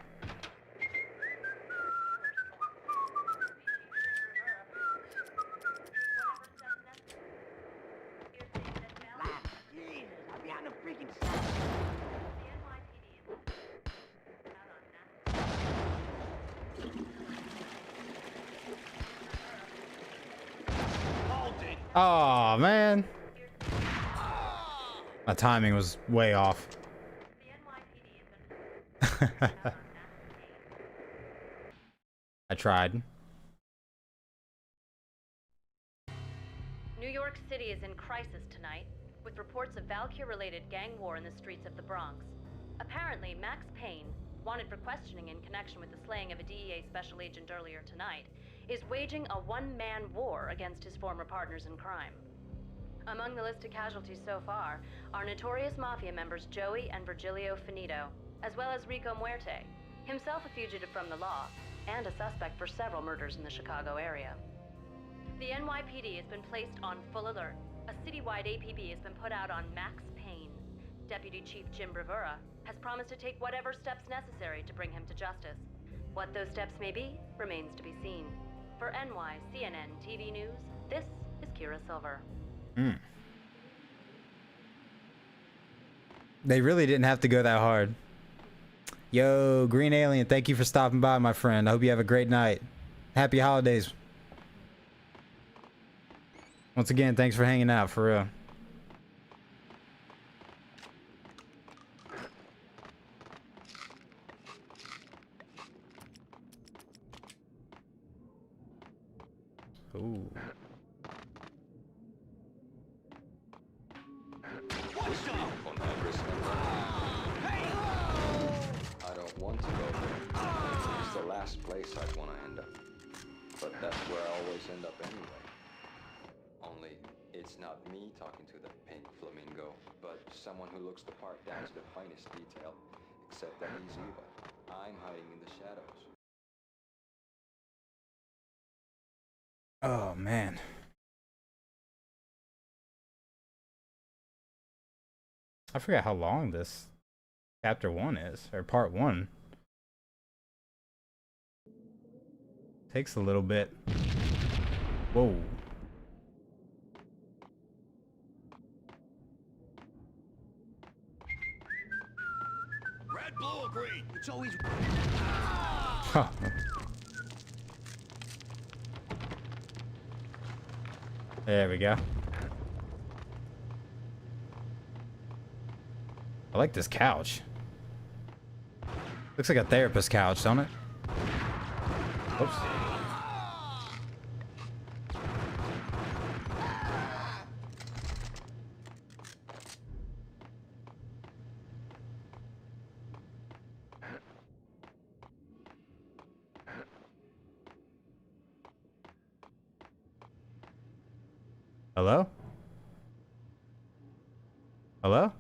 Oh man, my timing was way off. I tried. New York City is in crisis tonight. with reports of Valkyr-related gang war in the streets of the Bronx. Apparently, Max Payne, wanted for questioning in connection with the slaying of a DEA special agent earlier tonight, is waging a one-man war against his former partners in crime. Among the list of casualties so far are notorious mafia members Joey and Virgilio Finito, as well as Rico Muerte, himself a fugitive from the law, and a suspect for several murders in the Chicago area. The NYPD has been placed on full alert. A citywide APB has been put out on Max Payne. Deputy Chief Jim Bravura has promised to take whatever steps necessary to bring him to justice. What those steps may be remains to be seen. For NYCNN TV News, this is Kira Silver. They really didn't have to go that hard. Yo, Green Alien, thank you for stopping by, my friend. I hope you have a great night. Happy holidays. Once again, thanks for hanging out, for real. Ooh. What's up? I don't want to go there. It's the last place I'd want to end up. But that's where I always end up anyway. Only, it's not me talking to the pink flamingo, but someone who looks the part down to the finest detail, except that he's evil. I'm hiding in the shadows. Oh, man. I forgot how long this chapter 1 is, or part 1. Takes a little bit. Whoa. Red, blue, or green? It's always... Huh. There we go. I like this couch. Looks like a therapist couch, don't it? Oops. Hello? Hello?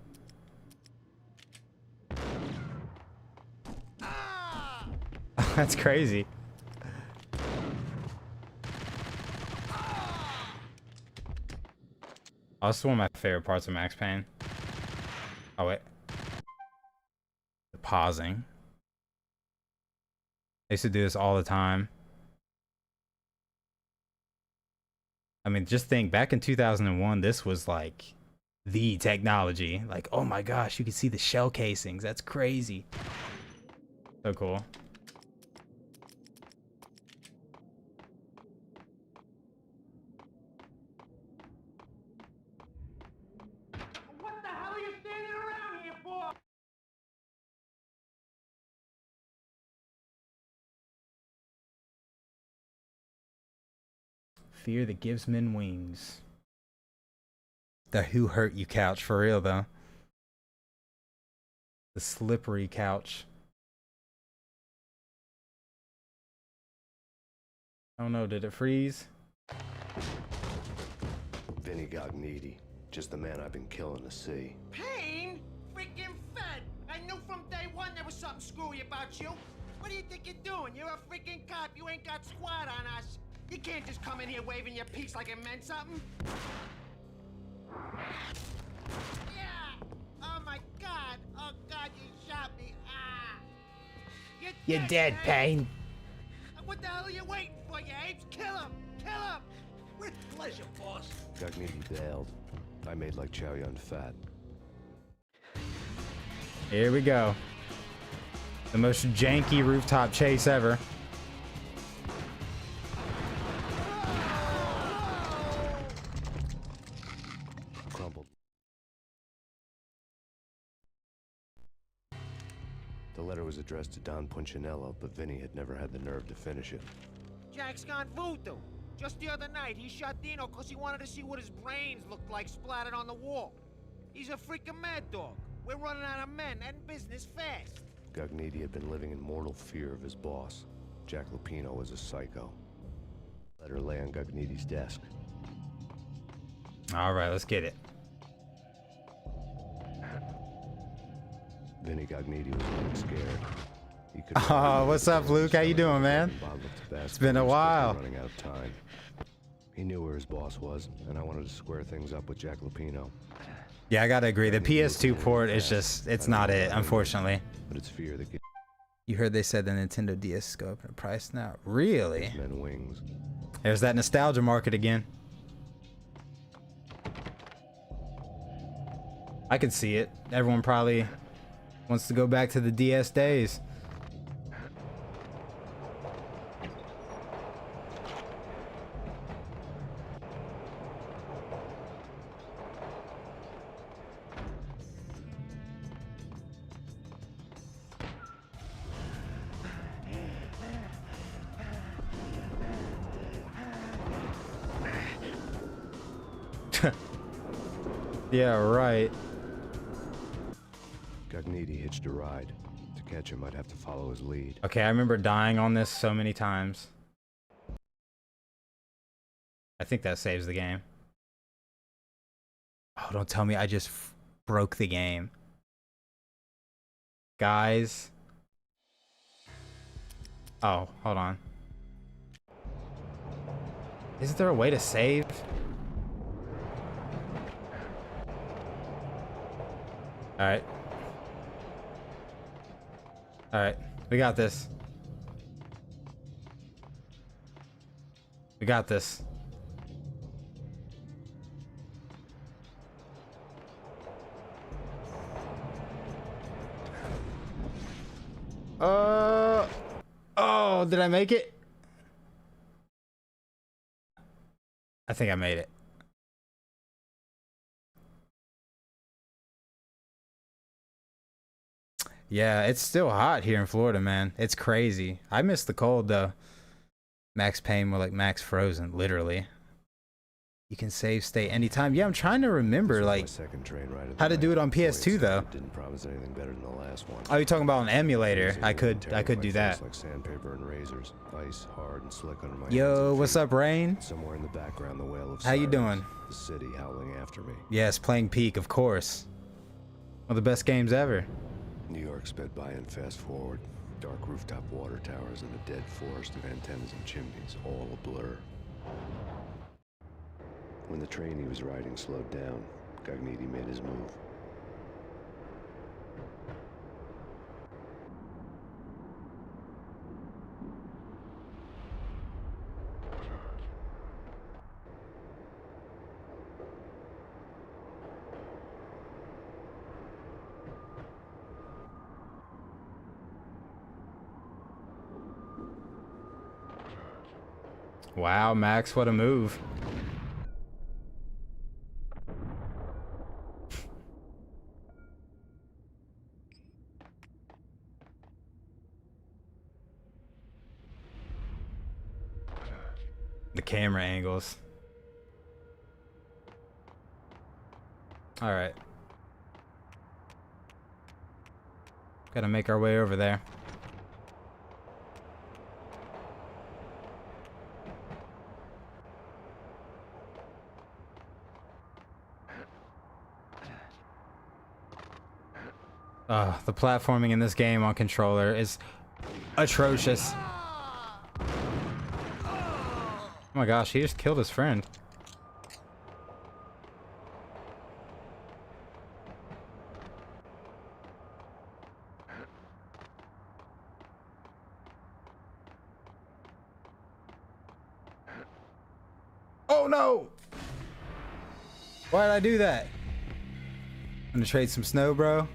That's crazy. Oh, this is one of my favorite parts of Max Payne. Oh, wait. The pausing. I used to do this all the time. I mean, just think, back in 2001, this was like the technology. Like, oh my gosh, you can see the shell casings. That's crazy. So cool. What the hell are you standing around here for? Fear that gives men wings. The who hurt you couch, for real though. The slippery couch. Oh no, did it freeze? Vinnie Gaganti, just the man I've been killing to see. Payne? Freaking fed! I knew from day one there was something screwy about you. What do you think you're doing? You're a freaking cop. You ain't got squad on us. You can't just come in here waving your piece like it meant something. Yeah! Oh my god! Oh god, you shot me! Ah! You're dead, Payne. What the hell are you waiting for, you apes? Kill him! Kill him! With pleasure, boss. Gaganti bailed. I made like Chow Yun fat. Here we go. The most janky rooftop chase ever. Crumbled. The letter was addressed to Don Punchinello, but Vinny had never had the nerve to finish it. Jack's gone voodoo. Just the other night, he shot Dino because he wanted to see what his brains looked like splattered on the wall. He's a freaking mad dog. We're running out of men and business fast. Gaganti had been living in mortal fear of his boss. Jack Lupino was a psycho. Letter lay on Gaganti's desk. All right, let's get it. Vinnie Gaganti was looking scared. He could Oh, what's up, Luke? How you doing, man? It's been a while. Running out of time. He knew where his boss was, and I wanted to square things up with Jack Lupino. Yeah, I gotta agree. The PS2 port is just, it's not it, unfortunately. But it's fear that gets You heard they said the Nintendo DS go up in price now. Really? men wings. There's that nostalgia market again. I can see it. Everyone probably wants to go back to the DS days. Yeah, right. Gaganti hitched a ride. To catch him, I'd have to follow his lead. Okay, I remember dying on this so many times. I think that saves the game. Oh, don't tell me I just broke the game. Guys. Oh, hold on. Is there a way to save? Alright. Alright. We got this. We got this. Oh, did I make it? I think I made it. Yeah, it's still hot here in Florida, man. It's crazy. I miss the cold, though. Max Payne, more like Max Frozen, literally. You can save state anytime. Yeah, I'm trying to remember, like, how to do it on PS2, though. Didn't promise anything better than the last one. Oh, you're talking about an emulator? I could do that. Like sandpaper and razors, ice hard and slick under my Yo, what's up, Rain? Somewhere in the background, the wail of How you sirens, doing? The city howling after me. Yes, playing Peak, of course. One of the best games ever. New York sped by and fast forward. Dark rooftop water towers and a dead forest of antennas and chimneys, all a blur. When the train he was riding slowed down, Gaganti made his move. Wow, Max, what a move. The camera angles. All right. Gotta make our way over there. The platforming in this game on controller is atrocious. Oh my gosh, he just killed his friend. Oh no! Why did I do that? I'm gonna trade some snow, bro.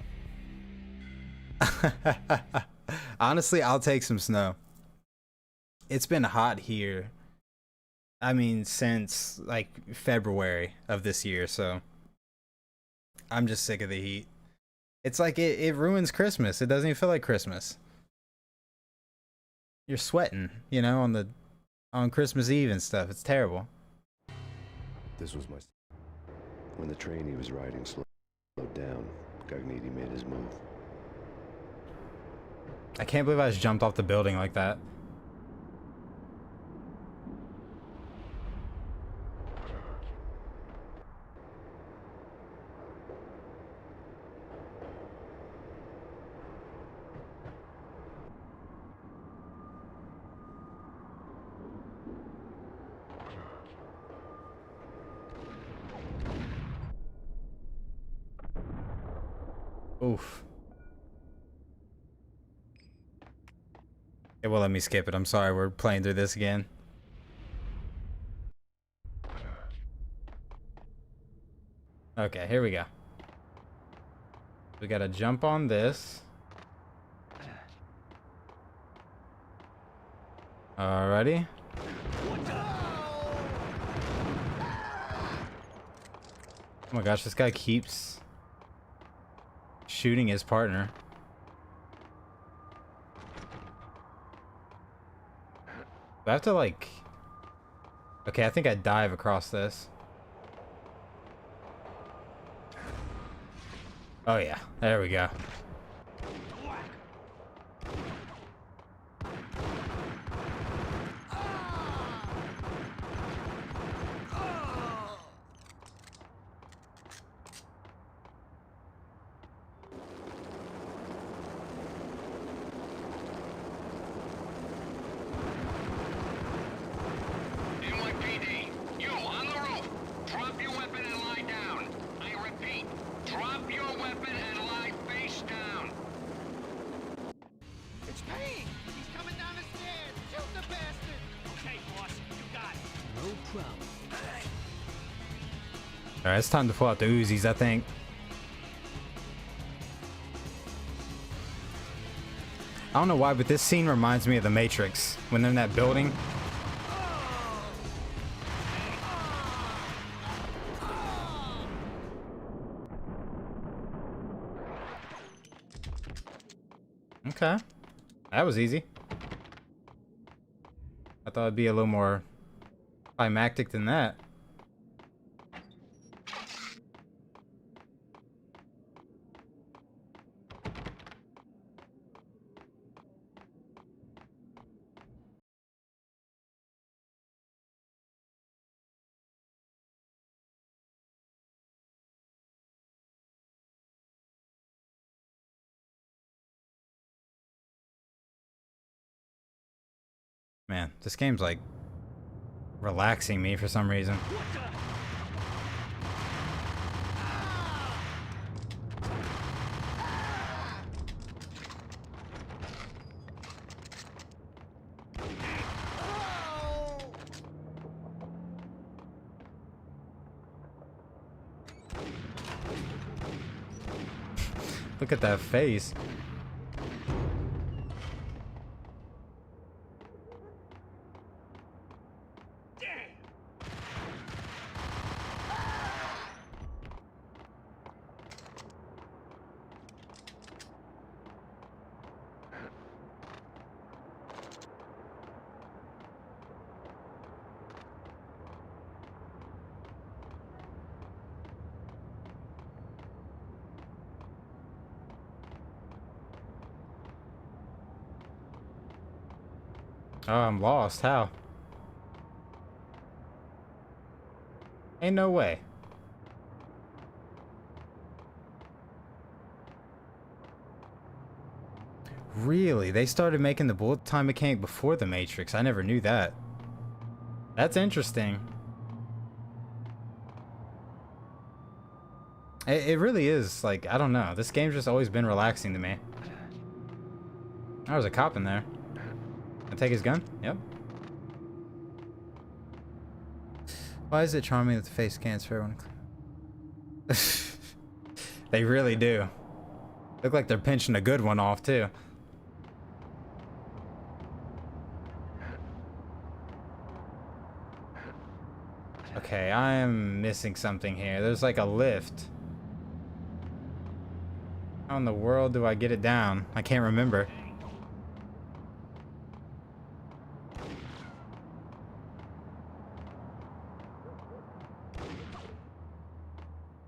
Honestly, I'll take some snow. It's been hot here. I mean, since like February of this year, so I'm just sick of the heat. It's like it ruins Christmas. It doesn't even feel like Christmas. You're sweating, you know, on Christmas Eve and stuff. It's terrible. This was my... When the train he was riding slowed... Slowed down. Gaganti made his move. I can't believe I just jumped off the building like that. Oof. It will let me skip it. I'm sorry, we're playing through this again. Okay, here we go. We gotta jump on this. Alrighty. Oh my gosh, this guy keeps shooting his partner. Do I have to like... Okay, I think I dive across this. Oh yeah, there we go. NYPD, you on the roof. Drop your weapon and lie down. I repeat, drop your weapon and lie face down. It's Payne! He's coming down the stairs! Shoot the bastard! Okay, boss, you got it. No problem. Alright, it's time to pull out the Uzis, I think. I don't know why, but this scene reminds me of The Matrix. When they're in that building. Okay. That was easy. I thought it'd be a little more climactic than that. Man, this game's like relaxing me for some reason. Look at that face. Oh, I'm lost. How? Ain't no way. Really? They started making the bullet time mechanic before the Matrix. I never knew that. That's interesting. It really is, like, I don't know. This game's just always been relaxing to me. There was a cop in there. I take his gun? Yep. Why is it charming that the face scans for everyone? They really do. Look like they're pinching a good one off, too. Okay, I am missing something here. There's like a lift. How in the world do I get it down? I can't remember.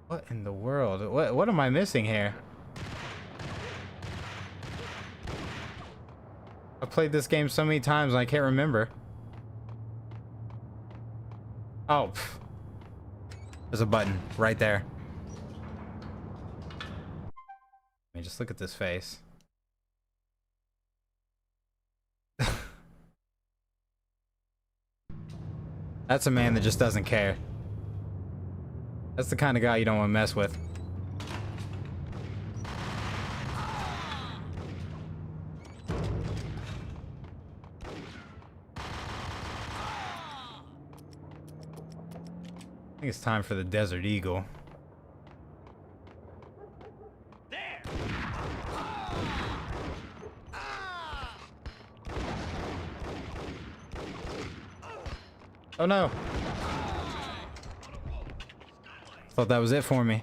What in the world? What am I missing here? I played this game so many times and I can't remember. Oh, there's a button right there. I mean, just look at this face. That's a man that just doesn't care. That's the kind of guy you don't want to mess with. I think it's time for the Desert Eagle. Oh no. Thought that was it for me.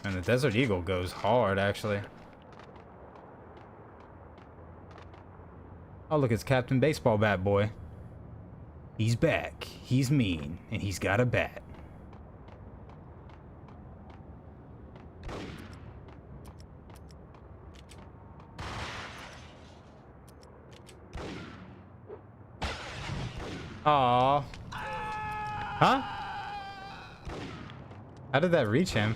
And the Desert Eagle goes hard, actually. Oh, look, it's Captain Baseball Bat Boy. He's back. He's mean, and he's got a bat. Aww. Huh? How did that reach him?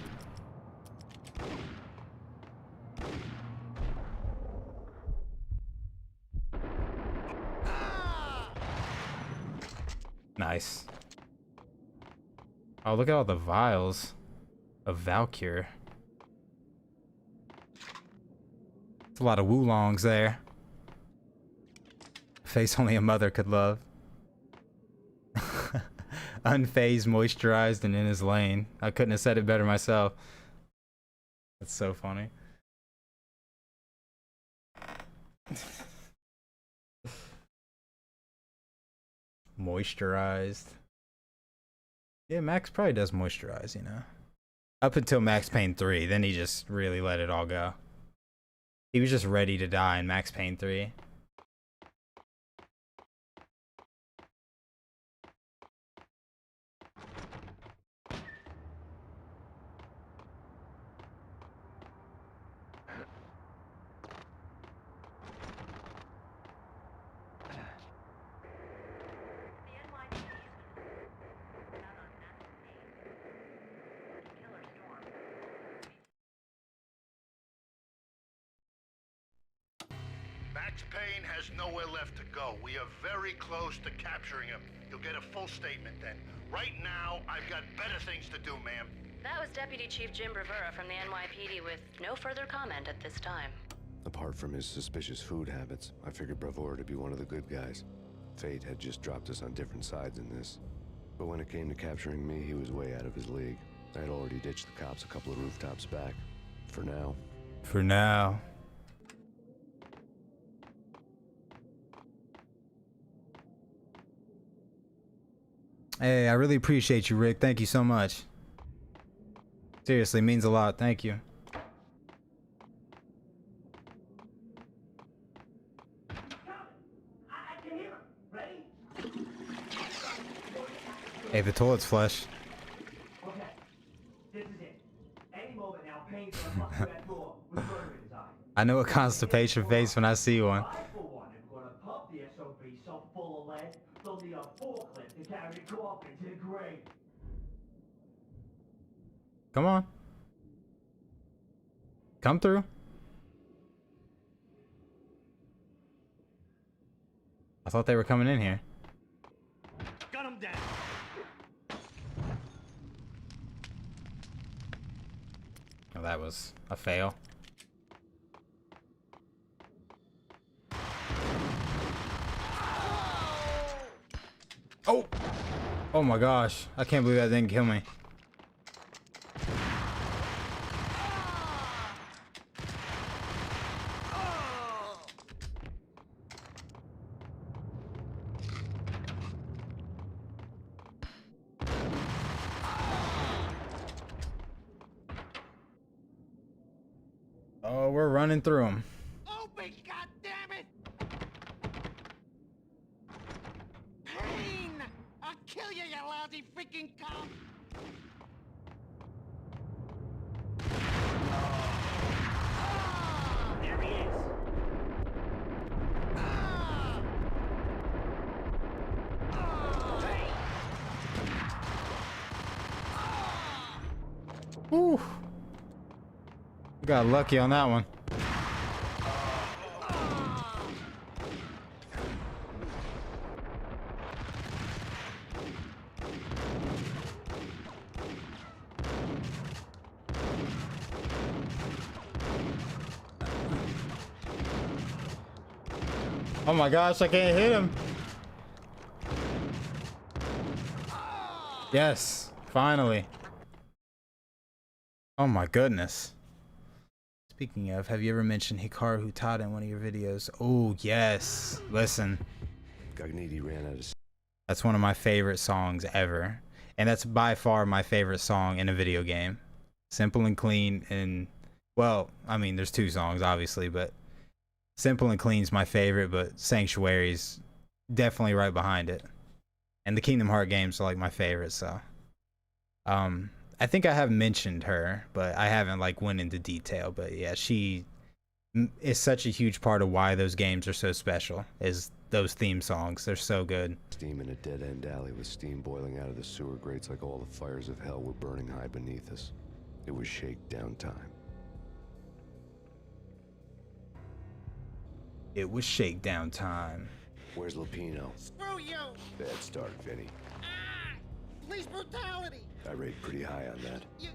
Nice. Oh, look at all the vials of Valkyr. It's a lot of woolongs there. Face only a mother could love. Unfazed, moisturized, and in his lane. I couldn't have said it better myself. That's so funny. Moisturized. Yeah, Max probably does moisturize, you know. Up until Max Payne 3, then he just really let it all go. He was just ready to die in Max Payne 3. Max Payne has nowhere left to go. We are very close to capturing him. You'll get a full statement then. Right now, I've got better things to do, ma'am. That was Deputy Chief Jim Rivera from the NYPD with no further comment at this time. Apart from his suspicious food habits, I figured Bravura to be one of the good guys. Fate had just dropped us on different sides in this. But when it came to capturing me, he was way out of his league. I had already ditched the cops a couple of rooftops back. For now. For now. Hey, I really appreciate you, Rick. Thank you so much. Seriously, means a lot. Thank you. Hey, the toilet's flush. Okay, this is it. Any moment now, Payne's gonna bust through that door with murder in his eye. I know a constipation face when I see one. I, for one, am gonna pump the SOB so full of lead, they'll need a forklift to carry the coffin to the grave. Come on. Come through. I thought they were coming in here. Gun him down. Oh, that was a fail. Oh! Oh my gosh. I can't believe that didn't kill me. Oh, we're running through them. Open, goddammit! kill you, you lousy freaking cop! There he is. Whew. You got lucky on that one. Oh my gosh, I can't hit him. Yes, finally. Oh my goodness. Speaking of, have you ever mentioned Hikaru Utada in one of your videos? Oh yes. Listen. Gaganti ran out of... That's one of my favorite songs ever. And that's by far my favorite song in a video game. Simple and clean, and well, I mean there's two songs obviously, but Simple and Clean's my favorite, but Sanctuary's definitely right behind it. And the Kingdom Hearts games are like my favorite, so I think I have mentioned her, but I haven't like went into detail. But yeah, she is such a huge part of why those games are so special, is those theme songs. They're so good. Steam in a dead-end alley with steam boiling out of the sewer grates like all the fires of hell were burning high beneath us. It was shakedown time. It was shakedown time. Where's Lupino? Screw you! Bad start, Vinnie. Police brutality! I rate pretty high on that. You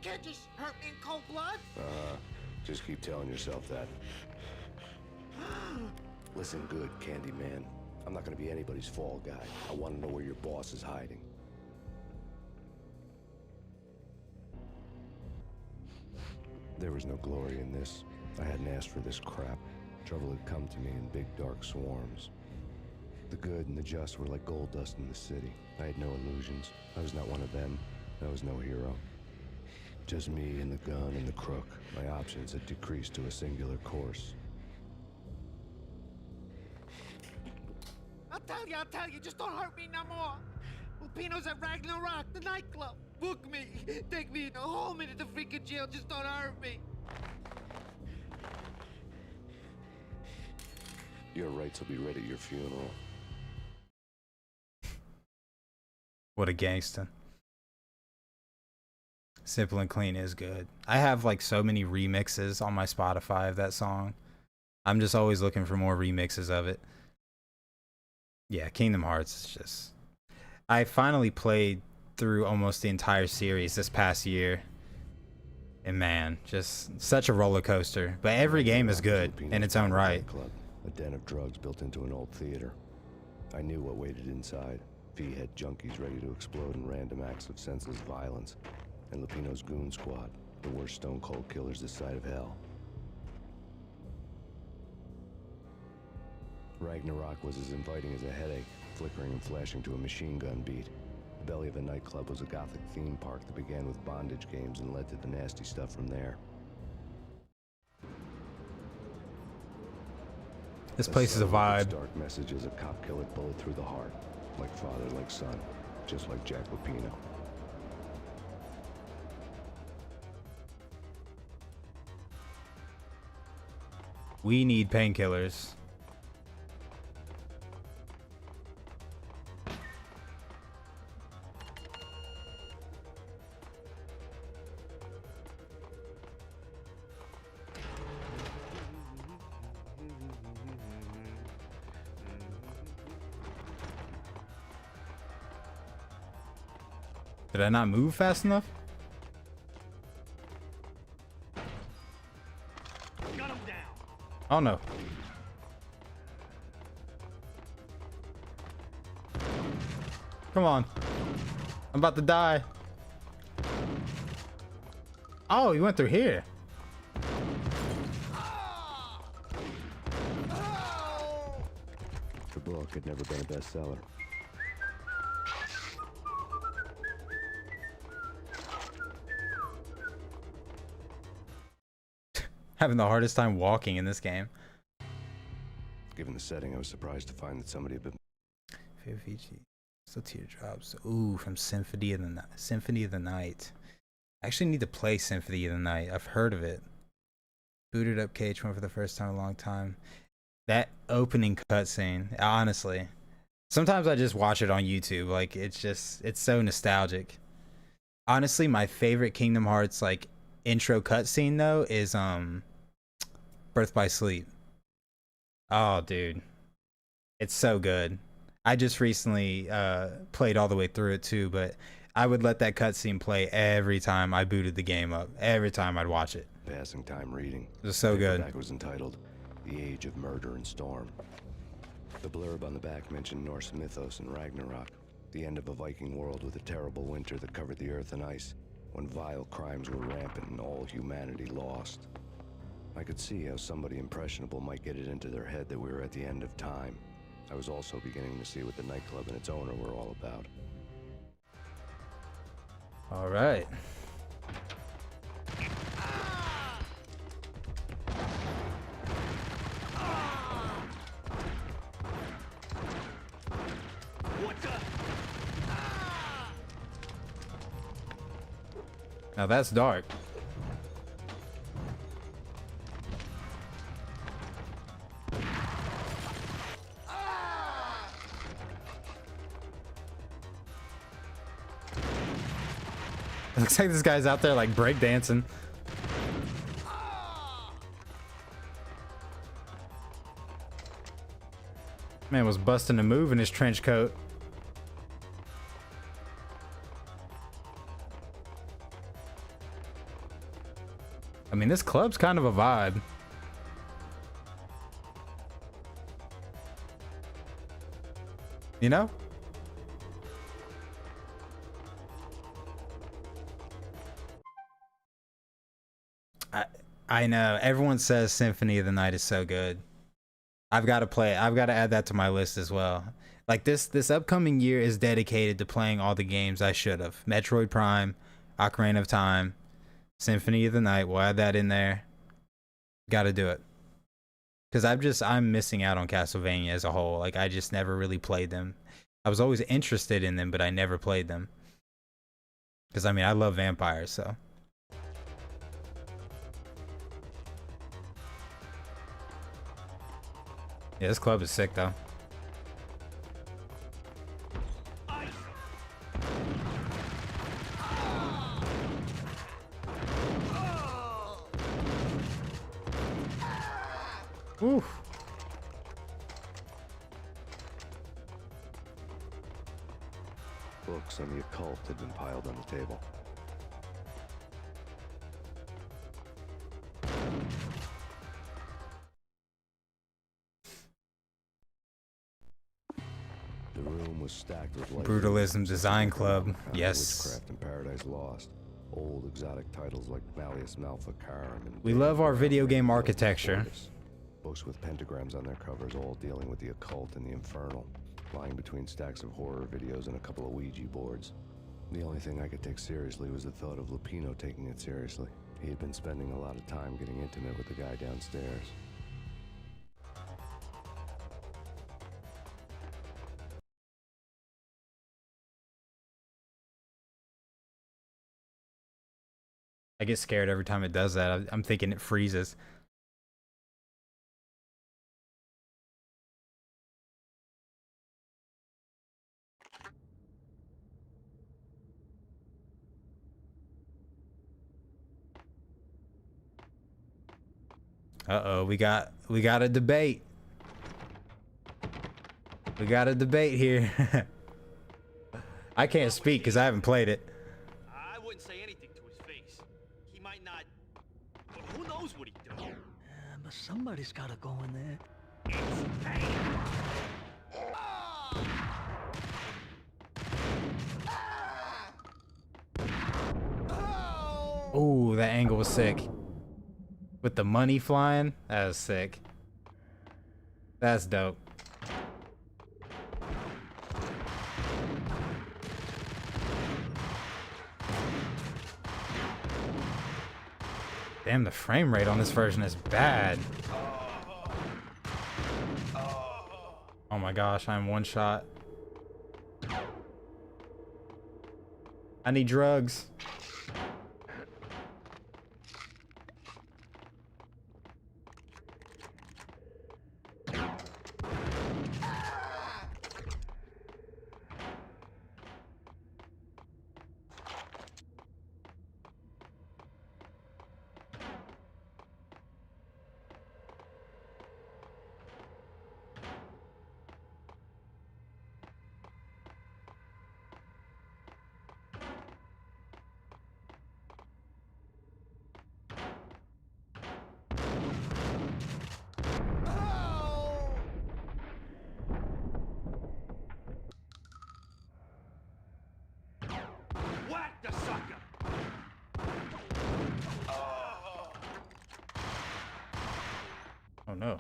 can't just hurt me in cold blood? Just keep telling yourself that. Listen good, Candyman. I'm not gonna be anybody's fall guy. I want to know where your boss is hiding. There was no glory in this. I hadn't asked for this crap. Trouble had come to me in big dark swarms. The good and the just were like gold dust in the city. I had no illusions. I was not one of them. I was no hero. Just me and the gun and the crook. My options had decreased to a singular course. I'll tell you, just don't hurt me no more. Lupino's at Ragnarok, the nightclub. Book me, take me, hold me to the freaking jail, just don't hurt me. Your rights will be ready at your funeral. What a gangster. Simple and Clean is good. I have like so many remixes on my Spotify of that song. I'm just always looking for more remixes of it. Yeah, Kingdom Hearts is just... I finally played through almost the entire series this past year. And man, just such a roller coaster. But every game is good in its own right. A den of drugs built into an old theater. I knew what waited inside. V-head junkies ready to explode in random acts of senseless violence. And Lupino's goon squad, the worst stone cold killers this side of hell. Ragnarok was as inviting as a headache, flickering and flashing to a machine gun beat. The belly of the nightclub was a gothic theme park that began with bondage games and led to the nasty stuff from there. This place is a vibe. Dark message is a cop killer bullet through the heart. Like father, like son. Just like Jack Lupino. We need painkillers. Did I not move fast enough? Got him down. Oh no. Come on. I'm about to die. Oh, he went through here. The book had never been a bestseller. Having the hardest time walking in this game. Given the setting, I was surprised to find that somebody had been... So teardrops. Ooh, from Symphony of the Night. I actually need to play Symphony of the Night. I've heard of it. Booted up KH1 for the first time in a long time. That opening cutscene, honestly. Sometimes I just watch it on YouTube. Like, it's so nostalgic. Honestly, my favorite Kingdom Hearts, like, intro cutscene, though, is, Birth by Sleep. Oh, dude. It's so good. I just recently, played all the way through it, too, but I would let that cutscene play every time I booted the game up. Every time I'd watch it. Passing time reading. It was so good. The back was entitled The Age of Murder and Storm. The blurb on the back mentioned Norse mythos and Ragnarok, the end of a Viking world with a terrible winter that covered the earth in ice, when vile crimes were rampant and all humanity lost. I could see how somebody impressionable might get it into their head that we were at the end of time. I was also beginning to see what the nightclub and its owner were all about. All right. Now that's dark. It looks like this guy's out there like breakdancing. Man was busting a move in his trench coat. I mean, this club's kind of a vibe. You know? I know. Everyone says Symphony of the Night is so good. I've got to play it. I've got to add that to my list as well. Like this upcoming year is dedicated to playing all the games I should have. Metroid Prime, Ocarina of Time, Symphony of the Night. We'll add that in there. Got to do it. Because I'm missing out on Castlevania as a whole. Like, I just never really played them. I was always interested in them, but I never played them. Because, I mean, I love vampires, so. Yeah, this club is sick, though. Oof. Books on the occult had been piled on the table. The room was stacked with Brutalism Design Club. Yes. Witchcraft and Paradise Lost. Old exotic titles like Malleus Maleficarum and We love our video game architecture. Books with pentagrams on their covers, all dealing with the occult and the infernal, lying between stacks of horror videos and a couple of Ouija boards. The only thing I could take seriously was the thought of Lupino taking it seriously. He had been spending a lot of time getting intimate with the guy downstairs. I get scared every time it does that. I'm thinking it freezes. Uh-oh, we got a debate. We got a debate here. I can't speak because I haven't played it. I wouldn't say anything to his face. He might not. But who knows what he'd do? But somebody's gotta go in there. Ooh, that angle was sick. With the money flying, that was sick. That's dope. Damn, the frame rate on this version is bad. Oh my gosh, I'm one shot. I need drugs. Whack the sucker! Oh no.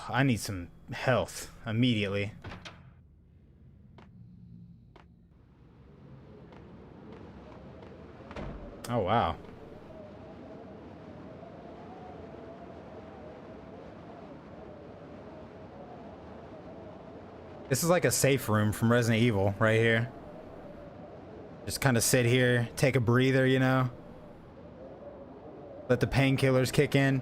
I need some health immediately. Oh, wow. This is like a safe room from Resident Evil right here. Just kind of sit here, take a breather, you know? Let the painkillers kick in.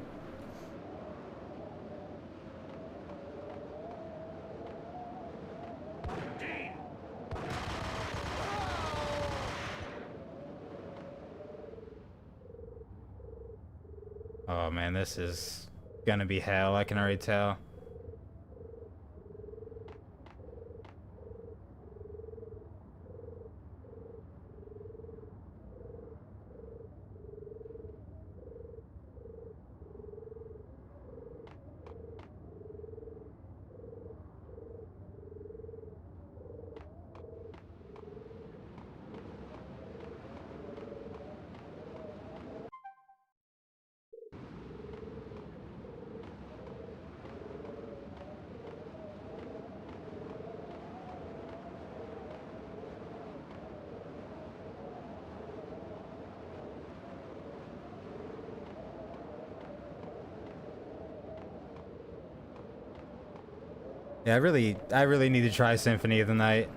Oh man, this is gonna be hell, I can already tell. Yeah, I really need to try Symphony of the Night.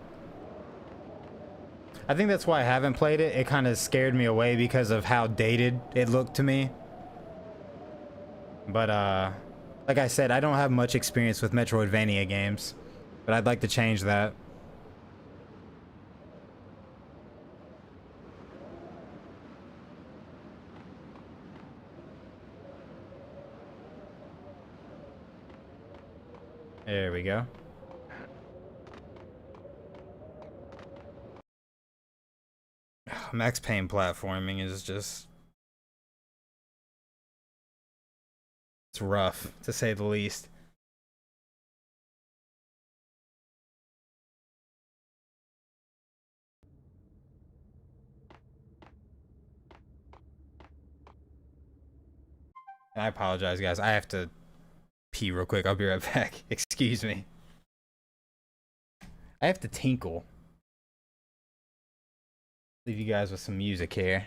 I think that's why I haven't played it. It kind of scared me away because of how dated it looked to me. But, like I said, I don't have much experience with Metroidvania games. But I'd like to change that. There we go. Max Payne platforming is just... it's rough, to say the least. I apologize, guys. I have to pee real quick. I'll be right back. Excuse me. I have to tinkle. Leave you guys with some music here.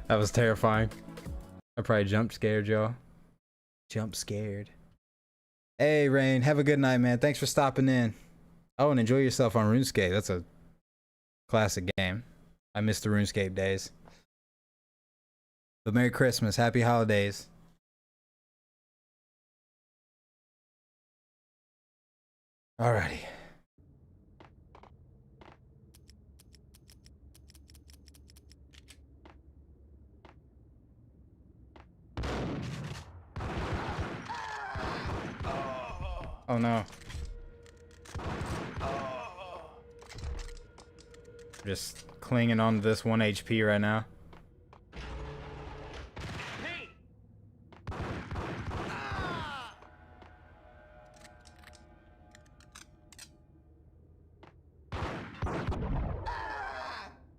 That was terrifying. I probably jump scared y'all. Jump scared. Hey Rain, have a good night, man. Thanks for stopping in. Oh, and enjoy yourself on RuneScape. That's a classic game. I miss the RuneScape days. But Merry Christmas, Happy Holidays. Alrighty. Oh no. Just clinging on to this 1 HP right now.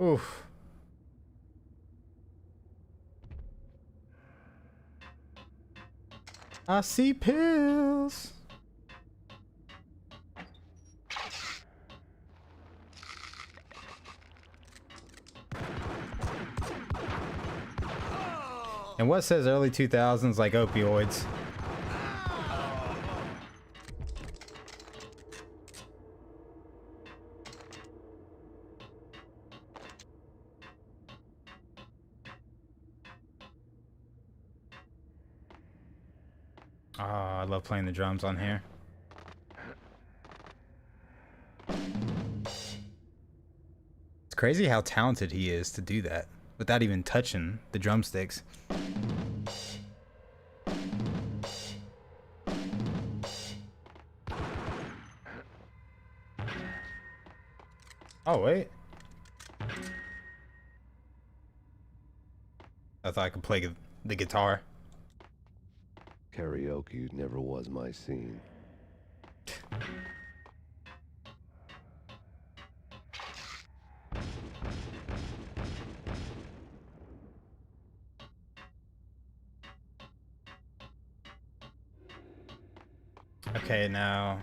Oof. I see pills. And what says early 2000s like opioids? Oh, I love playing the drums on here. It's crazy how talented he is to do that without even touching the drumsticks. Oh, wait. I thought I could play the guitar. Karaoke never was my scene. Okay, now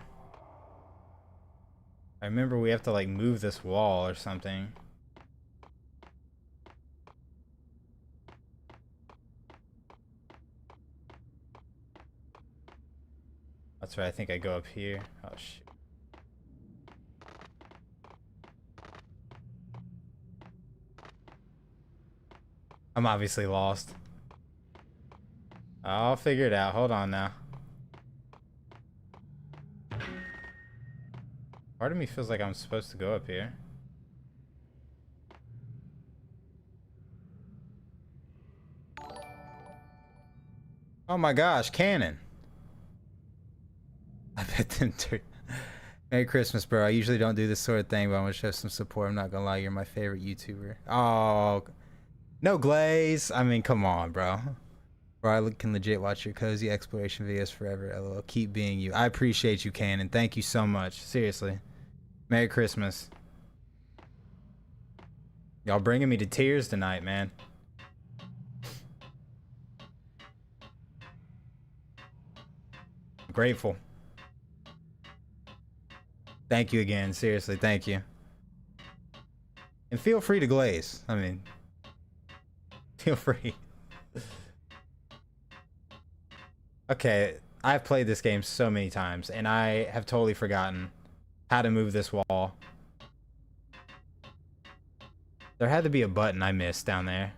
I remember we have to like move this wall or something. That's right, I think I go up here. Oh shoot. I'm obviously lost. I'll figure it out. Hold on now. Part of me feels like I'm supposed to go up here. Oh my gosh, cannon. I bet them Merry Christmas, bro. I usually don't do this sort of thing, but I'm gonna show some support. I'm not gonna lie, you're my favorite YouTuber. Oh, no glaze. I mean, come on, bro. Bro, I can legit watch your cozy exploration videos forever. LOL. Keep being you. I appreciate you, Cannon. Thank you so much. Seriously. Merry Christmas. Y'all bringing me to tears tonight, man. I'm grateful. Thank you again. Seriously, thank you. And feel free to glaze. I mean, feel free. Okay, I've played this game so many times, and I have totally forgotten how to move this wall. There had to be a button I missed down there.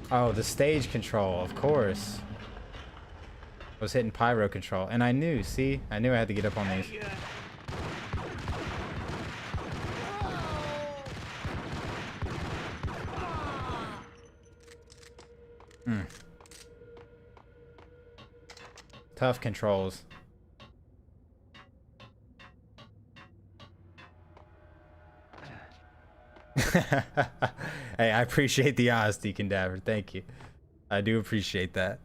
Oh, the stage control, of course. I was hitting pyro control, and I knew, see? I knew I had to get up on these. Tough controls. Hey, I appreciate the honesty, Cadaver. Thank you. I do appreciate that.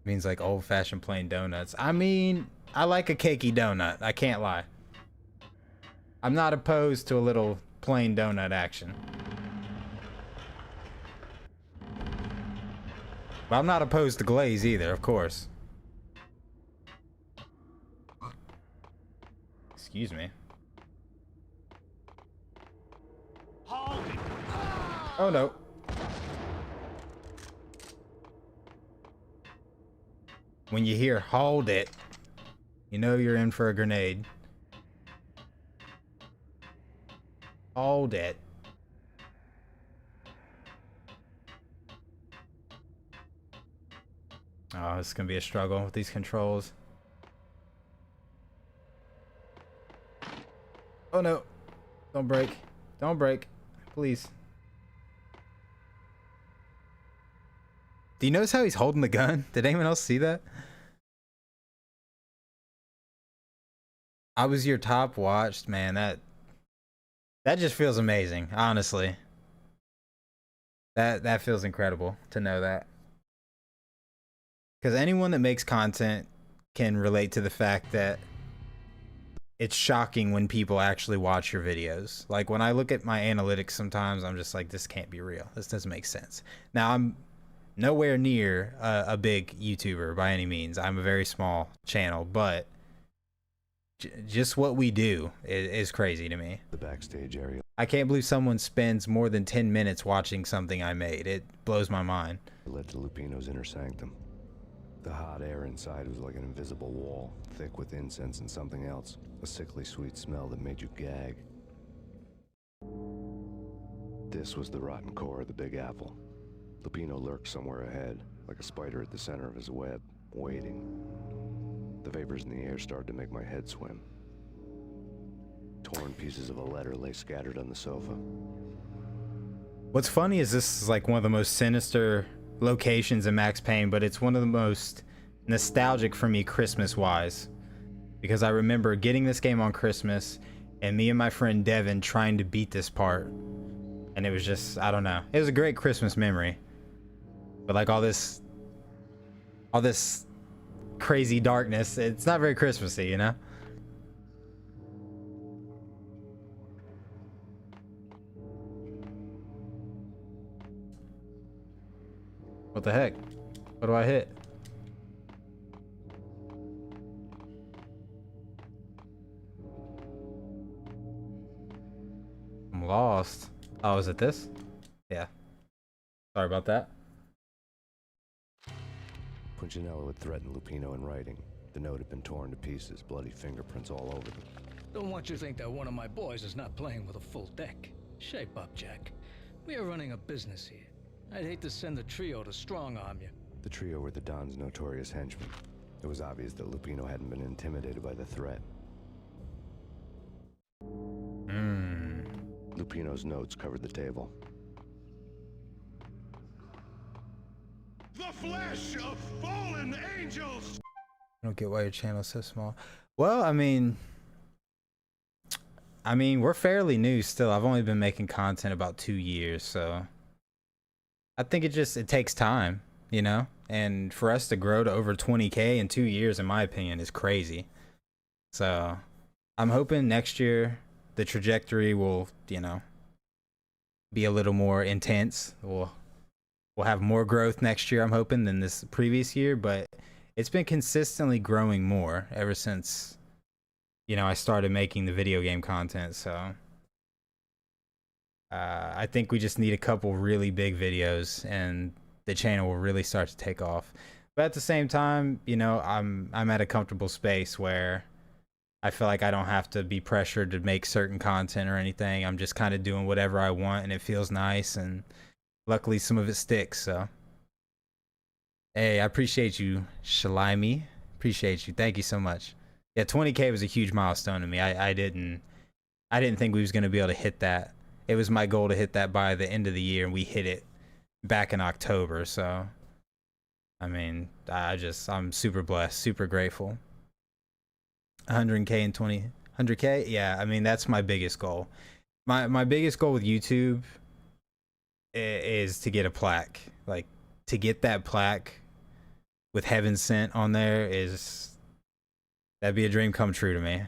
Means like old-fashioned plain donuts. I mean, I like a cakey donut. I can't lie. I'm not opposed to a little plain donut action. But I'm not opposed to glaze either, of course. Excuse me. Oh no. When you hear "hold it," you know you're in for a grenade. Hold it. Oh, this is gonna be a struggle with these controls. Oh no. Don't break. Don't break. Please. Do you notice how he's holding the gun? Did anyone else see that? I was your top watched, man. That just feels amazing, honestly. That feels incredible to know that. Because anyone that makes content can relate to the fact that it's shocking when people actually watch your videos. Like when I look at my analytics sometimes, I'm just like, this can't be real. This doesn't make sense. Now, I'm nowhere near a big YouTuber by any means. I'm a very small channel, but just what we do is crazy to me. The backstage area. I can't believe someone spends more than 10 minutes watching something I made. It blows my mind. It led to Lupino's inner sanctum. The hot air inside was like an invisible wall, thick with incense and something else. A sickly sweet smell that made you gag. This was the rotten core of the Big Apple. Lupino lurked somewhere ahead, like a spider at the center of his web, waiting. The vapors in the air started to make my head swim. Torn pieces of a letter lay scattered on the sofa. What's funny is this is like one of the most sinister locations in Max Payne, but it's one of the most nostalgic for me Christmas-wise. Because I remember getting this game on Christmas and me and my friend Devin trying to beat this part. And it was just, I don't know. It was a great Christmas memory. But like all this crazy darkness, it's not very Christmassy, you know? What the heck? What do I hit? I'm lost. Oh, is it this? Yeah. Sorry about that. Punchinello had threatened Lupino in writing. The note had been torn to pieces, bloody fingerprints all over them. Don't want you to think that one of my boys is not playing with a full deck. Shape up, Jack. We are running a business here. I'd hate to send the trio to strong-arm you. The trio were the Don's notorious henchmen. It was obvious that Lupino hadn't been intimidated by the threat. Lupino's notes covered the table. The flesh of fallen angels! I don't get why your channel's so small. Well, I mean, we're fairly new still. I've only been making content about 2 years, so I think it takes time, you know? And for us to grow to over 20K in 2 years, in my opinion, is crazy. So I'm hoping next year the trajectory will, you know, be a little more intense. We'll have more growth next year, I'm hoping, than this previous year, but it's been consistently growing more ever since, you know, I started making the video game content. So I think we just need a couple really big videos and the channel will really start to take off. But at the same time, you know, I'm at a comfortable space where I feel like I don't have to be pressured to make certain content or anything. I'm just kind of doing whatever I want and it feels nice, and luckily some of it sticks. So hey, I appreciate you, Shalimi. Appreciate you. Thank you so much. Yeah, 20K was a huge milestone to me. I didn't think we was gonna be able to hit that. It was my goal to hit that by the end of the year, and we hit it back in October. So I mean, I'm super blessed, super grateful. 100K and 100K, yeah. I mean, that's my biggest goal. My biggest goal with YouTube is to get a plaque. Like, to get that plaque with Heaven Sent on there that'd be a dream come true to me.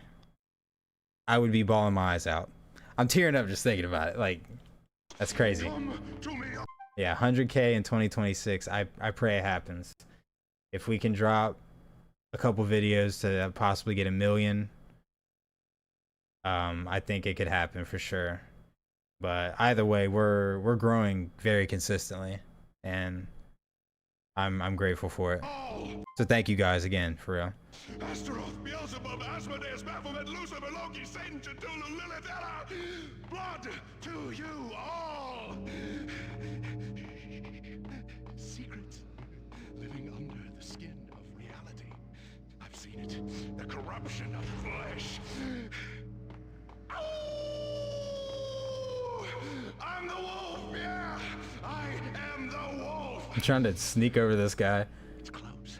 I would be bawling my eyes out. I'm tearing up just thinking about it. Like, that's crazy. Come to me. Yeah, 100K in 2026. I pray it happens. If we can drop a couple videos to possibly get 1 million, I think it could happen for sure. But either way, we're growing very consistently, and I'm grateful for it. So thank you guys again, for real. Astaroth, Beelzebub, Asmodeus, Baphomet, Lucifer, Loki, Satan, Cthulhu, Lilith, Ella, blood to you all. Secrets living under the skin of reality. I've seen it. The corruption of flesh. Oh, I'm the wolf, yeah. I am the wolf. I'm trying to sneak over this guy. It's close.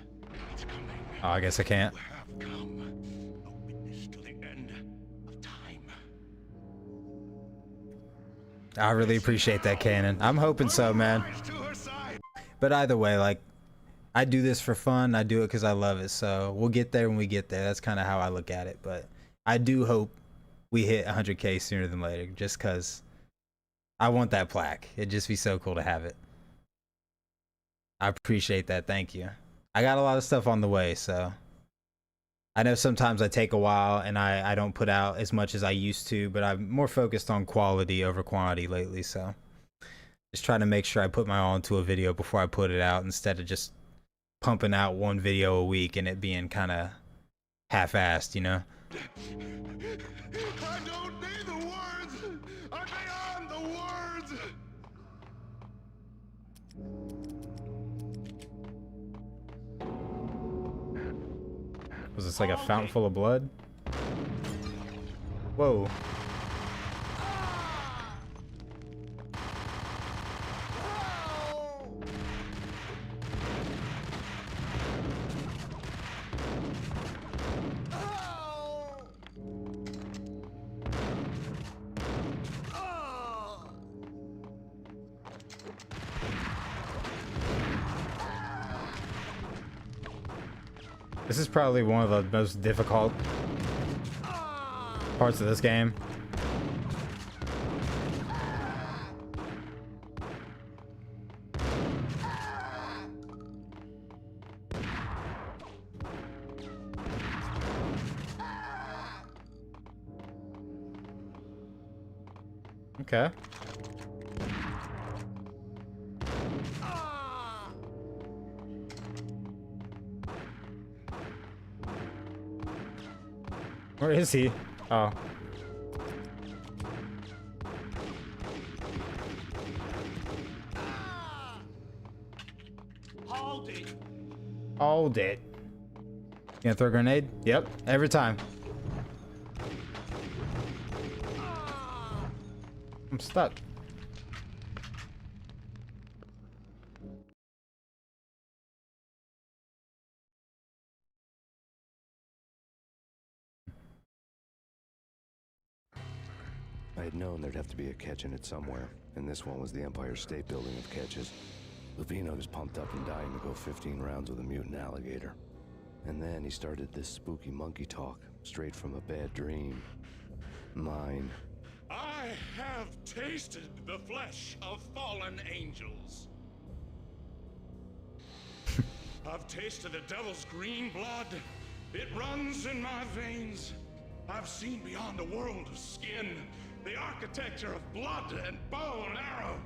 It's coming. Oh, I guess I can't. You have come. A witness to the end of time. I really appreciate that, Cannon. I'm hoping so, man. But either way, like, I do this for fun. I do it because I love it. So we'll get there when we get there. That's kind of how I look at it. But I do hope we hit 100K sooner than later, just because I want that plaque. It'd just be so cool to have it. I appreciate that. Thank you. I got a lot of stuff on the way, so I know sometimes I take a while and I don't put out as much as I used to, but I'm more focused on quality over quantity lately, so just trying to make sure I put my all into a video before I put it out, instead of just pumping out one video a week and it being kind of half-assed, you know? I don't need the words. I'm beyond the words. Was this like a fountain full of blood? Whoa. This is probably one of the most difficult parts of this game. Okay. Where is he? Oh. Hold it. Hold it. You gonna throw a grenade? Yep, every time. I'm stuck. I had known there'd have to be a catch in it somewhere, and this one was the Empire State Building of catches. Lupino was pumped up and dying to go 15 rounds with a mutant alligator. And then he started this spooky monkey talk, straight from a bad dream. Mine. I have tasted the flesh of fallen angels. I've tasted the devil's green blood. It runs in my veins. I've seen beyond a world of skin, the architecture of blood and bow and arrow.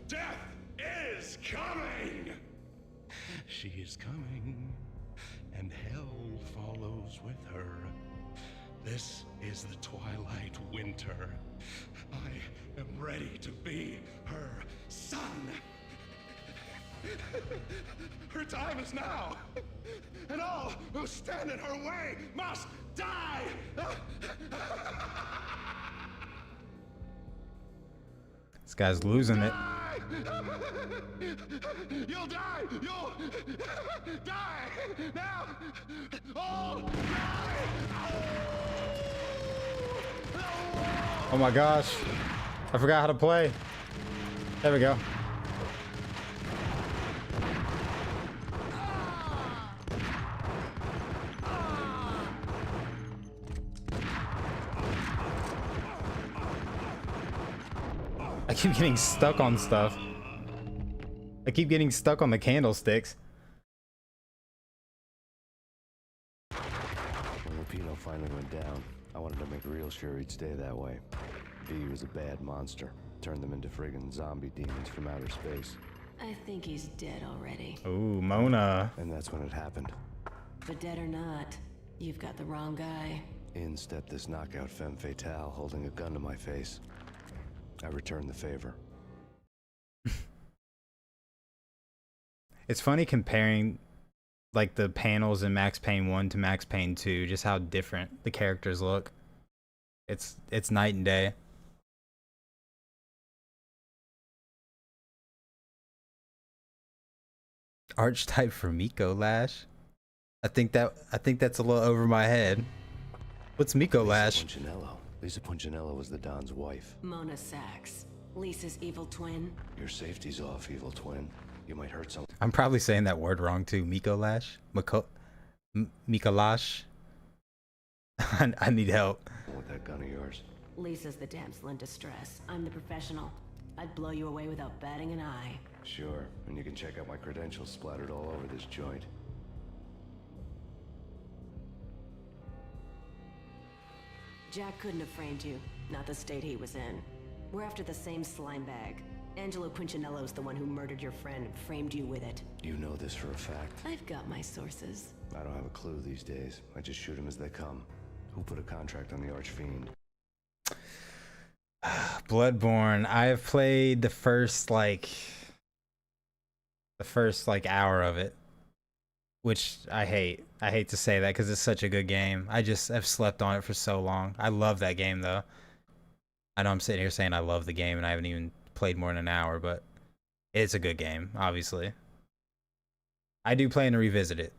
Death is coming! She is coming, and hell follows with her. This is the twilight winter. I am ready to be her son. Her time is now, and all who stand in her way must die! This guy's losing it. You'll die! You'll die! Now! All die! Oh my gosh. I forgot how to play. There we go. I keep getting stuck on stuff. I keep getting stuck on the candlesticks. When Lupino finally went down, I wanted to make real sure he'd stay that way. V was a bad monster. Turned them into friggin' zombie demons from outer space. I think he's dead already. Ooh, Mona. And that's when it happened. But dead or not, you've got the wrong guy. In stepped this knockout femme fatale holding a gun to my face. I returned the favor. It's funny comparing like the panels in Max Payne 1 to Max Payne 2, just how different the characters look. It's night and day. Archetype for Miko Lash? I think that's a little over my head. What's Miko Lash? Lisa Punchinello was the Don's wife. Mona Sachs, Lisa's evil twin. Your safety's off, evil twin. You might hurt someone. I'm probably saying that word wrong too. Miko Lash? Miko Lash? I need help. With that gun of yours. Lisa's the damsel in distress. I'm the professional. I'd blow you away without batting an eye. Sure, and you can check out my credentials splattered all over this joint. Jack couldn't have framed you, not the state he was in. We're after the same slime bag. Angelo Punchinello's the one who murdered your friend and framed you with it. You know this for a fact. I've got my sources. I don't have a clue these days. I just shoot them as they come. Who put a contract on the Archfiend? Bloodborne. I have played the first hour of it, which I hate. I hate to say that because it's such a good game. I just have slept on it for so long. I love that game though. I know I'm sitting here saying I love the game and I haven't even played more than an hour, but it's a good game, obviously. I do plan to revisit it.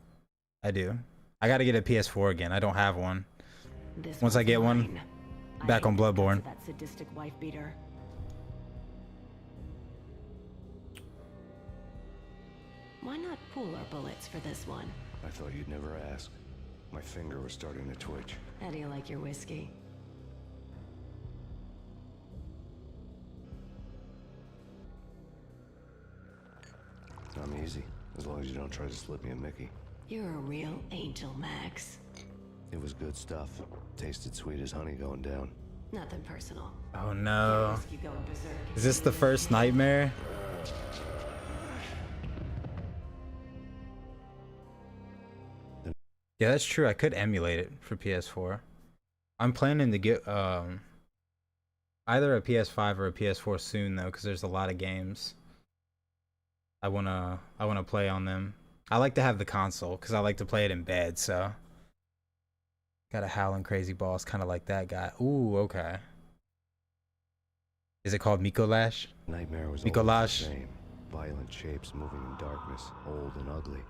I do. I got to get a PS4 again. I don't have one. Once I get one, back on Bloodborne. That sadistic wife beater. Why not pool our bullets for this one? I thought you'd never ask. My finger was starting to twitch. How do you like your whiskey? I'm easy, as long as you don't try to slip me a Mickey. You're a real angel, Max. It was good stuff. Tasted sweet as honey going down. Nothing personal. Oh no. You going berserk. Is this the first nightmare? Yeah, that's true. I could emulate it for PS4. I'm planning to get either a PS5 or a PS4 soon though, because there's a lot of games I wanna play on them. I like to have the console because I like to play it in bed. So got a howling crazy boss, kind of like that guy. Ooh, okay. Is it called Miko Lash? Nightmare was Miko always Lash. the same. Violent shapes moving in darkness, old and ugly.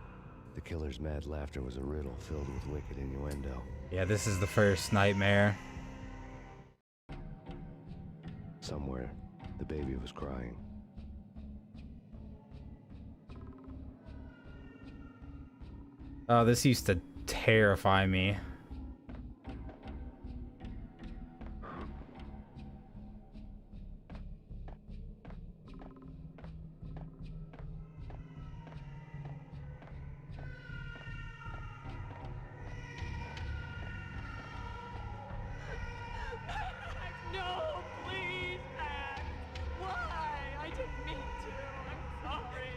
The killer's mad laughter was a riddle filled with wicked innuendo. Yeah, this is the first nightmare. Somewhere, the baby was crying. Oh, this used to terrify me. No, please, Max. Why? I didn't mean to. I'm sorry.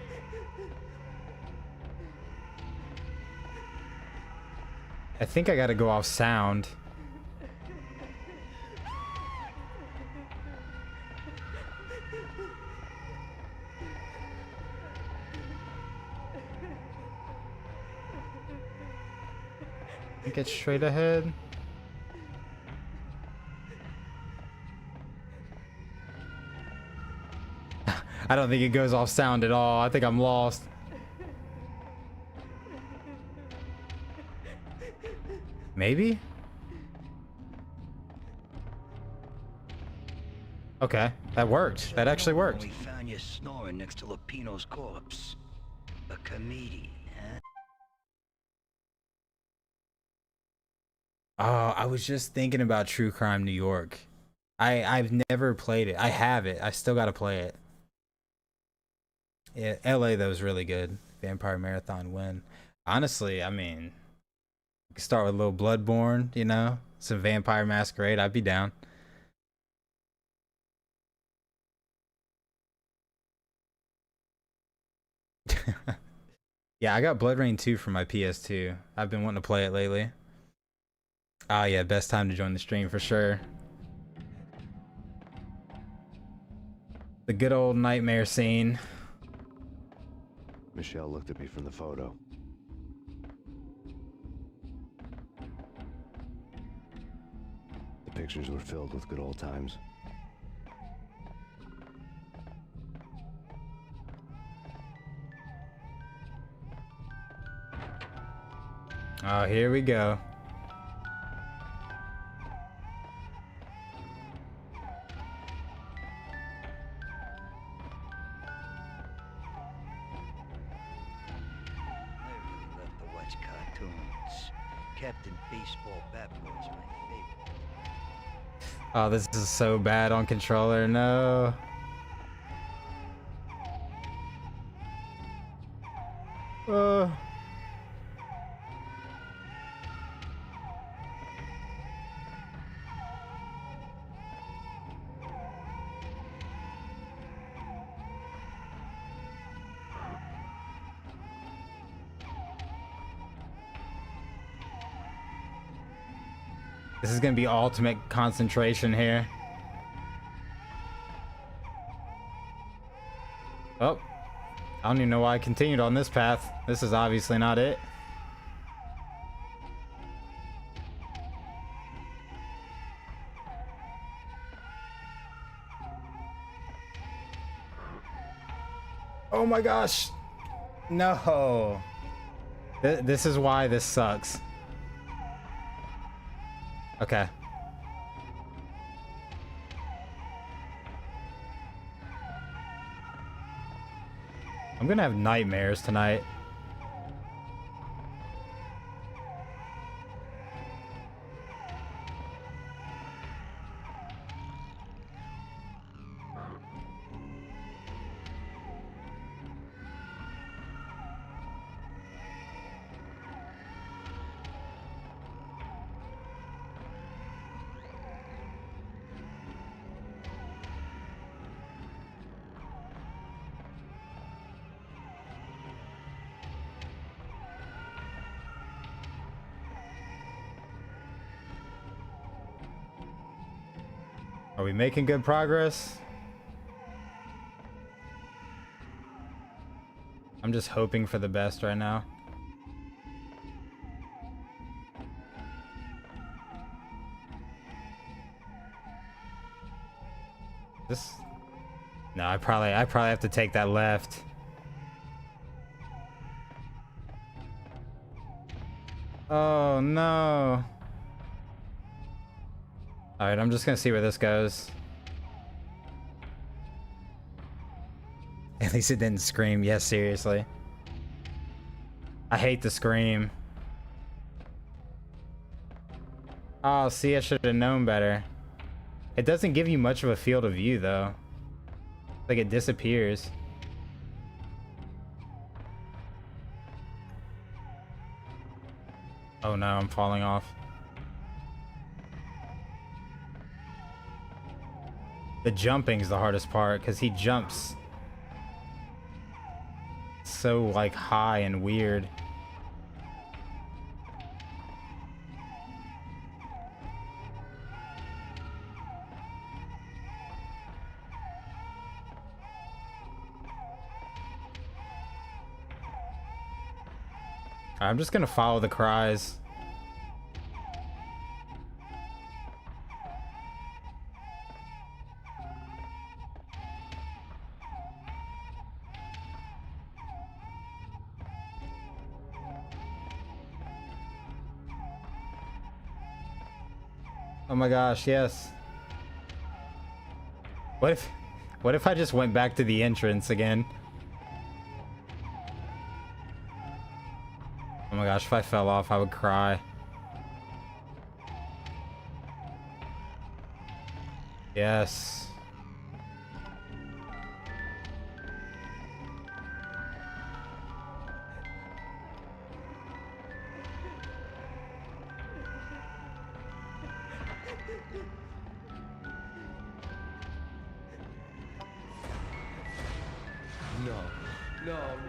I think I gotta go off sound. Get straight ahead. I don't think it goes off sound at all. I think I'm lost. Maybe? Okay, that worked. That actually worked. We found you snoring next to Lupino's corpse. A comedian, huh? Oh, I was just thinking about True Crime New York. I've never played it. I have it. I still gotta play it. Yeah, LA though is really good. Vampire Marathon win. Honestly, I mean, you can start with a little Bloodborne, you know, some Vampire Masquerade. I'd be down. Yeah, I got Blood Rain 2 for my PS2. I've been wanting to play it lately. Oh yeah, best time to join the stream for sure. The good old nightmare scene. Michelle looked at me from the photo. The pictures were filled with good old times. Oh, here we go. Captain Baseball Bat Boy's my favorite. Oh, this is so bad on controller. No. This is gonna be ultimate concentration here. Oh, I don't even know why I continued on this path. This is obviously not it. Oh my gosh. No. This is why this sucks. Okay. I'm gonna have nightmares tonight. Are we making good progress? I'm just hoping for the best right now. This... No, I probably have to take that left. Oh no. Alright, I'm just gonna see where this goes. At least it didn't scream. Yes, seriously. I hate the scream. Oh, see, I should have known better. It doesn't give you much of a field of view, though. Like, it disappears. Oh no, I'm falling off. The jumping's the hardest part, because he jumps so, like, high and weird. I'm just gonna follow the cries. Oh my gosh, yes. What if I just went back to the entrance again? Oh my gosh, if I fell off, I would cry. Yes.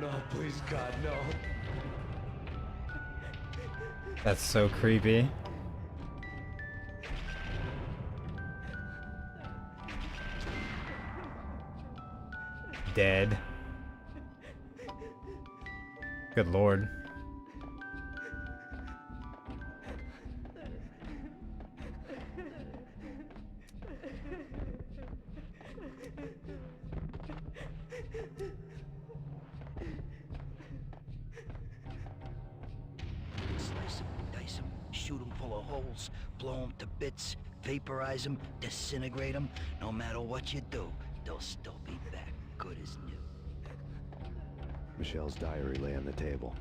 No, please, God, no. That's so creepy. Dead. Good lord. Slice 'em, dice 'em, shoot 'em full of holes, blow 'em to bits, vaporize 'em, disintegrate 'em. No matter what you do, they'll still be back good as new. Michelle's diary lay on the table.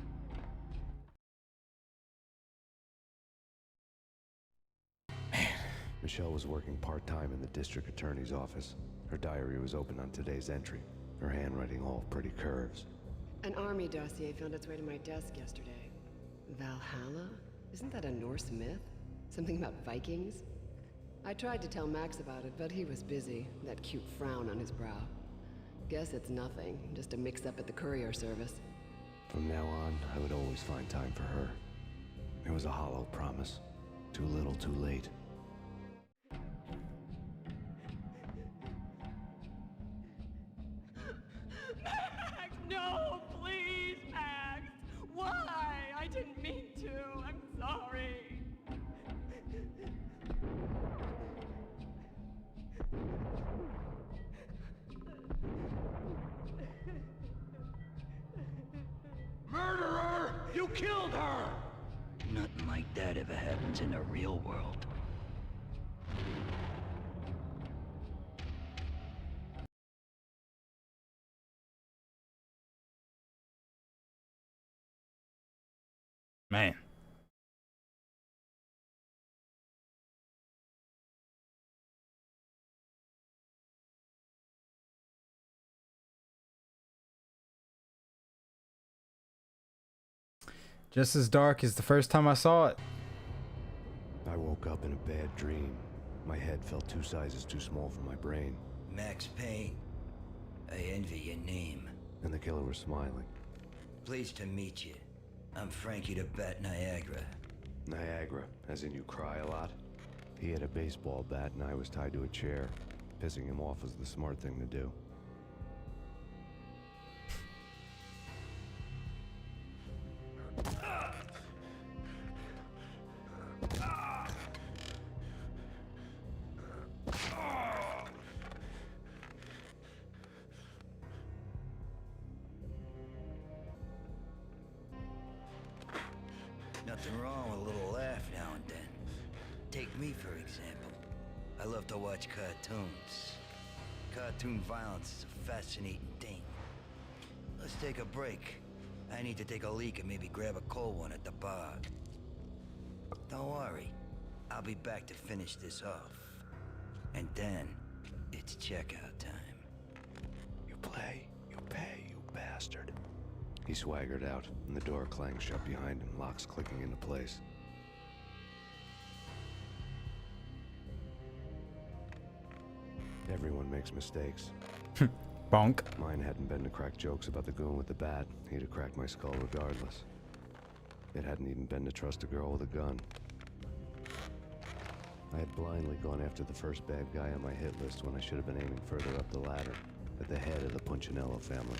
Michelle was working part-time in the district attorney's office. Her diary was open on today's entry, her handwriting all pretty curves. An army dossier found its way to my desk yesterday. Valhalla? Isn't that a Norse myth? Something about Vikings? I tried to tell Max about it, but he was busy, that cute frown on his brow. Guess it's nothing, just a mix-up at the courier service. From now on, I would always find time for her. It was a hollow promise. Too little, too late. Max, no, please, Max. Why? I didn't mean to. I'm sorry. Murderer! You killed her! Nothing like that ever happens in the real world. Man. Just as dark as the first time I saw it. I woke up in a bad dream. My head felt 2 sizes too small for my brain. Max Payne. I envy your name. And the killer was smiling. Pleased to meet you. I'm Frankie the Bat Niagara. Niagara, as in you cry a lot? He had a baseball bat and I was tied to a chair. Pissing him off was the smart thing to do. Nothing wrong with a little laugh now and then. Take me, for example. I love to watch cartoons. Cartoon violence is a fascinating thing. Let's take a break. I need to take a leak and maybe grab a cold one at the bar. Don't worry. I'll be back to finish this off. And then, it's checkout time. You play, you pay, you bastard. He swaggered out, and the door clanged shut behind him, locks clicking into place. Everyone makes mistakes. Bonk. Mine hadn't been to crack jokes about the goon with the bat. He'd have cracked my skull regardless. It hadn't even been to trust a girl with a gun. I had blindly gone after the first bad guy on my hit list when I should have been aiming further up the ladder, at the head of the Punchinello family.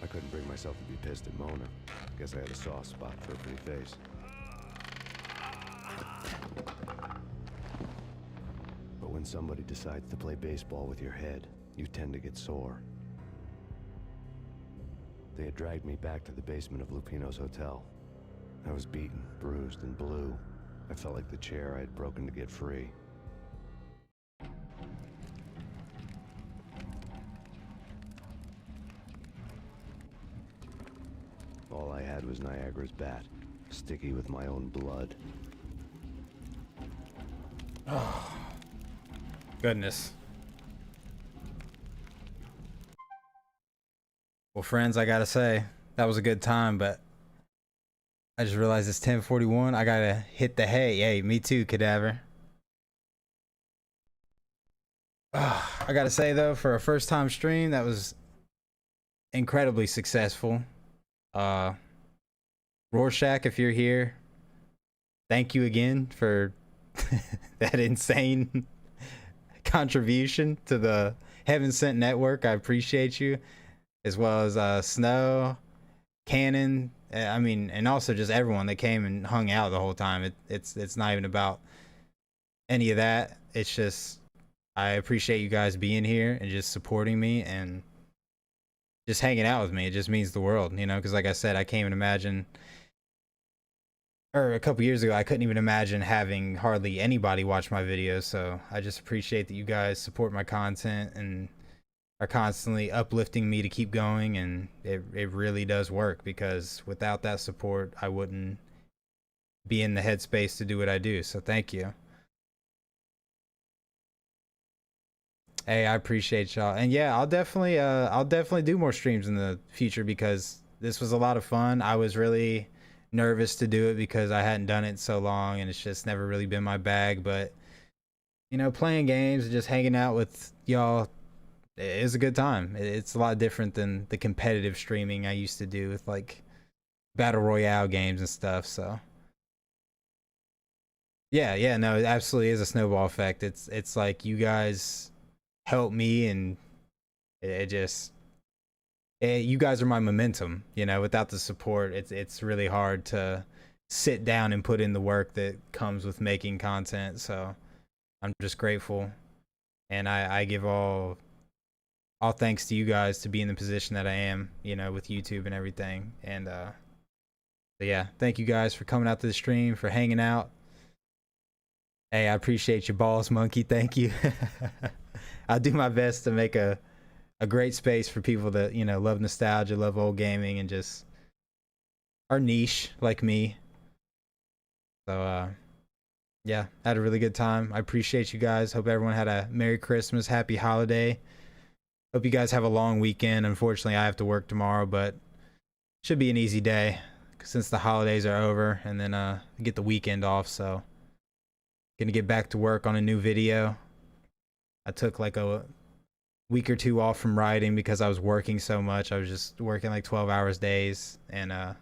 I couldn't bring myself to be pissed at Mona. Guess I had a soft spot for a pretty face. But when somebody decides to play baseball with your head, you tend to get sore. They had dragged me back to the basement of Lupino's hotel. I was beaten, bruised, and blue. I felt like the chair I had broken to get free. All I had was Niagara's bat, sticky with my own blood. Oh, goodness. Well, friends, I gotta say, that was a good time, but I just realized it's 10:41. I gotta hit the hay. Hey, me too, Cadaver. I gotta say though, for a first time stream, that was incredibly successful. Rorschach, if you're here, thank you again for that insane contribution to the Heaven Sent Network. I appreciate you, as well as Snow, Cannon. I mean, and also just everyone that came and hung out the whole time. It's not even about any of that. It's just I appreciate you guys being here and just supporting me and just hanging out with me. It just means the world, you know, because like I said, I can't even imagine, or a couple years ago, I couldn't even imagine having hardly anybody watch my videos. So I just appreciate that you guys support my content and are constantly uplifting me to keep going. And it really does work, because without that support, I wouldn't be in the headspace to do what I do. So thank you. Hey, I appreciate y'all. And yeah, I'll definitely do more streams in the future, because this was a lot of fun. I was really nervous to do it because I hadn't done it in so long, and it's just never really been my bag. But you know, playing games and just hanging out with y'all is a good time. It's a lot different than the competitive streaming I used to do with like battle royale games and stuff. So yeah, no, it absolutely is a snowball effect. It's like you guys help me, and you guys are my momentum. You know, without the support, it's really hard to sit down and put in the work that comes with making content. So I'm just grateful, and I give all thanks to you guys to be in the position that I am, you know, with YouTube and everything. And so yeah, thank you guys for coming out to the stream, for hanging out. Hey, I appreciate your balls, Monkey. Thank you. I'll do my best to make a great space for people that, you know, love nostalgia, love old gaming, and just are niche like me. So yeah, had a really good time. I appreciate you guys. Hope everyone had a Merry Christmas, Happy Holiday. Hope you guys have a long weekend. Unfortunately, I have to work tomorrow, but should be an easy day since the holidays are over, and then get the weekend off. So gonna get back to work on a new video. I took like a week or two off from writing because I was working so much. I was just working like 12-hour days, and I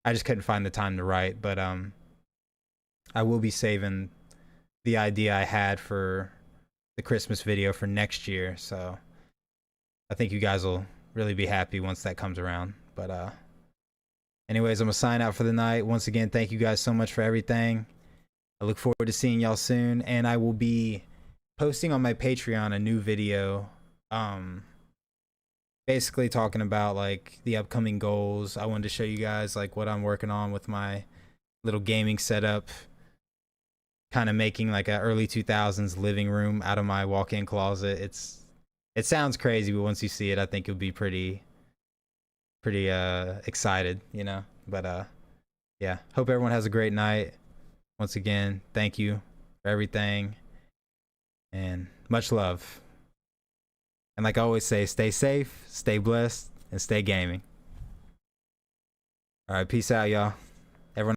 just couldn't find the time to write. But I will be saving the idea I had for the Christmas video for next year. So I think you guys will really be happy once that comes around. But anyways, I'm gonna sign out for the night. Once again, thank you guys so much for everything. I look forward to seeing y'all soon, and I will be posting on my Patreon a new video, basically talking about like the upcoming goals. I wanted to show you guys like what I'm working on with my little gaming setup, kind of making like a early 2000s living room out of my walk-in closet. It sounds crazy, but once you see it, I think you'll be pretty excited, you know. But yeah, hope everyone has a great night. Once again, thank you for everything, and much love. And like I always say, stay safe, stay blessed, and stay gaming. All right, peace out, y'all.